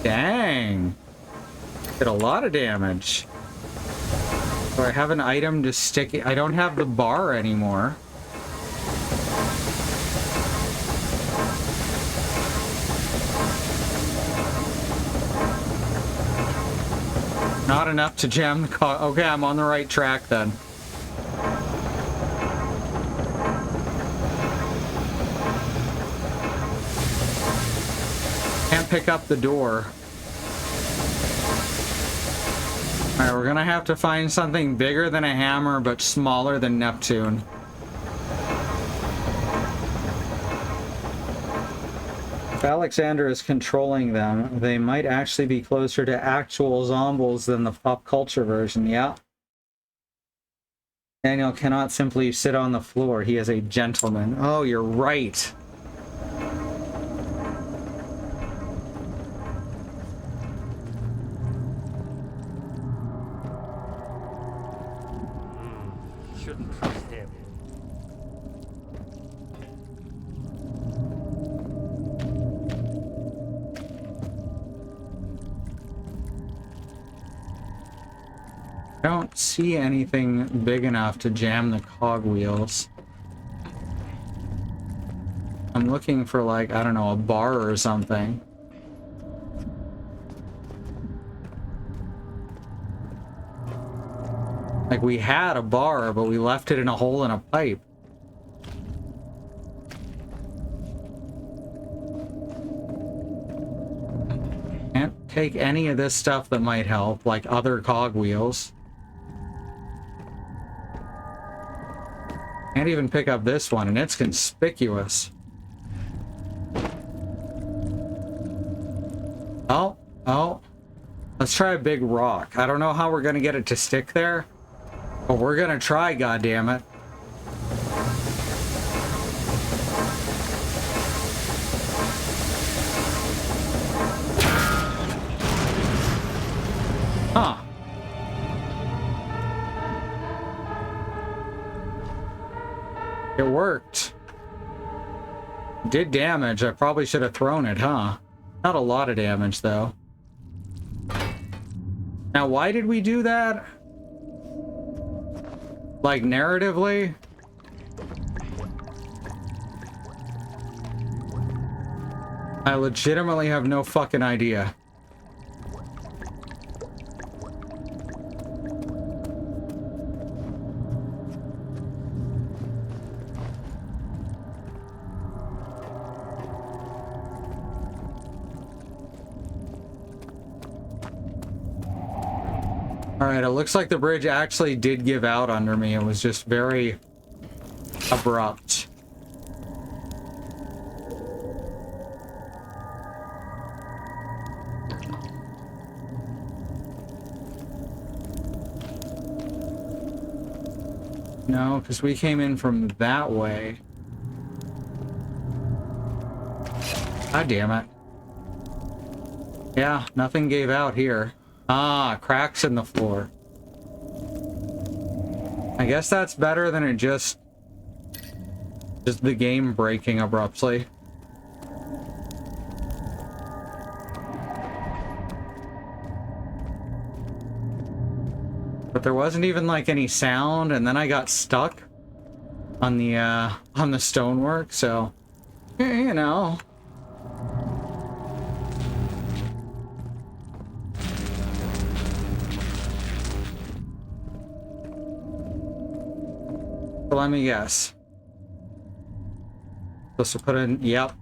A: Dang. Did a lot of damage. Do I have an item to stick it? I don't have the bar anymore. Not enough to jam the car. Okay, I'm on the right track then. Can't pick up the door. Alright, we're gonna have to find something bigger than a hammer, but smaller than Neptune. If Alexander is controlling them, they might actually be closer to actual zombies than the pop culture version, yeah. Daniel cannot simply sit on the floor. He is a gentleman. Oh, you're right.
B: Shouldn't trust him.
A: I don't see anything big enough to jam the cogwheels. I'm looking for, like, I don't know, a bar or something. Like, we had a bar, but we left it in a hole in a pipe. Can't take any of this stuff that might help, like other cogwheels. Can't even pick up this one, and it's conspicuous. Oh. Let's try a big rock. I don't know how we're gonna get it to stick there, but we're gonna try, goddammit. Huh. It worked. Did damage. I probably should have thrown it, huh? Not a lot of damage, though. Now, why did we do that? Like, narratively? I legitimately have no fucking idea. Alright, it looks like the bridge actually did give out under me. It was just very abrupt. No, because we came in from that way. God damn it. Yeah, nothing gave out here. Ah, cracks in the floor. I guess that's better than it just the game breaking abruptly. But there wasn't even like any sound, and then I got stuck on the stonework, so you know. So let me guess. Supposed to put in, yep.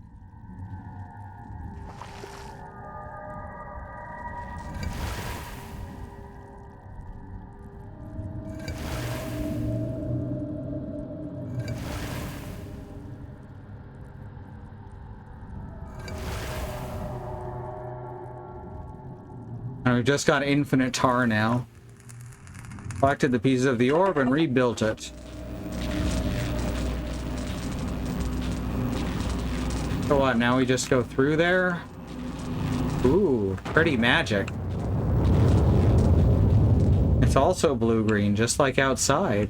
A: And we've just got infinite tar now. Collected the pieces of the orb and rebuilt it. So what, now we just go through there? Ooh, pretty magic. It's also blue-green, just like outside.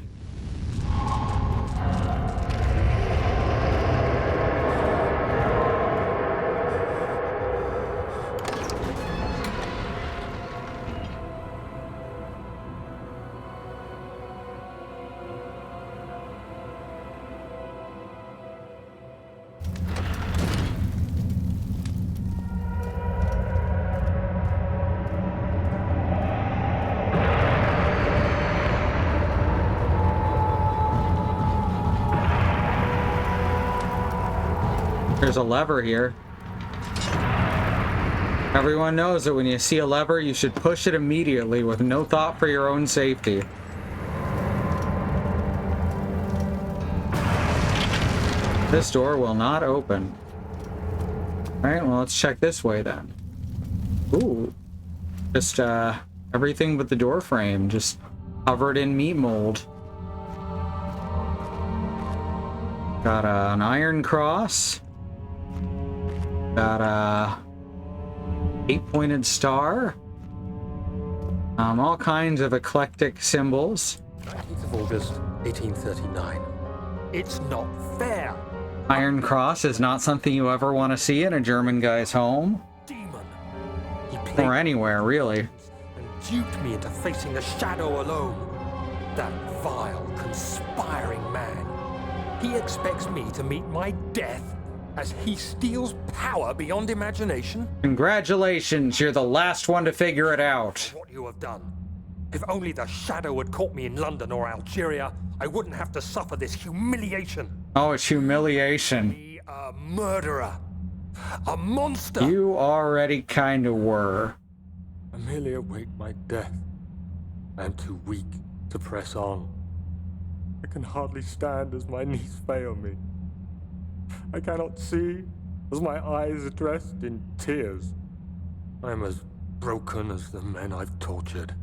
A: There's a lever here. Everyone knows that when you see a lever, you should push it immediately with no thought for your own safety. This door will not open. Alright, well, let's check this way then. Ooh. Just, everything but the door frame, just covered in meat mold. Got an iron cross. Got a 8-pointed star. All kinds of eclectic symbols.
B: 19th of August, 1839. It's not fair.
A: Iron cross is not something you ever want to see in a German guy's home.
B: Demon. He played
A: Or anywhere, really.
B: and duped me into facing the shadow alone. That vile, conspiring man. He expects me to meet my death as he steals power beyond imagination.
A: Congratulations, you're the last one to figure it out.
B: What you have done. If only the shadow had caught me in London or Algeria, I wouldn't have to suffer this humiliation.
A: Oh, it's humiliation.
B: Be a murderer. A monster.
A: You already kind of were.
B: I merely await my death. I am too weak to press on. I can hardly stand as my knees fail me. I cannot see as my eyes are dressed in tears. I am as broken as the men I've tortured.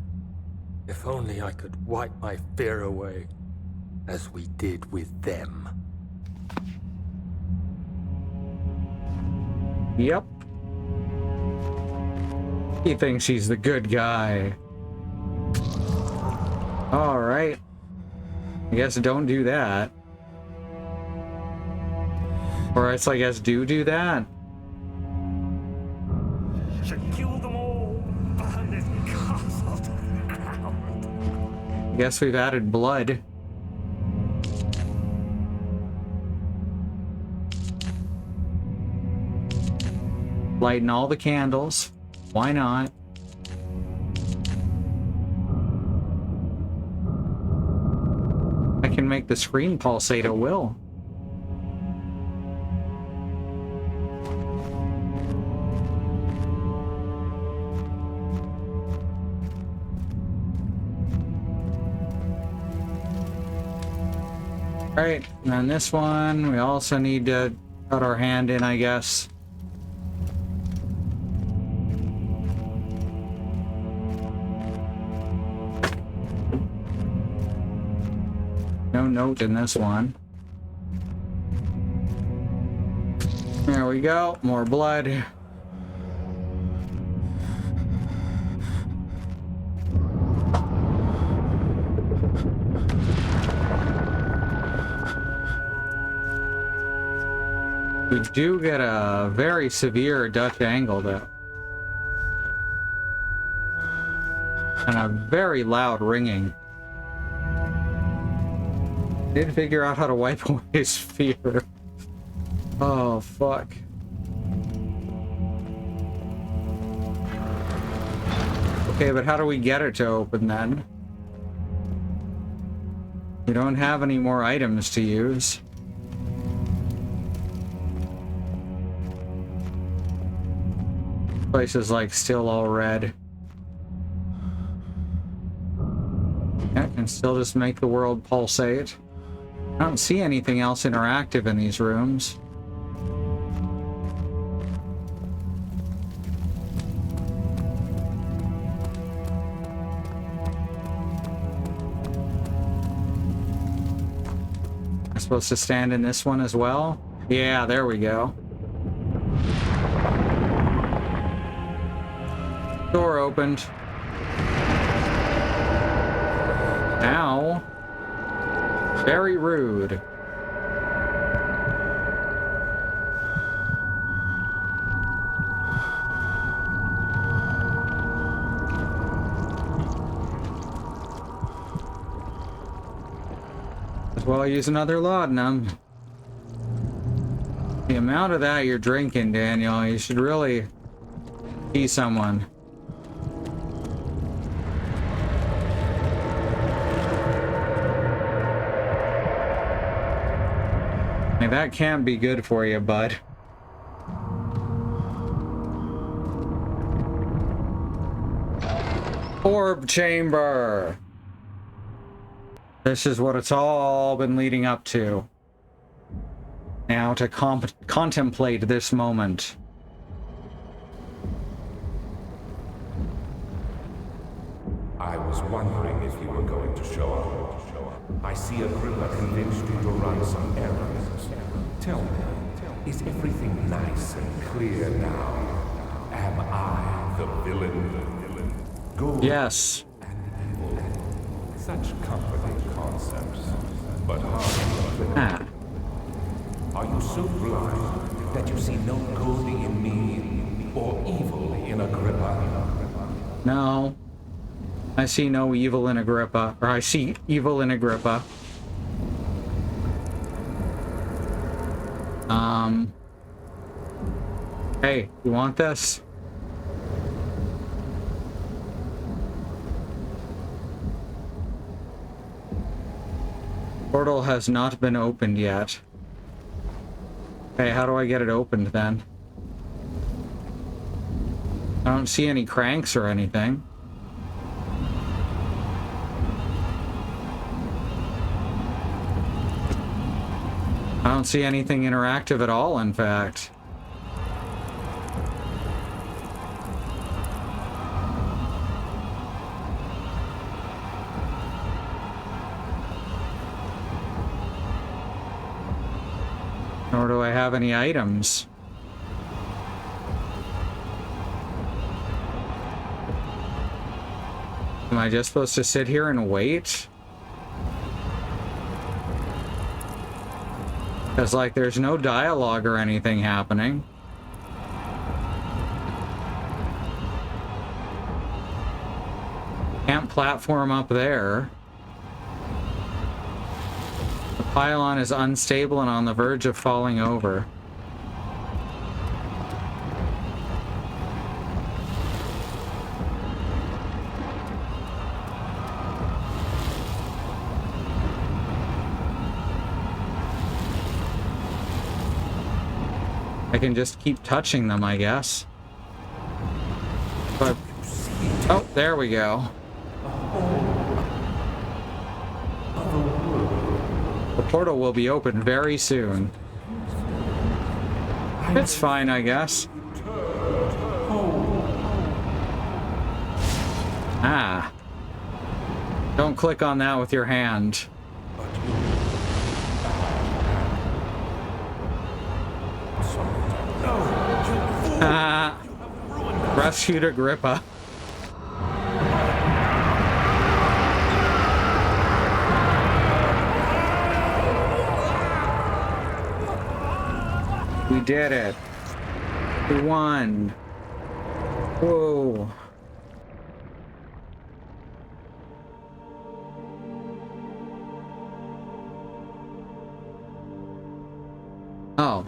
B: If only I could wipe my fear away, as we did with them.
A: Yep. He thinks he's the good guy. Alright. I guess don't do that. Or else I guess do that.
B: Should kill them all. Burn this castle to the ground.
A: I guess we've added blood. Lighten all the candles. Why not? I can make the screen pulsate at will. Alright, and then this one, we also need to cut our hand in, I guess. No note in this one. There we go, more blood. We do get a very severe Dutch angle, though. And a very loud ringing. Did figure out how to wipe away his fear. Oh, fuck. Okay, but how do we get it to open then? We don't have any more items to use. Place is like still all red. Yeah, can still just make the world pulsate. I don't see anything else interactive in these rooms. I'm supposed to stand in this one as well? Yeah, there we go. Door opened. Now, very rude. As well use another laudanum. The amount of that you're drinking, Daniel, you should really see someone. That can't be good for you, bud. Orb chamber. This is what it's all been leading up to. Now to contemplate this moment.
C: I was wondering if you were going to show up. I see Agrippa convinced you to run some errands. Tell me, is everything nice and clear now? Am I the villain? Good
A: Yes.
C: and evil. Such comforting concepts, but hard.
A: Ah.
C: Are you so blind that you see no good in me or evil in Agrippa?
A: No. I see no evil in Agrippa. Or I see evil in Agrippa. Hey, you want this? Portal has not been opened yet. Hey, how do I get it opened then? I don't see any cranks or anything. I don't see anything interactive at all, in fact. Nor do I have any items. Am I just supposed to sit here and wait? Because, like, there's no dialogue or anything happening. Can't platform up there. The pylon is unstable and on the verge of falling over. I can just keep touching them, I guess. But oh, there we go. The portal will be open very soon. It's fine, I guess. Ah. Don't click on that with your hand. Ah. Rescued Agrippa. We did it. We won. Whoa. Oh.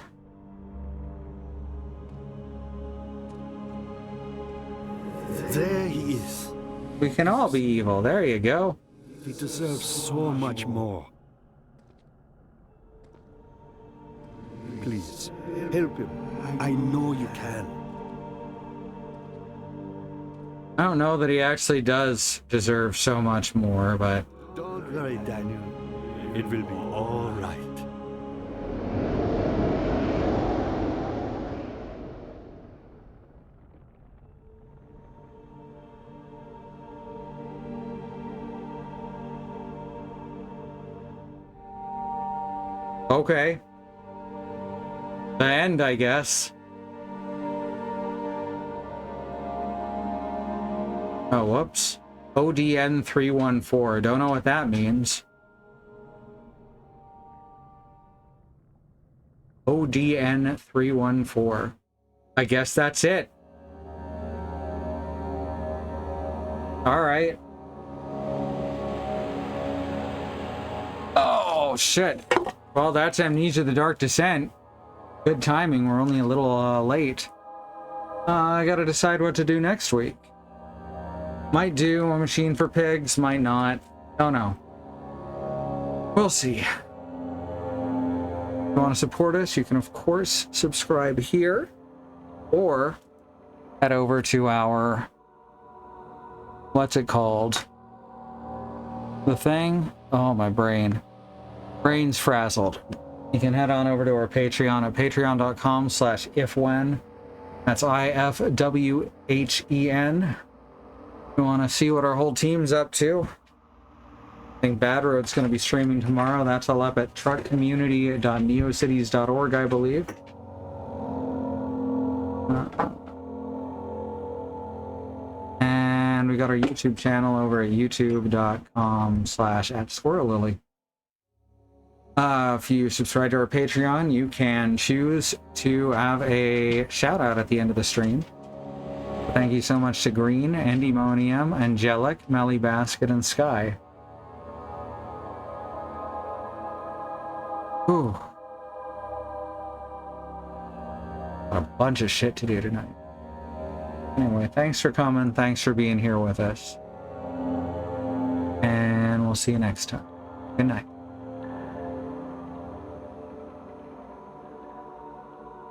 F: There he is.
A: We can all be evil. There you go.
F: He deserves so much more. Please, help him. I know you can.
A: I don't know that he actually does deserve so much more, but...
F: Don't worry, Daniel. It will be all right.
A: Okay. The end, I guess. Oh, whoops. ODN 314. Don't know what that means. ODN 314. I guess that's it. All right. Oh, shit. Well, that's Amnesia: The Dark Descent. Good timing. We're only a little late. I gotta decide what to do next week. Might do a Machine for Pigs, might not. Don't know. We'll see. If you want to support us, you can, of course, subscribe here. Or head over to our what's it called? The thing? Oh, my brain. Brain's frazzled. You can head on over to our Patreon at patreon.com/ifwhen. That's IFWHEN. If you want to see what our whole team's up to, I think Bad Road's going to be streaming tomorrow. That's all up at truckcommunity.neocities.org, I believe. And we got our YouTube channel over at youtube.com/@squirrellily. If you subscribe to our Patreon, you can choose to have a shout out at the end of the stream. Thank you so much to Green, Endemonium, Angelic, Melly Basket, and Sky. Whew. Got a bunch of shit to do tonight. Anyway, thanks for coming. Thanks for being here with us. And we'll see you next time. Good night.